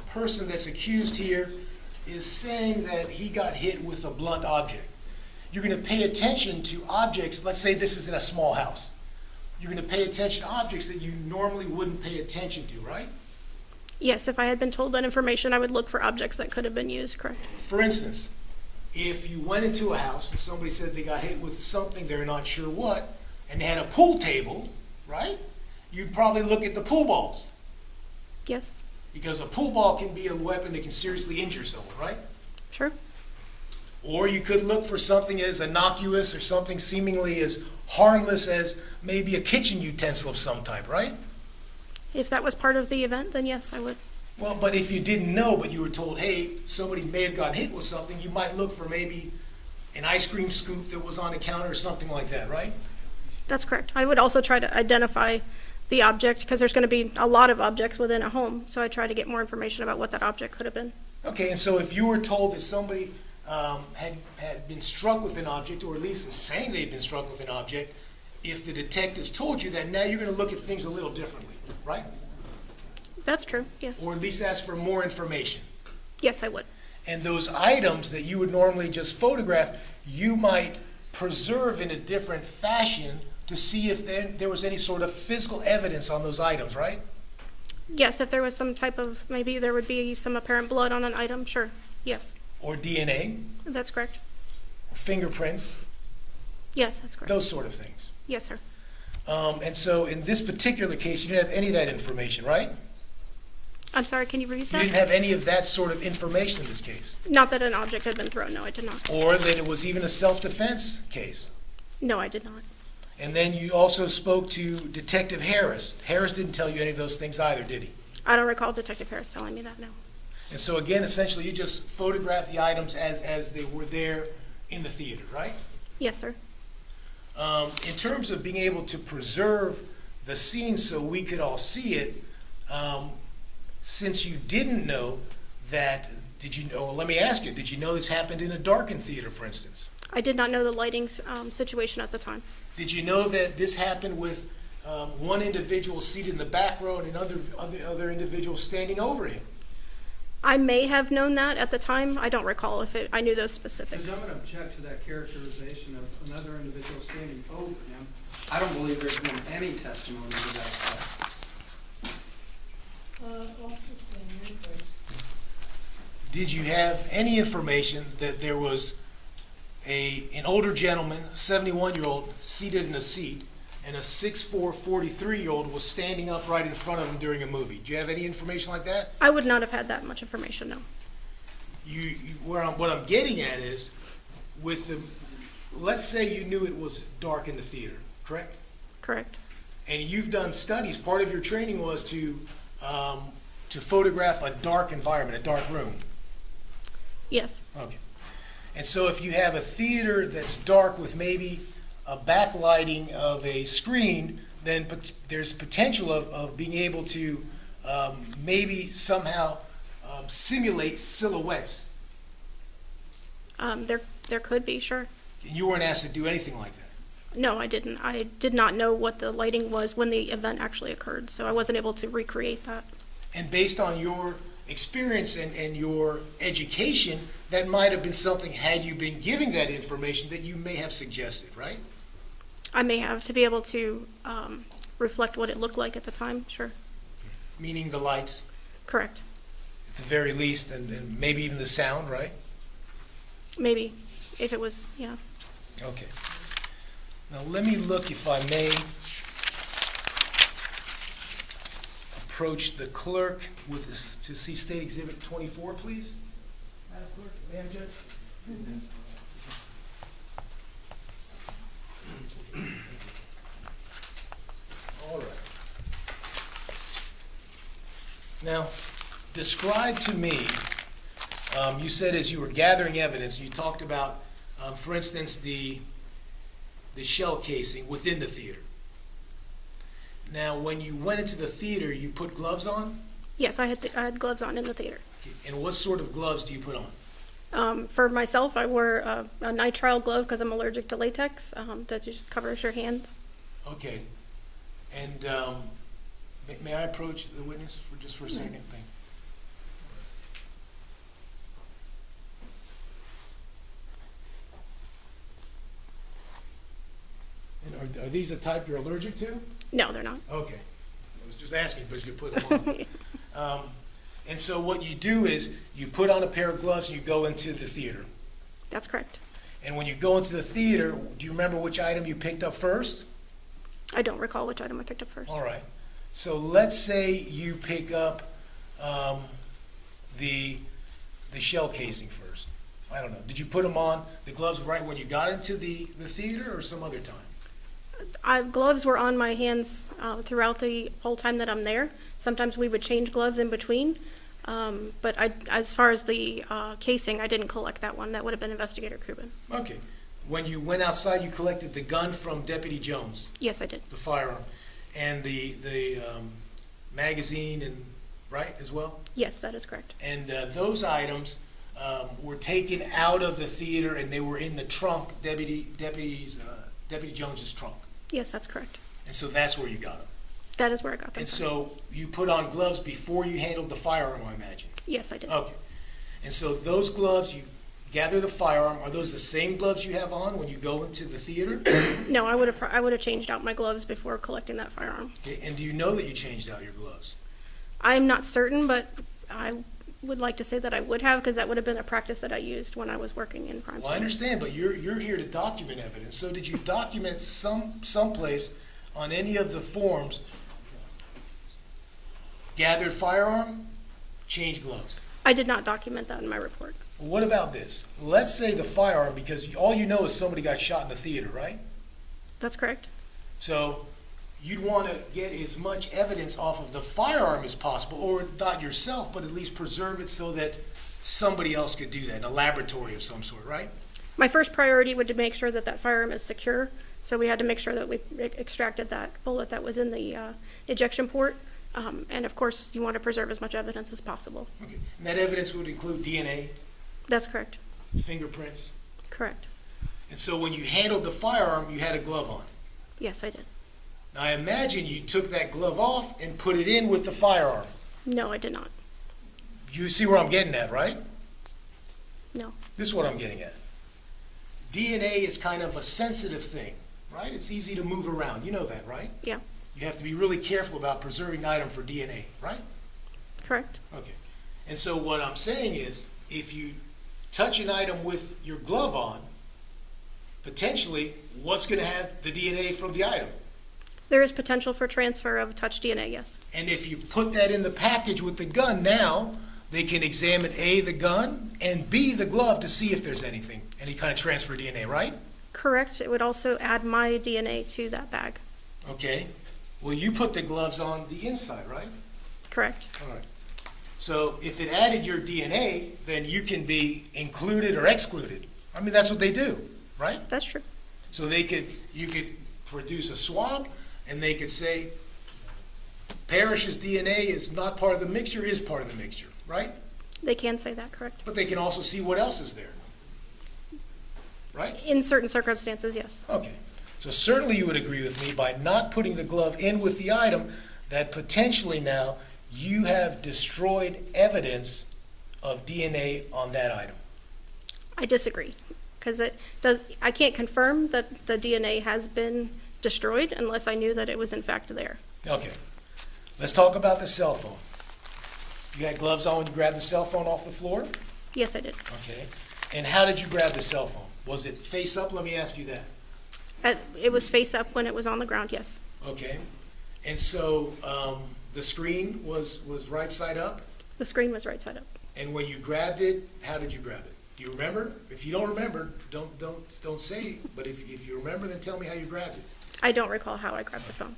person that's accused here is saying that he got hit with a blunt object. You're going to pay attention to objects. Let's say this is in a small house. You're going to pay attention to objects that you normally wouldn't pay attention to, right? Yes, if I had been told that information, I would look for objects that could have been used, correct? For instance, if you went into a house and somebody said they got hit with something, they're not sure what, and they had a pool table, right? You'd probably look at the pool balls, Yes, because a pool ball can be a weapon that can seriously injure someone, right? sure. Or you could look for something as innocuous or something seemingly as harmless as maybe a kitchen utensil of some type, right? If that was part of the event, then yes, I would. Well, but if you didn't know, but you were told, hey, somebody may have gotten hit with something, you might look for maybe an ice cream scoop that was on the counter or something like that, right? That's correct. I would also try to identify the object, because there's going to be a lot of objects within a home, so I try to get more information about what that object could have been. Okay, and so if you were told that somebody had been struck with an object, or at least is saying they'd been struck with an object, if the detectives told you that, now you're going to look at things a little differently, right? That's true, yes. Or at least ask for more information. Yes, I would. And those items that you would normally just photograph, you might preserve in a different fashion to see if there was any sort of physical evidence on those items, right? Yes, if there was some type of, maybe there would be some apparent blood on an item, sure, yes. Or DNA, That's correct. or fingerprints, Yes, that's correct. those sort of things. Yes, sir. And so in this particular case, you didn't have any of that information, right? I'm sorry, can you repeat You didn't that? have any of that sort of information in this case, Not that an object had been thrown, no, I did not. or that it was even a self-defense case. No, I did not. And then you also spoke to Detective Harris. Harris didn't tell you any of those things either, did he? I don't recall Detective Harris telling me that, no. And so again, essentially, you just photographed the items as they were there in the theater, right? Yes, sir. In terms of being able to preserve the scene so we could all see it, since you didn't know that, did you know, well, let me ask you, did you know this happened in a darkened theater, for instance? I did not know the lighting situation at the time. Did you know that this happened with one individual seated in the back row and other individuals standing over him. I may have known that at the time. I don't recall if I knew those specifics. Judge, I'm going to object to that characterization of another individual standing over him. I don't believe there's been any testimony to that effect. Did you have any information that there was an older gentleman, 71-year-old, seated in a seat, and a 6'4", 43-year-old was standing up right in front of him during a movie? Do you have any information like that? I would not have had that much information, no. What I'm getting at is, let's say you knew it was dark in the theater, correct? Correct. And you've done studies. Part of your training was to photograph a dark environment, a dark room. Yes. Okay. And so if you have a theater that's dark with maybe a backlighting of a screen, then there's potential of being able to maybe somehow simulate silhouettes. There could be, sure. And you weren't asked to do anything like that. No, I didn't. I did not know what the lighting was when the event actually occurred, so I wasn't able to recreate that. And based on your experience and your education, that might have been something, had you been giving that information, that you may have suggested, right? I may have, to be able to reflect what it looked like at the time, sure. Meaning the lights, Correct. at the very least, and maybe even the sound, right? Maybe, if it was, yeah. Okay. Now, let me look, if I may, approach the clerk to see State Exhibit 24, please. Madam Clerk, Madam Judge. All right. Now, describe to me, you said as you were gathering evidence, you talked about, for instance, the shell casing within the theater. Now, when you went into the theater, you put gloves on? Yes, I had gloves on in the theater. And what sort of gloves do you put on? For myself, I wore a nitrile glove because I'm allergic to latex that just covers your hands. Okay. And may I approach the witness for a second? Thank you. And are these a type you're allergic to? No, they're not. Okay. I was just asking, but you put them on. And so what you do is you put on a pair of gloves and you go into the theater. That's correct. And when you go into the theater, do you remember which item you picked up first? I don't recall which item I picked up first. All right. So let's say you pick up the shell casing first. I don't know. Did you put them on, the gloves, right when you got into the theater or some other time? Gloves were on my hands throughout the whole time that I'm there. Sometimes we would change gloves in between. But as far as the casing, I didn't collect that one. That would have been Investigator Kubin. Okay. When you went outside, you collected the gun from Deputy Jones? Yes, I did. The firearm. And the magazine, and right, as well? Yes, that is correct. And those items were taken out of the theater and they were in the trunk, Deputy Jones's trunk? Yes, that's correct. And so that's where you got them? That is where I got them. And so you put on gloves before you handled the firearm, I imagine? Yes, I did. Okay. And so those gloves, you gather the firearm, are those the same gloves you have on when you go into the theater? No, I would have changed out my gloves before collecting that firearm. Okay. And do you know that you changed out your gloves? I'm not certain, but I would like to say that I would have, because that would have been a practice that I used when I was working in crime Well, I scene. understand, but you're here to document evidence. So did you document someplace on any of the forms, gathered firearm, change gloves? I did not document that in my report. Well, what about this? Let's say the firearm, because all you know is somebody got shot in the theater, right? That's correct. So you'd want to get as much evidence off of the firearm as possible, or not yourself, but at least preserve it so that somebody else could do that, in a laboratory of some sort, right? My first priority would to make sure that that firearm is secure, so we had to make sure that we extracted that bullet that was in the ejection port, and of course, you want to preserve as much evidence as possible. Okay. And that evidence would include DNA, That's correct. fingerprints. Correct. And so when you handled the firearm, you had a glove on. Yes, I did. Now, I imagine you took that glove off and put it in with the firearm. No, I did not. You see where I'm getting at, right? No. This is what I'm getting at. DNA is kind of a sensitive thing, right? It's easy to move around. You know that, right? Yeah. You have to be really careful about preserving an item for DNA, right? Correct. Okay. And so what I'm saying is, if you touch an item with your glove on, potentially, what's going to have the DNA from the item? There is potential for transfer of touch DNA, yes. And if you put that in the package with the gun, now they can examine A, the gun, and B, the glove to see if there's anything, any kind of transfer DNA, right? Correct. It would also add my DNA to that bag. Okay. Well, you put the gloves on the inside, right? Correct. All right. So if it added your DNA, then you can be included or excluded. I mean, that's what they do, right? That's true. So you could produce a swab, and they could say, Parrish's DNA is not part of the mixture, is part of the mixture, right? They can say that, correct. But they can also see what else is there, right? In certain circumstances, yes. Okay. So certainly you would agree with me by not putting the glove in with the item that potentially now you have destroyed evidence of DNA on that item. I disagree, because I can't confirm that the DNA has been destroyed unless I knew that it was in fact there. Okay. Let's talk about the cell phone. You had gloves on when you grabbed the cell phone off the floor? Yes, I did. Okay. And how did you grab the cell phone? Was it face up? Let me ask you that. It was face up when it was on the ground, yes. Okay. And so the screen was right side up? The screen was right side up. And when you grabbed it, how did you grab it? Do you remember? If you don't remember, don't say. But if you remember, then tell me how you grabbed it. I don't recall how I grabbed the phone.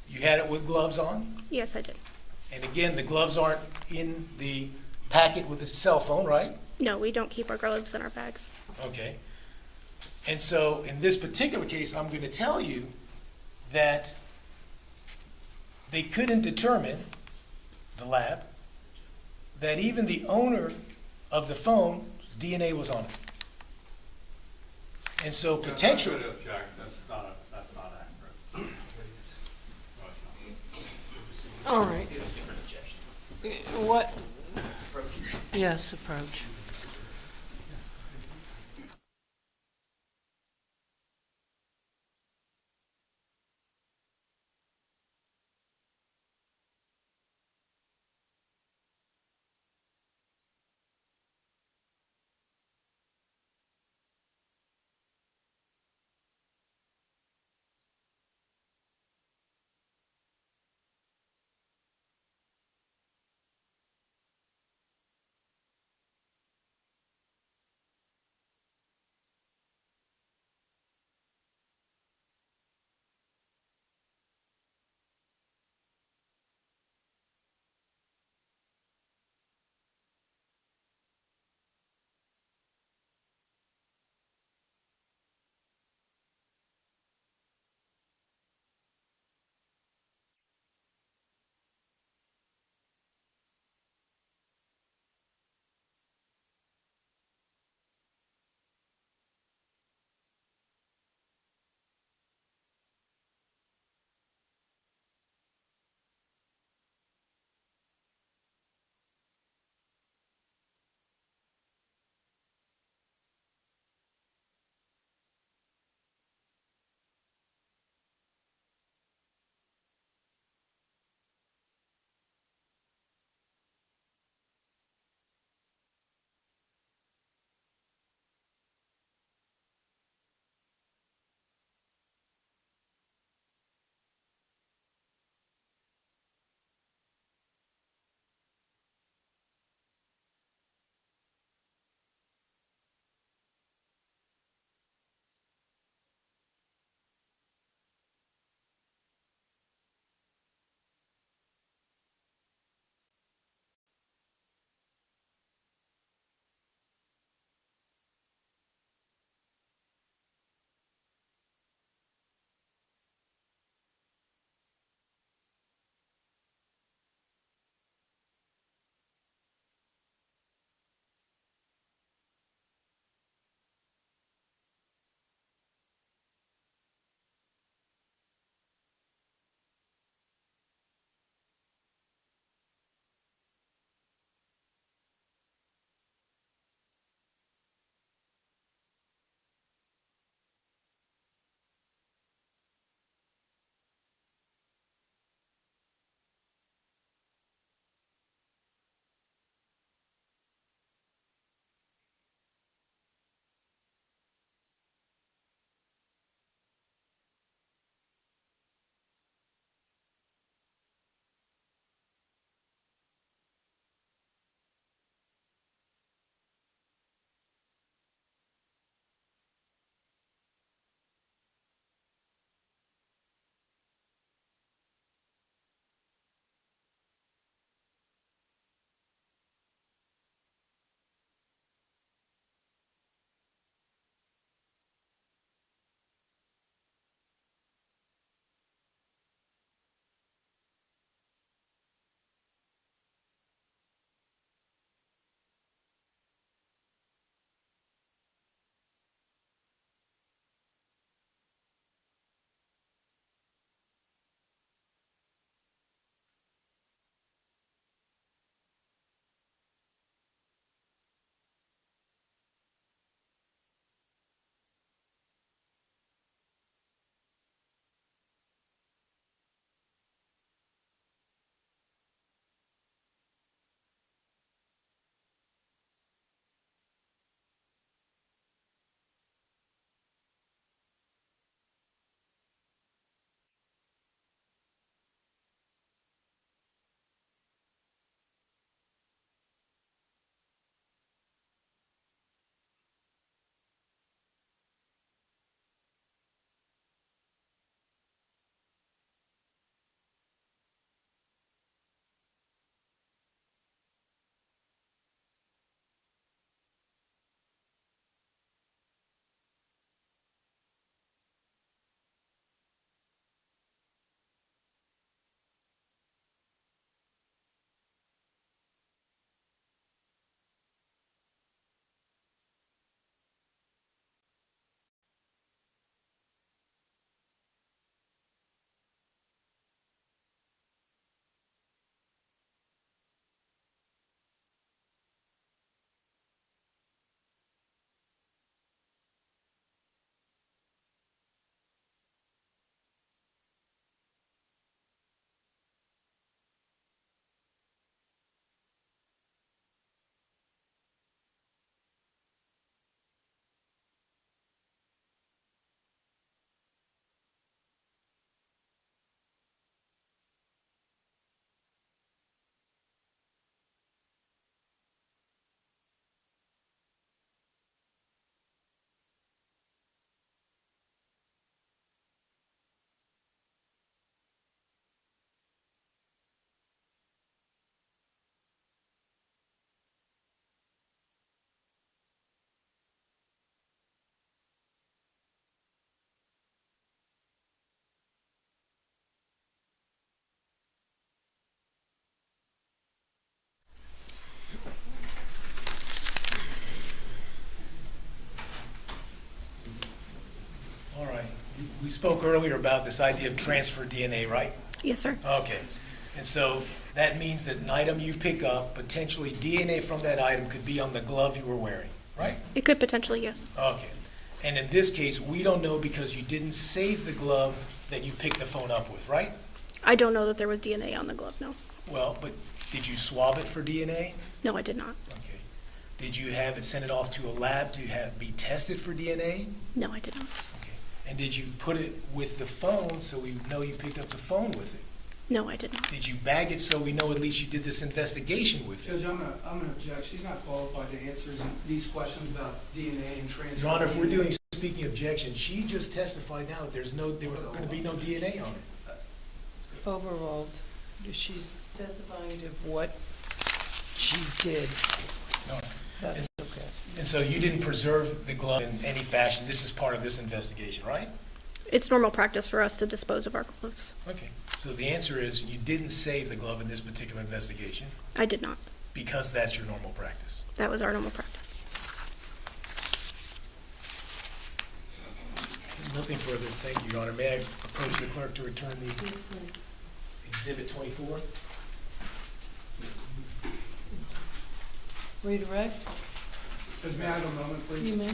You had it with gloves on? Yes, I did. And again, the gloves aren't in the packet with the cell phone, right? No, we don't keep our gloves in our bags. Okay. And so in this particular case, I'm going to tell you that they couldn't determine, the lab, that even the owner of the phone's DNA was on it. And so potentially, That's not accurate. All right. What? Yes, approach. we spoke earlier about this idea of transfer DNA, right? Yes, sir. Okay. And so that means that an item you pick up, potentially DNA from that item could be on the glove you were wearing, right? It could potentially, yes. Okay. And in this case, we don't know because you didn't save the glove that you picked the phone up with, right? I don't know that there was DNA on the glove, no. Well, but did you swab it for DNA? No, I did not. Okay. Did you have it send it off to a lab to be tested for DNA? No, I did not. Okay. And did you put it with the phone so we know you picked up the phone with it? No, I did not. Did you bag it so we know at least you did this investigation with it? Judge, I'm gonna object. She's not qualified to answer these questions about DNA and transfer. Your Honor, if we're doing speaking objection, she just testified now that there was gonna be no DNA on it. Overruled. She's testifying to what she did. No. That's okay. And so you didn't preserve the glove in any fashion. This is part of this investigation, right? It's normal practice for us to dispose of our gloves. Okay. So the answer is you didn't save the glove in this particular investigation I did not. because that's your normal practice. That was our normal practice. Nothing further. Thank you, Your Honor. May I approach the clerk to return the Exhibit 24? Redirect? Judge, may I have a moment, please? You may.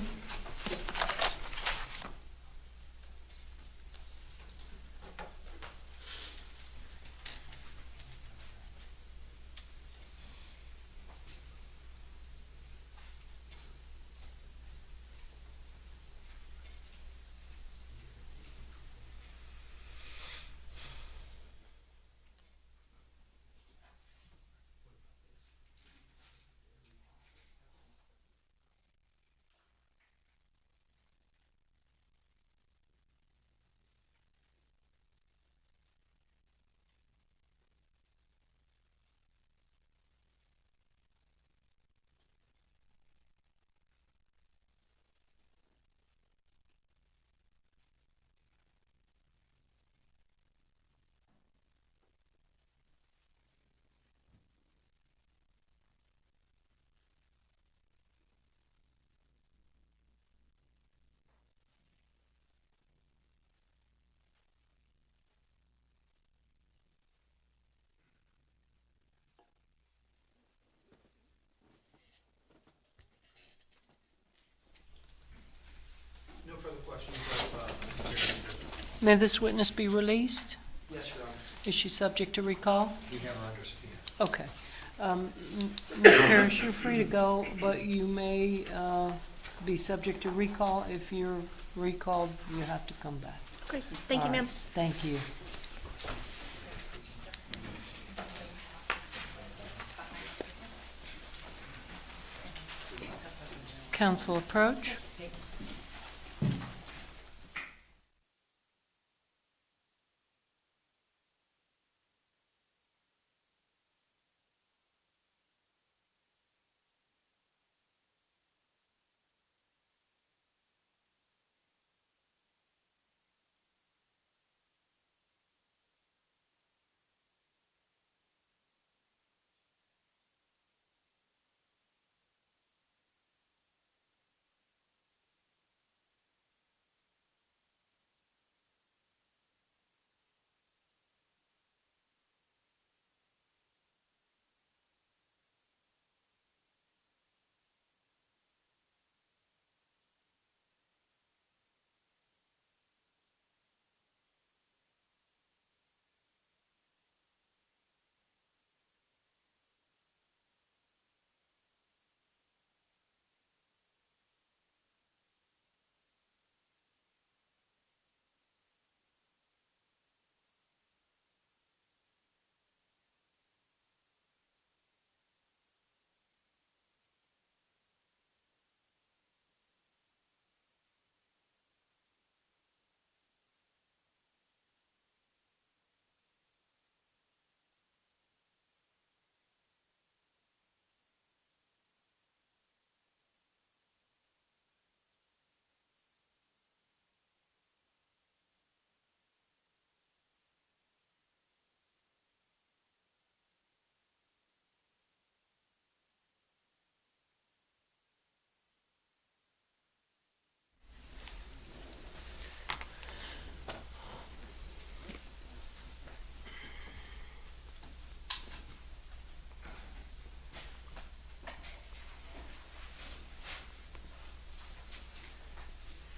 No further questions. Of, May this witness be released? yes, Your Honor. Is she subject to recall? We have her under subpoena. Okay. Ms. Parrish, you're free to go, but you may be subject to recall. If you're recalled, you have to come back. Okay, thank you, All right. ma'am. Thank you. Council approach.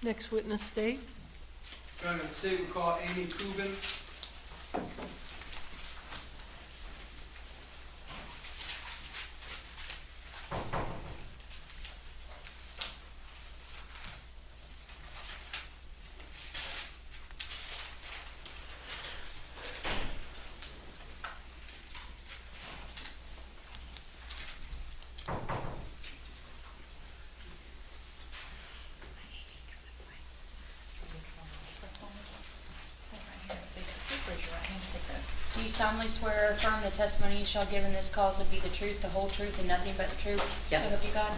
Next witness state. Going to the state, we call Amy Kubin. Do you solemnly swear or affirm the testimony you shall give in this cause will be the truth, the whole truth, and nothing but the truth? Yes. So help you God?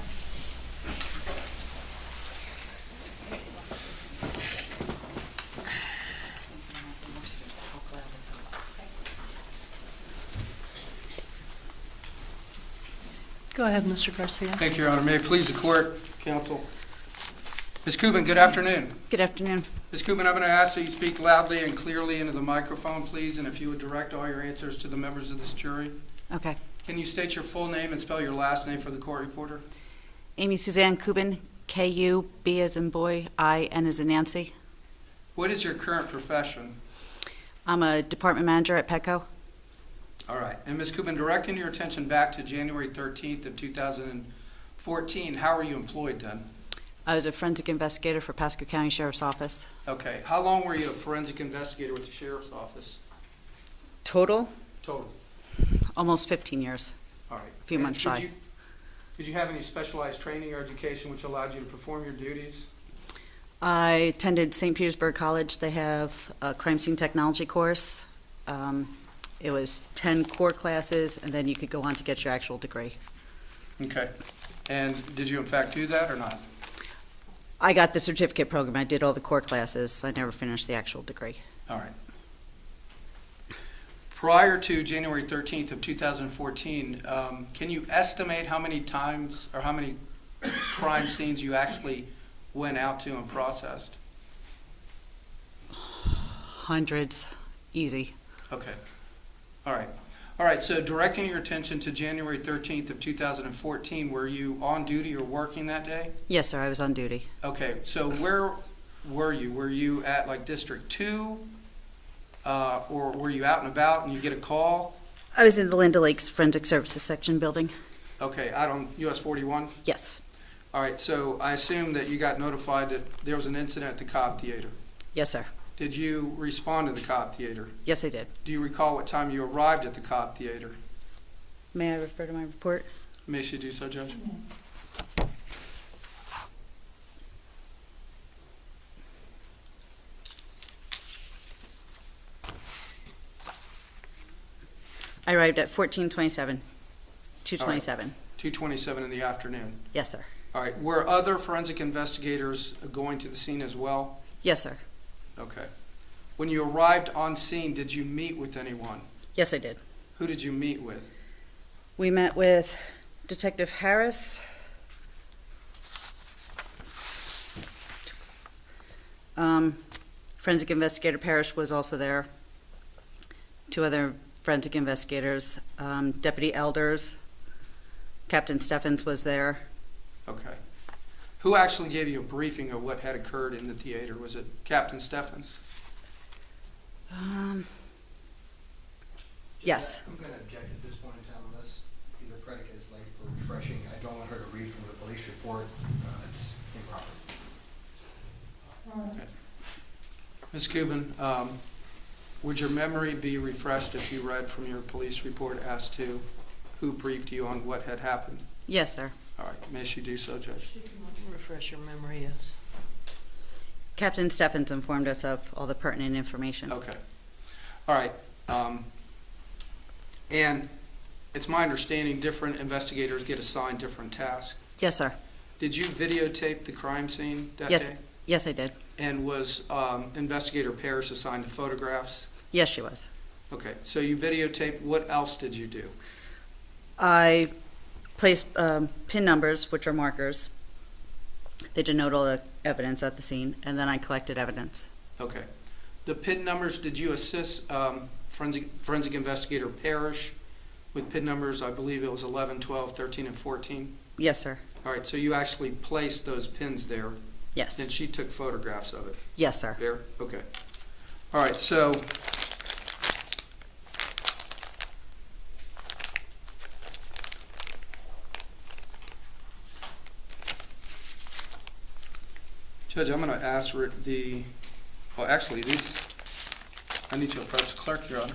Go ahead, Mr. Garcia. Thank you, Your Honor. May it please the court, counsel. Ms. Kubin, good afternoon. Good afternoon. Ms. Kubin, I'm going to ask that you speak loudly and clearly into the microphone, please, and if you would direct all your answers to the members of this jury. Okay. Can you state your full name and spell your last name for the court reporter? Amy Suzanne Kubin, K-U-B as in boy, I-N as in Nancy. What is your current profession? I'm a department manager at Petco. All right. And Ms. Kubin, directing your attention back to January 13th of 2014, how were you employed then? I was a forensic investigator for Pasco County Sheriff's Office. Okay. How long were you a forensic investigator with the sheriff's office? Total, Total. almost 15 years. All right. A few months shy. Did you have any specialized training or education which allowed you to perform your duties? I attended St. Petersburg College. They have a crime scene technology course. It was 10 core classes, and then you could go on to get your actual degree. Okay. And did you in fact do that or not? I got the certificate program. I did all the core classes. I never finished the actual degree. All right. Prior to January 13th of 2014, can you estimate how many times or how many crime scenes you actually went out to and processed? Hundreds, easy. Okay. All right. All right, so directing your attention to January 13th of 2014, were you on duty or working that day? Yes, sir, I was on duty. Okay, so where were you? Were you at like District 2? Or were you out and about and you get a call? I was in the Linda Lakes Forensic Services Section building. Okay, out on US 41? Yes. All right, so I assume that you got notified that there was an incident at the Cobb Theater. Yes, sir. Did you respond to the Cobb Theater? Yes, I did. Do you recall what time you arrived at the Cobb Theater? May I refer to my report? May she do so, Judge? I arrived at 14:27, 2:27. 2:27 in the afternoon. Yes, sir. All right, were other forensic investigators going to the scene as well? Yes, sir. Okay. When you arrived on scene, did you meet with anyone? Yes, I did. Who did you meet with? We met with Detective Harris, forensic investigator Parrish was also there, 2 other forensic investigators, Deputy Elders, Captain Steffens was there. Okay. Who actually gave you a briefing of what had occurred in the theater? Was it Captain Steffens? Yes. I'm going to object at this point in time unless either predicate is late for refreshing. I don't want her to read from the police report. It's improper. Okay. Ms. Kubin, would your memory be refreshed if you read from your police report as to who briefed you on what had happened? Yes, sir. All right. May she do so, Judge? Refresh your memory, yes. Captain Steffens informed us of all the pertinent information. Okay. All right. And it's my understanding different investigators get assigned different tasks. Yes, sir. Did you videotape the crime scene that Yes. day? Yes, I did. And was Investigator Parrish assigned to photographs? Yes, she was. Okay, so you videotaped. What else did you do? I placed pin numbers, which are markers. They denote all the evidence at the scene, and then I collected evidence. Okay. The PIN numbers, did you assist forensic investigator Parrish with PIN numbers? I believe it was 11, 12, 13, and 14. Yes, sir. All right, so you actually placed those pins there. Yes. And she took photographs of it? Yes, sir. There, okay. All right, so Judge, I'm going to ask well, actually, I need to approach the clerk, Your Honor.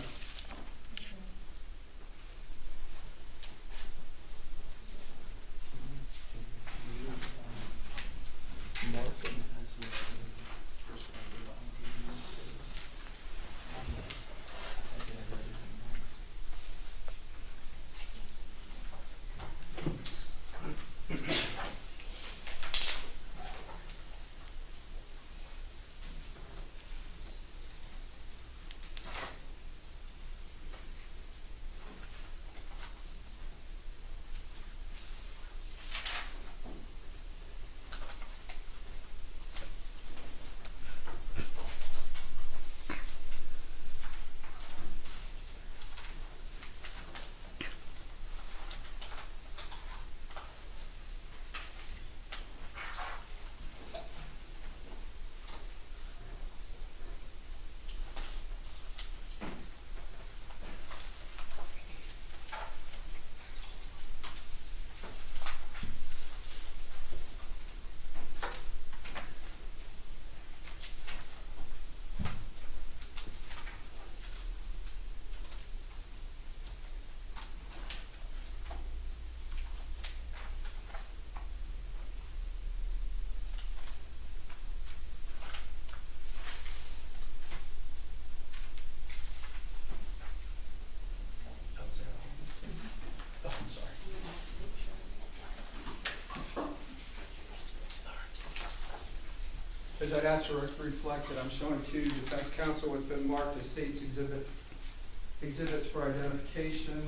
Judge, I'd ask to reflect that I'm showing to defense counsel what's been marked as state's exhibits for identification,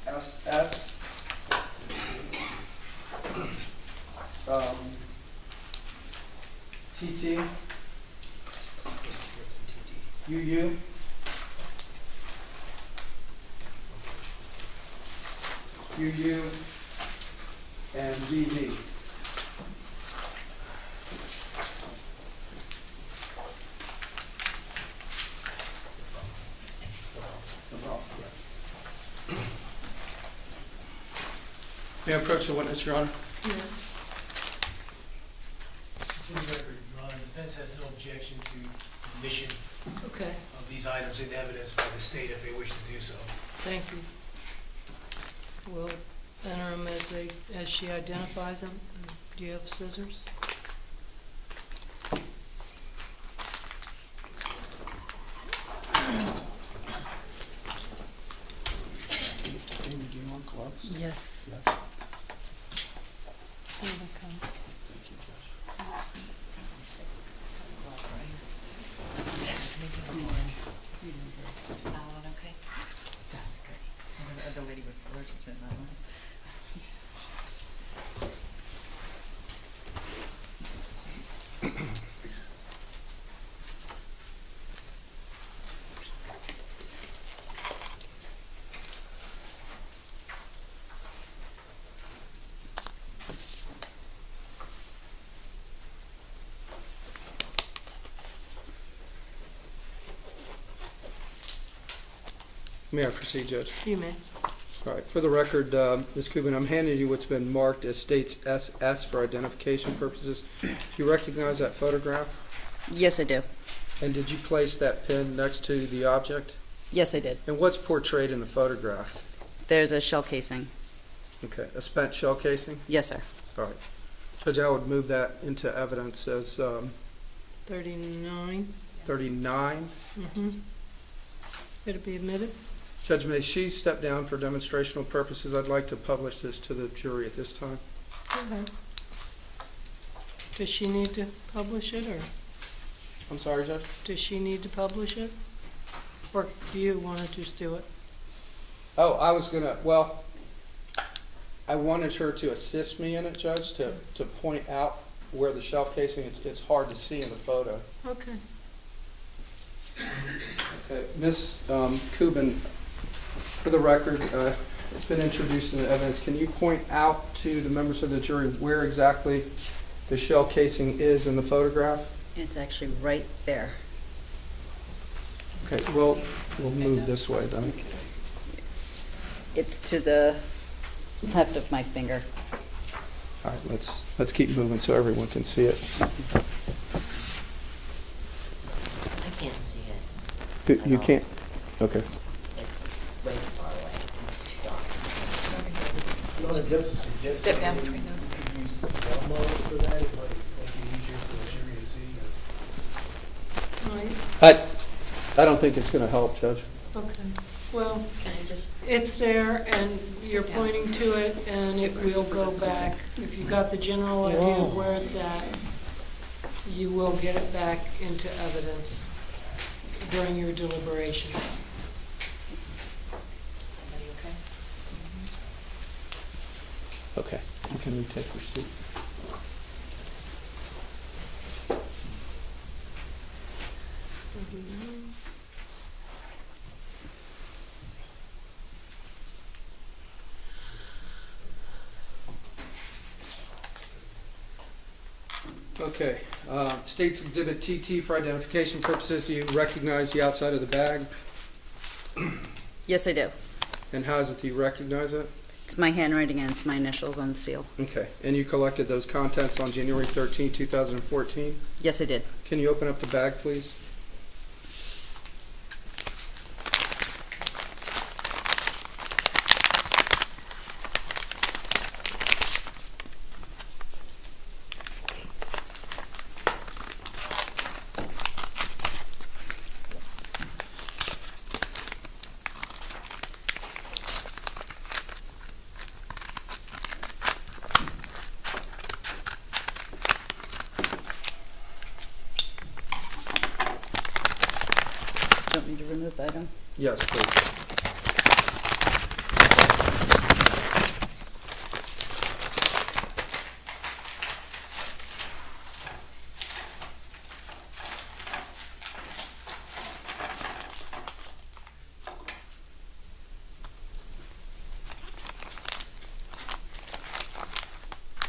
SS, TT, UU, UU, and VV. May I approach the witness, Your Honor? Yes. For the record, Your Honor, the defense has no objection to admission Okay, of these items into evidence by the state if they wish to do so. thank you. We'll enter them as she identifies them. Do you have scissors? Amy, do you want gloves? Yes. Here they come. Okay. That's great. The lady was allergic to that one. May I proceed, Judge? You may. All right, for the record, Ms. Kubin, I'm handing you what's been marked as state's SS for identification purposes. Do you recognize that photograph? Yes, I do. And did you place that pin next to the object? Yes, I did. And what's portrayed in the photograph? There's a shell casing. Okay, a spent shell casing? Yes, sir. All right. Judge, I would move that into evidence as 39. 39. Mm-hmm. It'll be admitted? Judge, may she step down for demonstrational purposes? I'd like to publish this to the jury at this time. Okay. Does she need to publish it, or I'm sorry, Judge? does she need to publish it? Or do you want to just do it? Oh, I was gonna, well, I wanted her to assist me in it, Judge, to point out where the shell casing, it's hard to see in the photo. Okay. Okay, Ms. Kubin, for the record, it's been introduced in the evidence. Can you point out to the members of the jury where exactly the shell casing is in the photograph? It's actually right there. Okay, we'll move this way then. It's to the left of my finger. All right, let's keep moving so everyone can see it. I can't see it. You can't, okay. It's way far away. It's too dark. Step down between those. I don't think it's gonna help, Judge. Okay, well, Can I just, it's there, and you're pointing to it, and it will go back. If you got the general idea of where it's at, you will get it back into evidence during your deliberations. Okay, you can retake your seat. Okay, State's Exhibit TT for identification purposes, do you recognize the outside of the bag? Yes, I do. And how is it, do you recognize it? It's my handwriting and it's my initials on the seal. Okay, and you collected those contents on January 13, 2014? Yes, I did. Can you open up the bag, please? Do you want me to remove the item? Yes, please.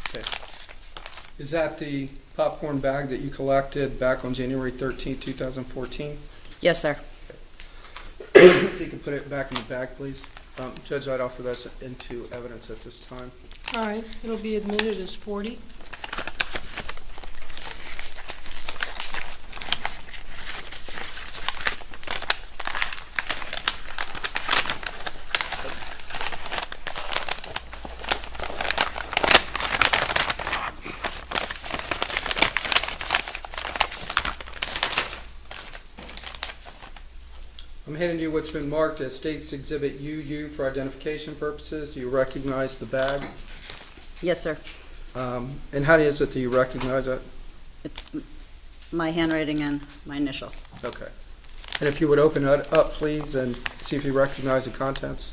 Okay. Is that the popcorn bag that you collected back on January 13, 2014? Yes, sir. If you could put it back in the bag, please. Judge, I'd offer this into evidence at this time. All right, it'll be admitted as 40. I'm handing you what's been marked as State's Exhibit UU for identification purposes. Do you recognize the bag? Yes, sir. And how is it that you recognize it? It's my handwriting and my initial. Okay. And if you would open it up, please, and see if you recognize the contents.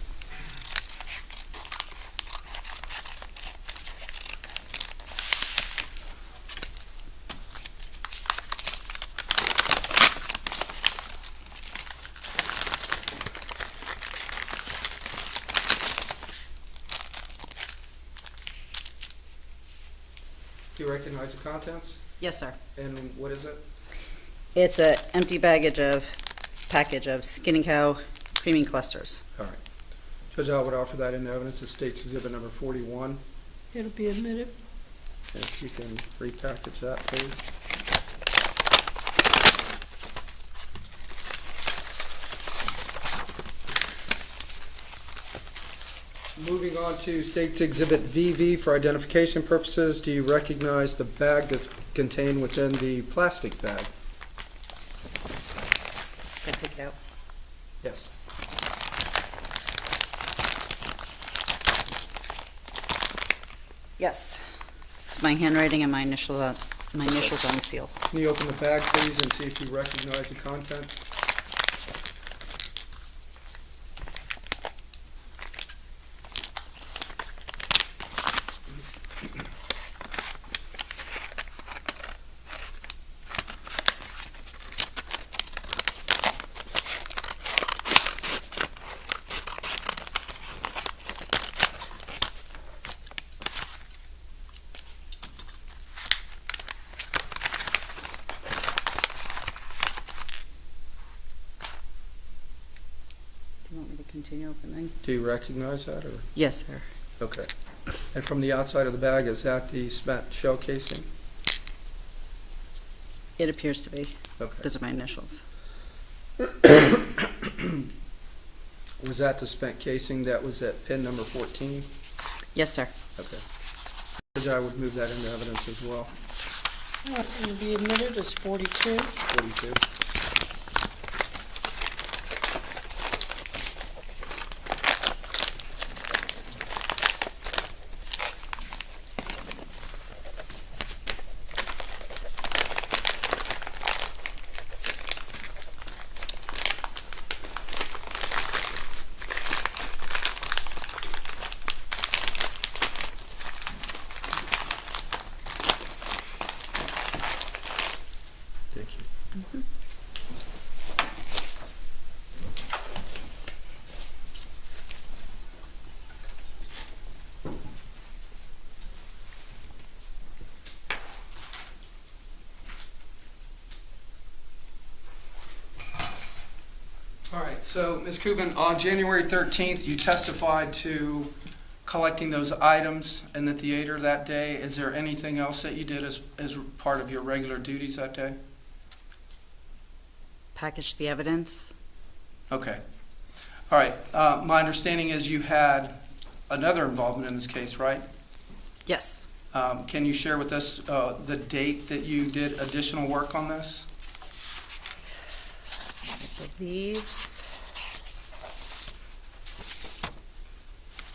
Do you recognize the contents? Yes, sir. And what is it? It's a empty package of skinny cow creaming clusters. All right. Judge, I would offer that in evidence as State's Exhibit number 41. It'll be admitted. If you can repackage that, please. Moving on to State's Exhibit VV for identification purposes, do you recognize the bag that's contained within the plastic bag? Can I take it out? Yes. Yes. It's my handwriting and my initials on the seal. Can you open the bag, please, and see if you recognize the contents? continue opening. Do you recognize that, or? Yes, sir. Okay. And from the outside of the bag, is that the spent shell casing? It appears to be. Okay. Those are my initials. Was that the spent casing that was at pin number 14? Yes, sir. Okay. Judge, I would move that into evidence as well. Will be admitted as 42. 42. Thank you. All right, so Ms. Kubin, on January 13th, you testified to collecting those items in the theater that day. Is there anything else that you did as part of your regular duties that day? Package the evidence. Okay. All right, my understanding is you had another involvement in this case, right? Yes. Can you share with us the date that you did additional work on this? I believe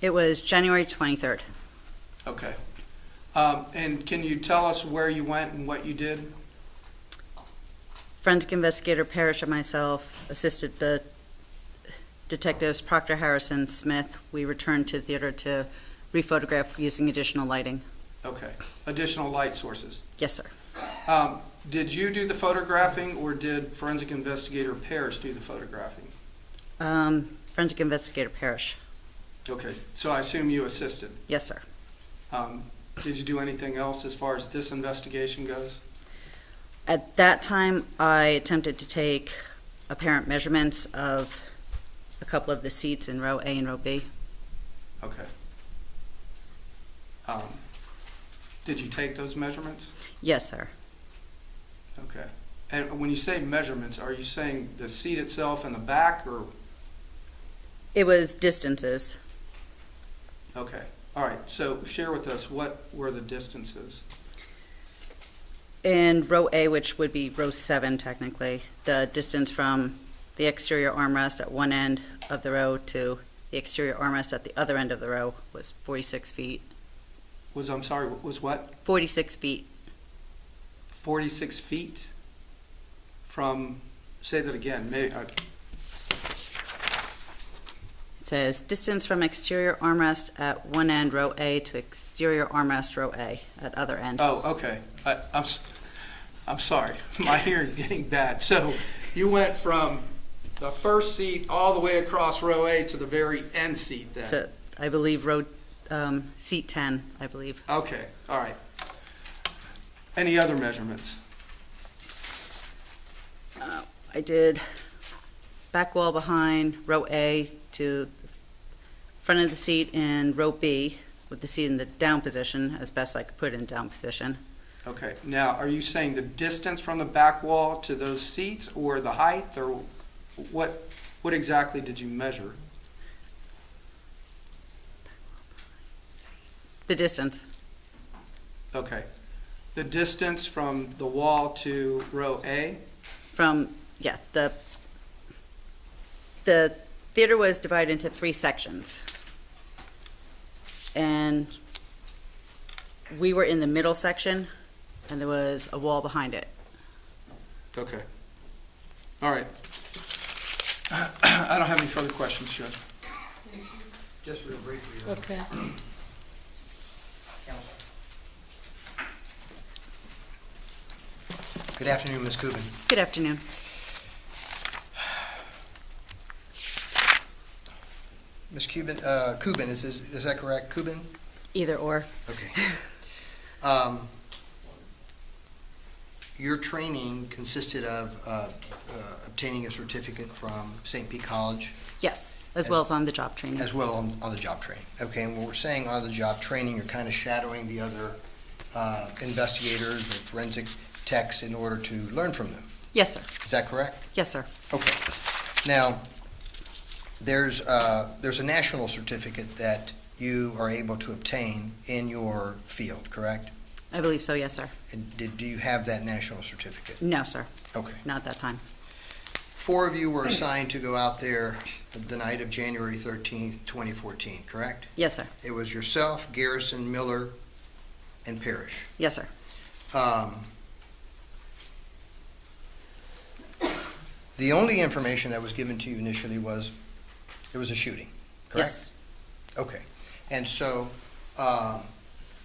it was January 23rd. Okay. And can you tell us where you went and what you did? Forensic investigator Parrish and myself assisted the detectives Proctor, Harrison, Smith. We returned to the theater to rephotograph using additional lighting. Okay. Additional light sources. Yes, sir. Did you do the photographing, or did forensic investigator Parrish do the photographing? Forensic investigator Parrish. Okay, so I assume you assisted. Yes, sir. Did you do anything else as far as this investigation goes? At that time, I attempted to take apparent measurements of a couple of the seats in row A and row B. Okay. Did you take those measurements? Yes, sir. Okay. And when you say measurements, are you saying the seat itself in the back, or? It was distances. Okay. All right. So share with us, what were the distances? In row A, which would be row 7 technically, the distance from the exterior armrest at one end of the row to the exterior armrest at the other end of the row was 46 feet. I'm sorry, was what? 46 feet. 46 feet from, say that again. It says distance from exterior armrest at one end, row A, to exterior armrest, row A, at other end. Oh, okay. I'm sorry. My hearing's getting bad. So you went from the first seat all the way across row A to the very end seat then? To, I believe, row seat 10, I believe. Okay, all right. Any other measurements? I did back wall behind row A to the front of the seat in row B, with the seat in the down position, as best I could put it in down position. Okay, now, are you saying the distance from the back wall to those seats, or the height, or what exactly did you measure? The distance. Okay. The distance from the wall to row A? From, yeah, the theater was divided into 3 sections. And we were in the middle section, and there was a wall behind it. Okay. All right. I don't have any further questions, Judge. Just real briefly. Okay. Counsel. Good afternoon, Ms. Kubin. Good afternoon. Ms. Kubin, is that correct? Kubin? Either or. Okay. Your training consisted of obtaining a certificate from St. Pete College, Yes, as well as on the job training. as well on the job training. Okay, and when we're saying on the job training, you're kind of shadowing the other investigators or forensic techs in order to learn from them. Yes, sir. Is that correct? Yes, sir. Okay. Now, there's a national certificate that you are able to obtain in your field, correct? I believe so, yes, sir. And do you have that national certificate? No, sir, Okay. not that time. 4 of you were assigned to go out there the night of January 13th, 2014, correct? Yes, sir. It was yourself, Garrison, Miller, and Parrish. Yes, sir. The only information that was given to you initially was there was a shooting, correct? Yes. Okay. And so,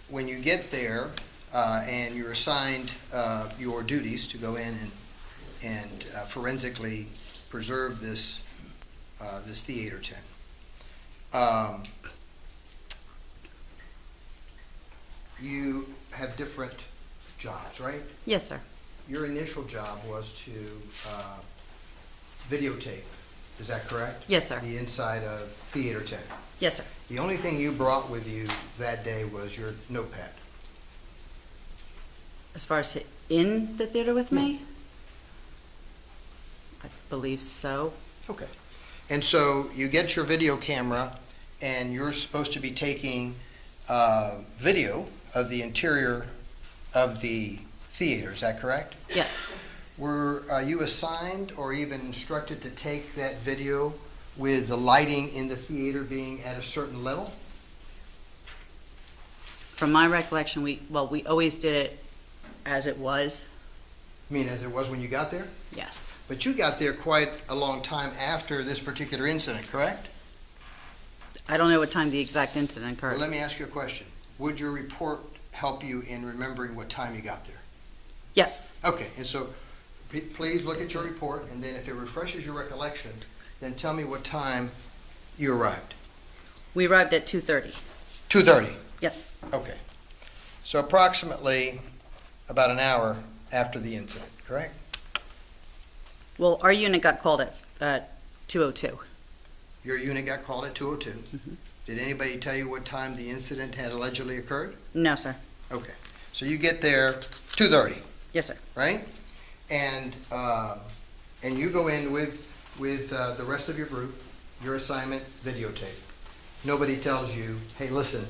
when you get there, and you're assigned, your duties to go in and forensically preserve this theater tent, you have different jobs, right? Yes, sir. Your initial job was to videotape, is that correct? Yes, sir. The inside of theater tent. Yes, sir. The only thing you brought with you that day was your notepad. As far as in the theater with me? I believe so. Okay. And so you get your video camera, and you're supposed to be taking video of the interior of the theater, is that correct? Yes. Were you assigned or even instructed to take that video with the lighting in the theater being at a certain level? From my recollection, we always did it as it was. You mean as it was when you got there? Yes. But you got there quite a long time after this particular incident, correct? I don't know what time the exact incident occurred. Well, let me ask you a question. Would your report help you in remembering what time you got there? Yes. Okay, and so please look at your report, and then if it refreshes your recollection, then tell me what time you arrived. We arrived at 2:30. 2:30? Yes. Okay. So approximately about an hour after the incident, correct? Well, our unit got called at 2:02. Your unit got called at 2:02. Mhm. Did anybody tell you what time the incident had allegedly occurred? No, sir. Okay. So you get there 2:30, Yes, sir. right? And you go in with the rest of your group, your assignment, videotape. Nobody tells you, hey, listen,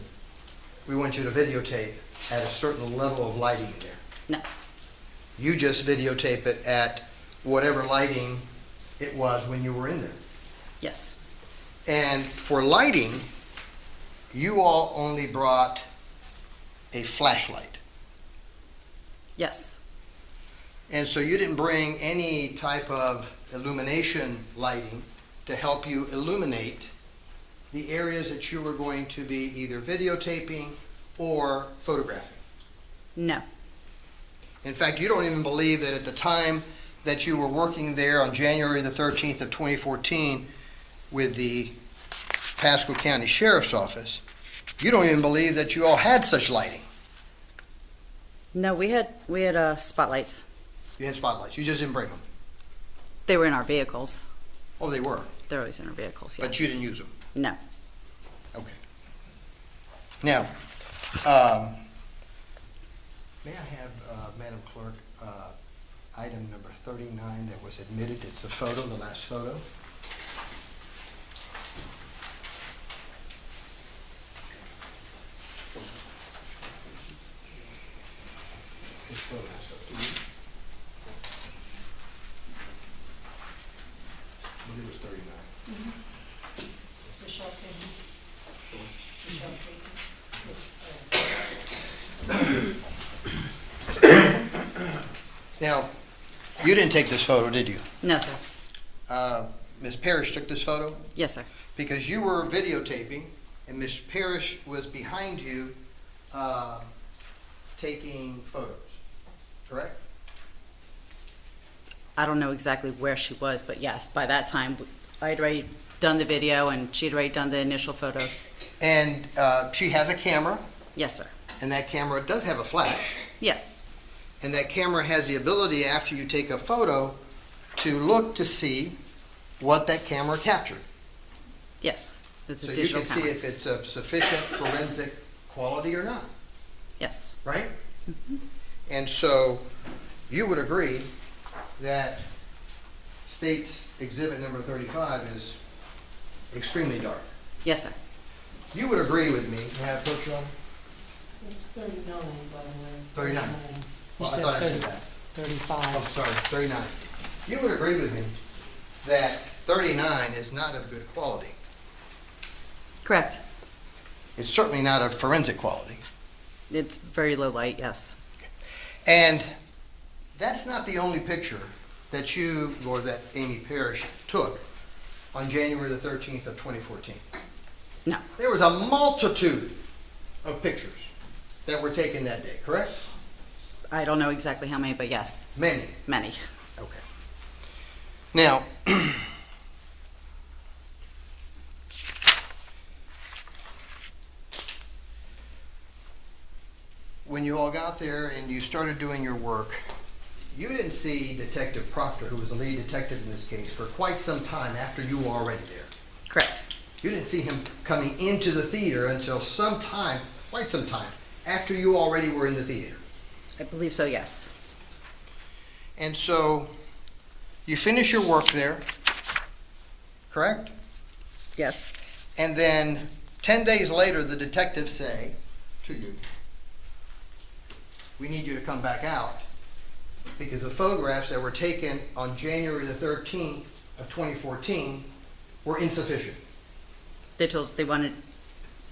we want you to videotape at a certain level of lighting there. No. You just videotape it at whatever lighting it was when you were in there. Yes. And for lighting, you all only brought a flashlight. Yes. And so you didn't bring any type of illumination lighting to help you illuminate the areas that you were going to be either videotaping or photographing. No. In fact, you don't even believe that at the time that you were working there on January the 13th of 2014 with the Pasco County Sheriff's Office, you don't even believe that you all had such lighting. No, we had spotlights. You had spotlights, you just didn't bring them. They were in our vehicles. Oh, they were, They're always in our vehicles, yes. but you didn't use them. No. Okay. Now, may I have, Madam Clerk, item number 39 that was admitted? It's the photo, the last photo. This photo is up to you. I believe it was 39. Now, you didn't take this photo, did you? No, sir. Ms. Parrish took this photo Yes, sir. because you were videotaping, and Ms. Parrish was behind you taking photos, correct? I don't know exactly where she was, but yes, by that time, I had already done the video and she had already done the initial photos. And she has a camera, Yes, sir. and that camera does have a flash. Yes. And that camera has the ability, after you take a photo, to look to see what that camera captured. Yes, it's So a you digital can see camera. if it's of sufficient forensic quality or not, Yes, right? And so you would agree that state's exhibit number 35 is extremely dark. yes, sir. You would agree with me, may I approach you on? It's 39, by the way. 39. You Well, I said thought I said 30 that. 35. Oh, sorry, 39. You would agree with me that 39 is not of good quality. Correct. It's certainly not of forensic quality. It's very low light, yes. And that's not the only picture that you, or that Amy Parrish took on January the 13th of 2014. No. There was a multitude of pictures that were taken that day, correct? I don't know exactly how many, but yes, Many. many. Okay. Now, when you all got there and you started doing your work, you didn't see Detective Proctor, who was the lead detective in this case, for quite some time after you were already there. Correct. You didn't see him coming into the theater until some time, quite some time, after you already were in the theater. I believe so, yes. And so you finish your work there, correct? Yes. And then 10 days later, the detectives say to you, we need you to come back out because the photographs that were taken on January the 13th of 2014 were insufficient. They told us they wanted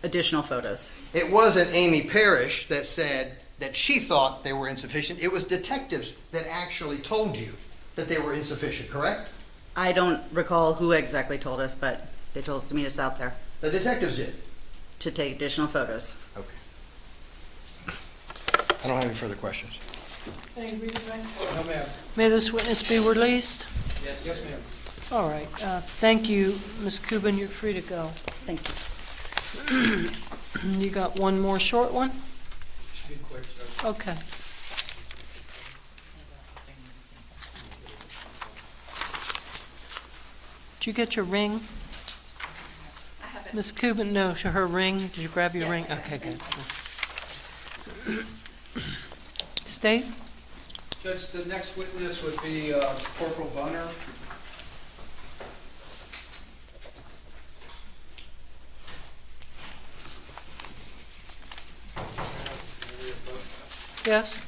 additional photos. It wasn't Amy Parrish that said that she thought they were insufficient. It was detectives that actually told you that they were insufficient, correct? I don't recall who exactly told us, but they told us to meet us out there The detectives did. to take additional photos. Okay. I don't have any further questions. No, ma'am. May this witness be released? Yes, ma'am. All right, thank you, Ms. Kubin, you're free to go. Thank you. You got one more short one? Should be quick, Judge. Okay. Did you get your ring? I have it. Ms. Kubin, no, her ring, did you grab your Yes, ring? I got Okay, it. good. State? Judge, the next witness would be Corporal Bunner. Yes?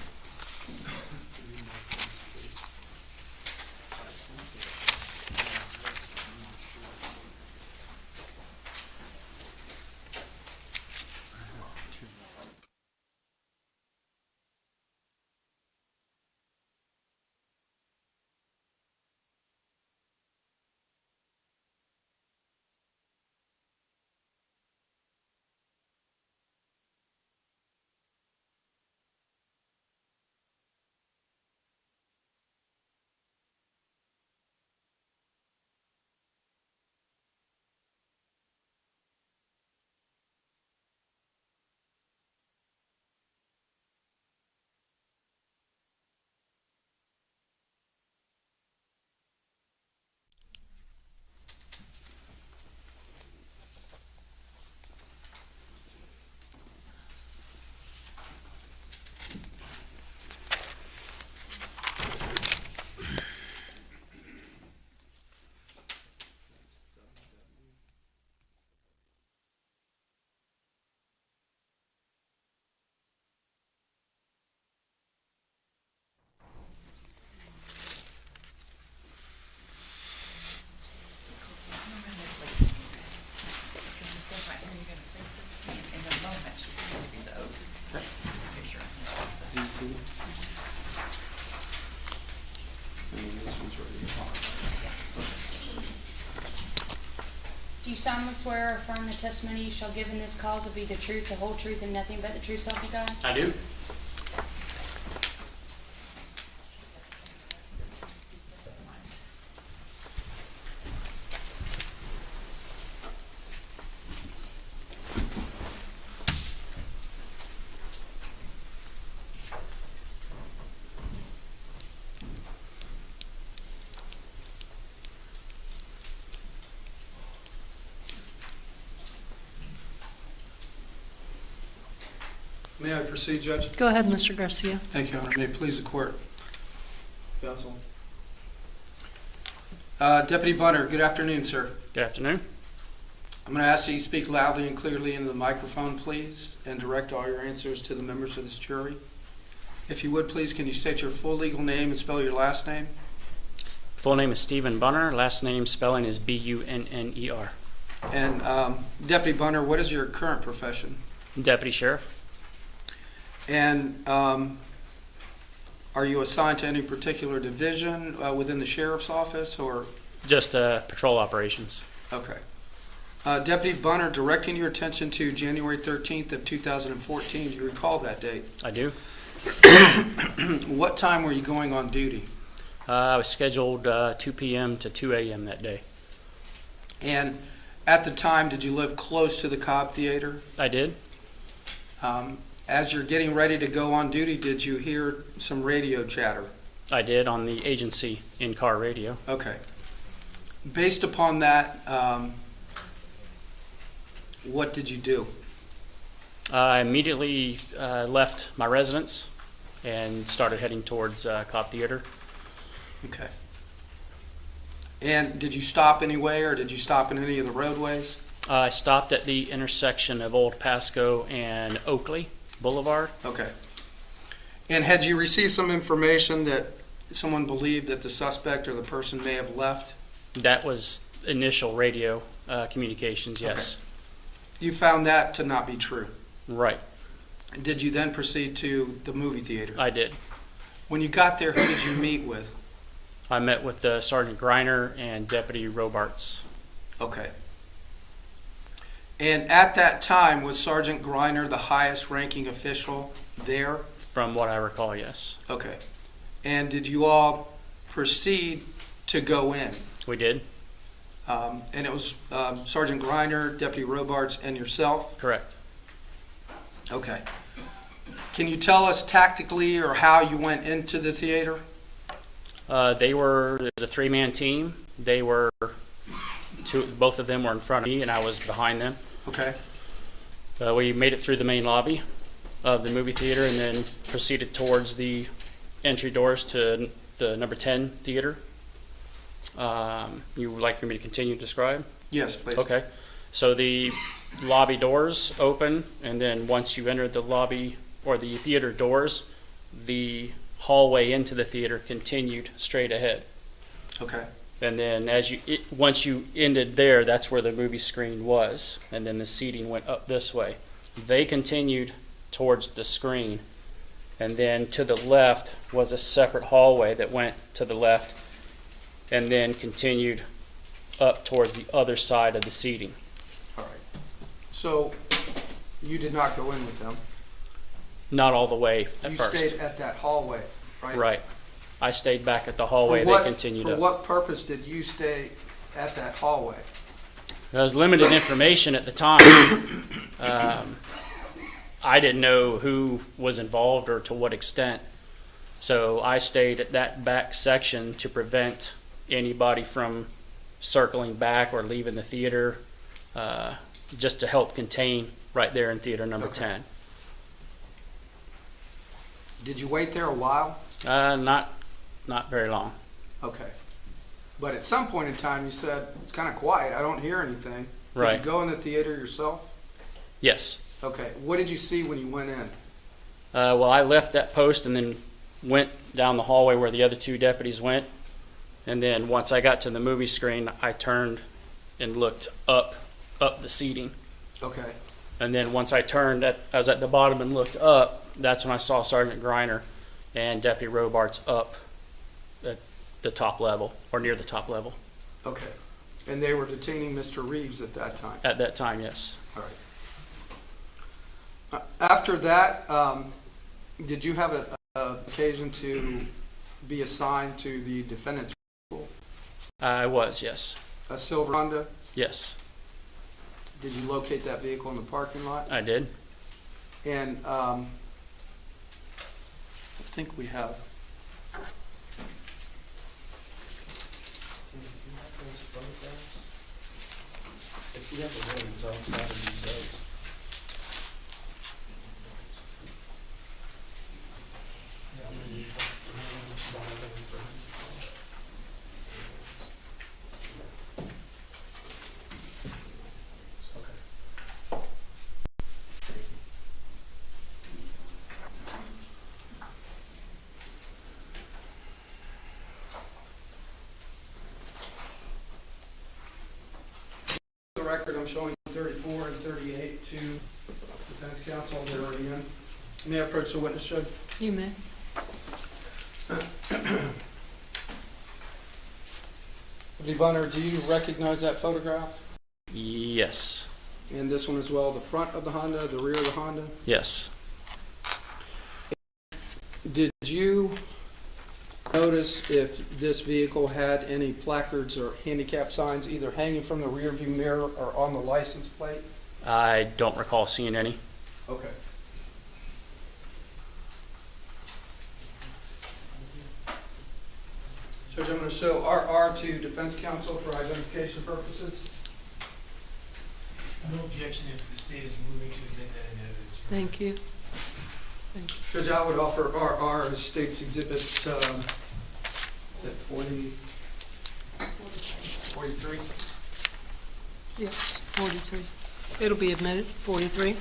Do you solemnly swear or affirm the testimony you shall give in this cause will be the truth, the whole truth, and nothing but the truth, so help you God? I do. May I proceed, Judge? Go ahead, Mr. Garcia. Thank you, Your Honor. May it please the court. Counsel. Deputy Bunner, good afternoon, sir. Good afternoon. I'm going to ask that you speak loudly and clearly into the microphone, please, and direct all your answers to the members of this jury. If you would, please, can you state your full legal name and spell your last name? Full name is Stephen Bunner. Last name spelling is Bunner. And Deputy Bunner, what is your current profession? Deputy Sheriff. And are you assigned to any particular division within the sheriff's office, or? Just patrol operations. Okay. Deputy Bunner, directing your attention to January 13th of 2014, do you recall that date? I do. What time were you going on duty? I was scheduled 2 p.m. to 2 a.m. that day. And at the time, did you live close to the Cobb Theater? I did. As you're getting ready to go on duty, did you hear some radio chatter? I did on the agency in-car radio. Okay. Based upon that, what did you do? I immediately left my residence and started heading towards Cobb Theater. Okay. And did you stop anywhere, or did you stop in any of the roadways? I stopped at the intersection of Old Pasco and Oakley Boulevard. Okay. And had you received some information that someone believed that the suspect or the person may have left? That was initial radio communications, yes. Okay. You found that to not be true? Right. Did you then proceed to the movie theater? I did. When you got there, who did you meet with? I met with Sergeant Griner and Deputy Robarts. Okay. And at that time, was Sergeant Griner the highest ranking official there? From what I recall, yes. Okay. And did you all proceed to go in? We did. And it was Sergeant Griner, Deputy Robarts, and yourself? Correct. Okay. Can you tell us tactically or how you went into the theater? There was a three-man team. They were both of them were in front of me, and I was behind them. Okay. We made it through the main lobby of the movie theater and then proceeded towards the entry doors to the number 10 theater. You would like for me to continue to describe? Yes, please. Okay. So the lobby doors open, and then once you enter the lobby or the theater doors, the hallway into the theater continued straight ahead. Okay. And then once you ended there, that's where the movie screen was, and then the seating went up this way. They continued towards the screen, and then to the left was a separate hallway that went to the left and then continued up towards the other side of the seating. All right. So you did not go in with them? Not all the way at first. You stayed at that hallway, right? Right. I stayed back at the hallway. They continued up. For what purpose did you stay at that hallway? There was limited information at the time. I didn't know who was involved or to what extent. So I stayed at that back section to prevent anybody from circling back or leaving the theater, just to help contain right there in theater number 10. Did you wait there a while? Not very long. Okay. But at some point in time, you said, it's kind of quiet, I don't hear anything. Right. Did you go in the theater yourself? Yes. Okay. What did you see when you went in? Well, I left that post and then went down the hallway where the other two deputies went. And then once I got to the movie screen, I turned and looked up the seating. Okay. And then once I turned, I was at the bottom and looked up, that's when I saw Sergeant Griner and Deputy Robarts up at the top level, or near the top level. Okay. And they were detaining Mr. Reeves at that time? At that time, yes. All right. After that, did you have an occasion to be assigned to the defendant's vehicle? I was, yes. A silver Honda? Yes, Did you locate that vehicle in the parking lot? I did. And I think we have. record, I'm showing 34 and 38 to defense counsel. They're already in. May I approach the witness, Judge? You may. Deputy Bunner, do you recognize that photograph? Yes. And this one as well, the front of the Honda, the rear of the Honda? Yes. Did you notice if this vehicle had any placards or handicap signs either hanging from the rear view mirror or on the license plate? I don't recall seeing any. Okay. Judge, I'm going to show RR to defense counsel for identification purposes. No objection if the state is moving to admit that in evidence. Thank you. Judge, I would offer RR as state's exhibit, is that 43? Yes, 43. It'll be admitted, 43.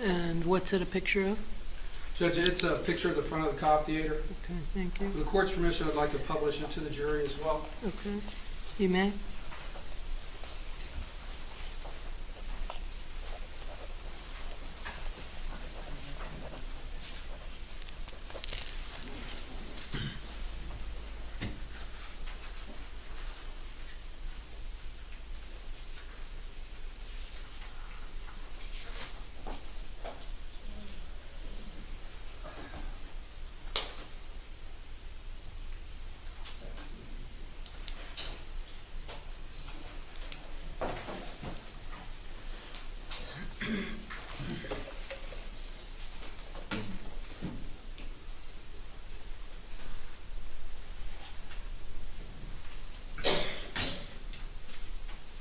And what's it a picture of? Judge, it's a picture of the front of the cop theater. Okay, thank you. With the court's permission, I'd like to publish it to the jury as well. Okay, you may.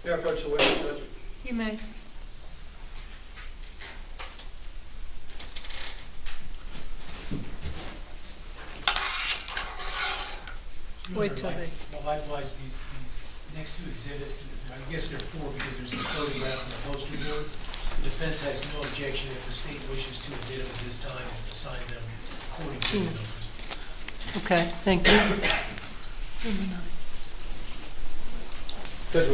May I approach the witness, Judge? You may. Wait till they. Well, likewise, these next two exhibits, I guess there are four because there's a photograph and a poster board. The defense has no objection if the state wishes to admit them at this time and assign them according to the numbers. Okay, thank you. Judge,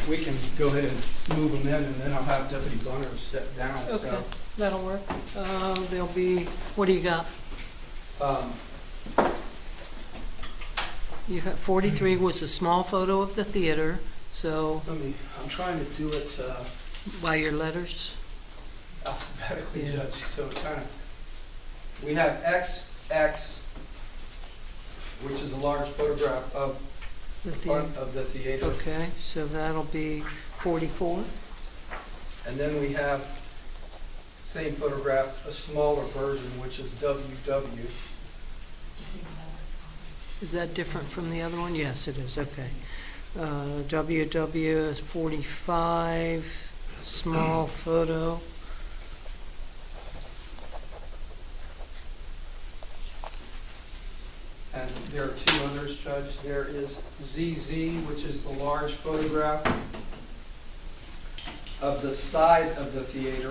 we can go ahead and move them in, and then I'll have Deputy Bunner step down. Okay, So, that'll work. There'll be, what do you got? You have 43 was a small photo of the theater, so I'm trying to do it by your letters. alphabetically, Yeah. Judge, so it kind of, we have XX, which is a large photograph of The the theater. front of the theater. Okay, so that'll be 44. And then we have, same photograph, a smaller version, which is WW. Is that different from the other one? Yes, it is, okay. WW is 45, small photo. And there are two others, Judge. There is ZZ, which is the large photograph of the side of the theater.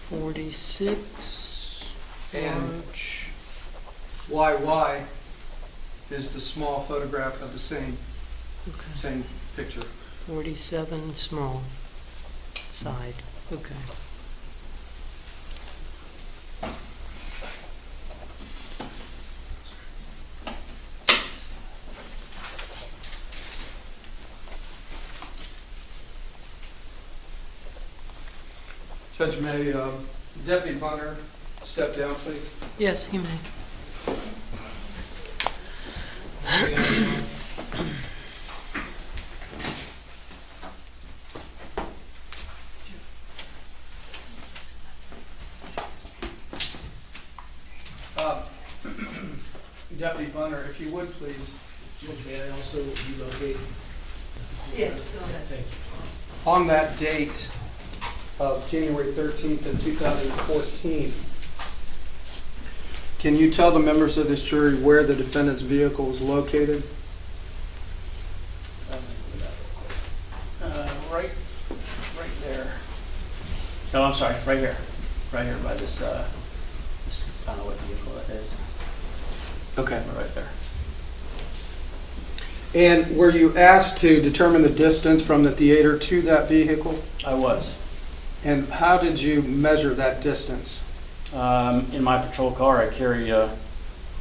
46, And large. YY is the small photograph of the same Okay. picture. 47, small, side, okay. Judge, may Deputy Bunner step down, please? Yes, you may. Deputy Bunner, if you would, please. Judge, may I also relocate? Yes, go ahead. Thank you. On that date of January 13th of 2014, can you tell the members of this jury where the defendant's vehicle is located? Right there. No, I'm sorry, right here by this, I don't know what vehicle that is. Okay. Right there. And were you asked to determine the distance from the theater to that vehicle? I was. And how did you measure that distance? In my patrol car, I carry a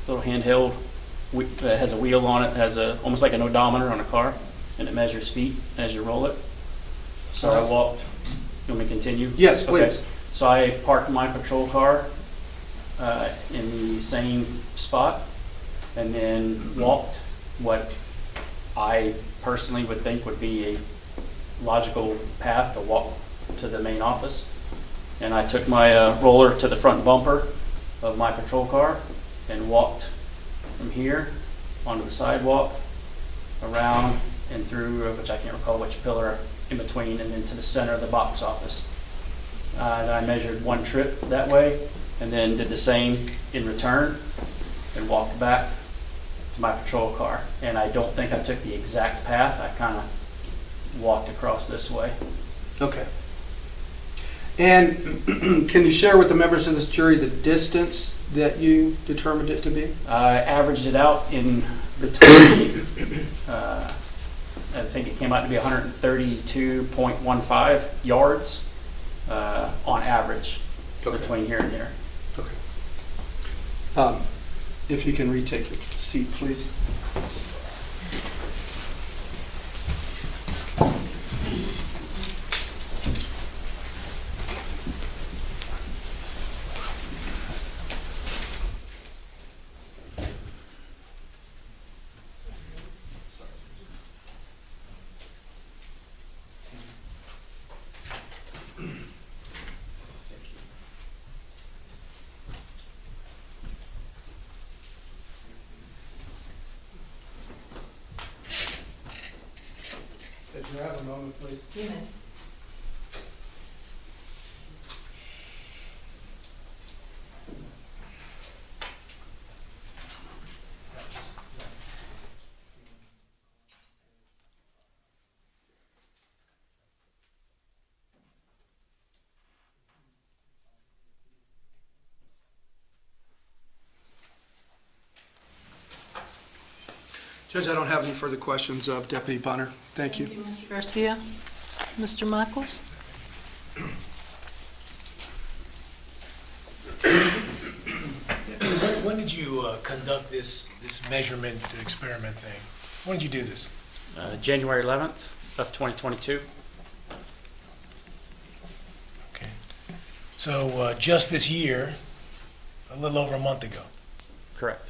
little handheld that has a wheel on it, has almost like an odometer on a car, and it measures feet as you roll it. So I walked. You want me to continue? Yes, please. Okay. So I parked my patrol car in the same spot, and then walked what I personally would think would be a logical path to walk to the main office. And I took my roller to the front bumper of my patrol car and walked from here onto the sidewalk, around and through, which I can't recall which pillar in between, and then to the center of the box office. And I measured one trip that way, and then did the same in return, and walked back to my patrol car. And I don't think I took the exact path. I kind of walked across this way. Okay. And can you share with the members of this jury the distance that you determined it to be? I averaged it out in between, I think it came out to be 132.15 yards on average between here and here. Okay. If you can retake your seat, please. Did you have a moment, please? Yes. Judge, I don't have any further questions of Deputy Bunner. Thank you. Mr. Garcia. Mr. Michaels? When did you conduct this measurement experiment thing? When did you do this? January 11th of 2022. Okay. So just this year, a little over a month ago. Correct.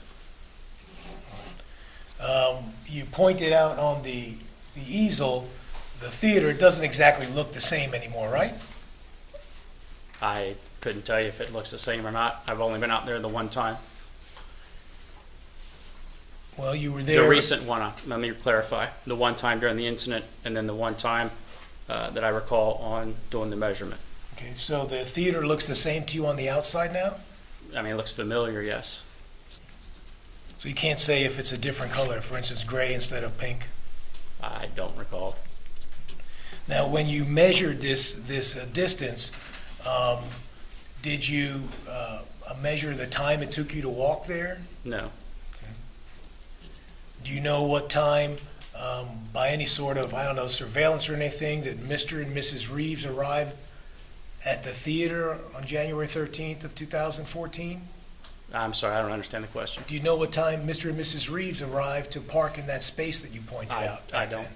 You pointed out on the easel, the theater doesn't exactly look the same anymore, right? I couldn't tell you if it looks the same or not. I've only been out there the one time. Well, you were there. The recent one, let me clarify. The one time during the incident, and then the one time that I recall on doing the measurement. Okay, so the theater looks the same to you on the outside now? I mean, it looks familiar, yes. So you can't say if it's a different color, for instance, gray instead of pink? I don't recall. Now, when you measured this distance, did you measure the time it took you to walk there? No. Okay. Do you know what time, by any sort of, I don't know, surveillance or anything, that Mr. and Mrs. Reeves arrived at the theater on January 13th of 2014? I'm sorry, I don't understand the question. Do you know what time Mr. and Mrs. Reeves arrived to park in that space that you pointed out? I don't. Then?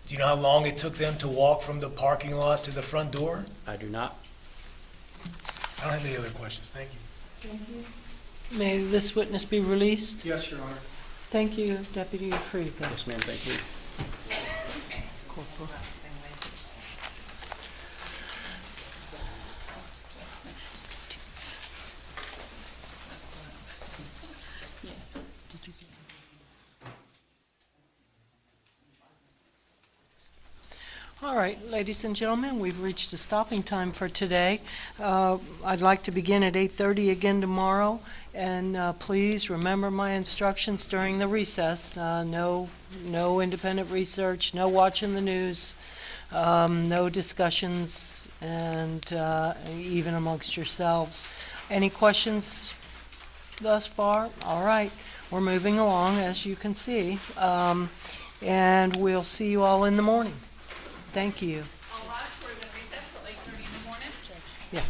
Do you know how long it took them to walk from the parking lot to the front door? I do not. I don't have any other questions. Thank you. Thank you. May this witness be released? Yes, Your Honor. Thank you, Deputy Freeman. Yes, ma'am, thank you. Corporal. All right, ladies and gentlemen, we've reached a stopping time for today. I'd like to begin at 8:30 again tomorrow, and please remember my instructions during the recess. No independent research, no watching the news, no discussions, and even amongst yourselves. Any questions thus far? All right. we're moving along, as you can see. And we'll see you all in the morning. Thank you. All right, we're gonna recess till 8:30 in the morning. Yeah.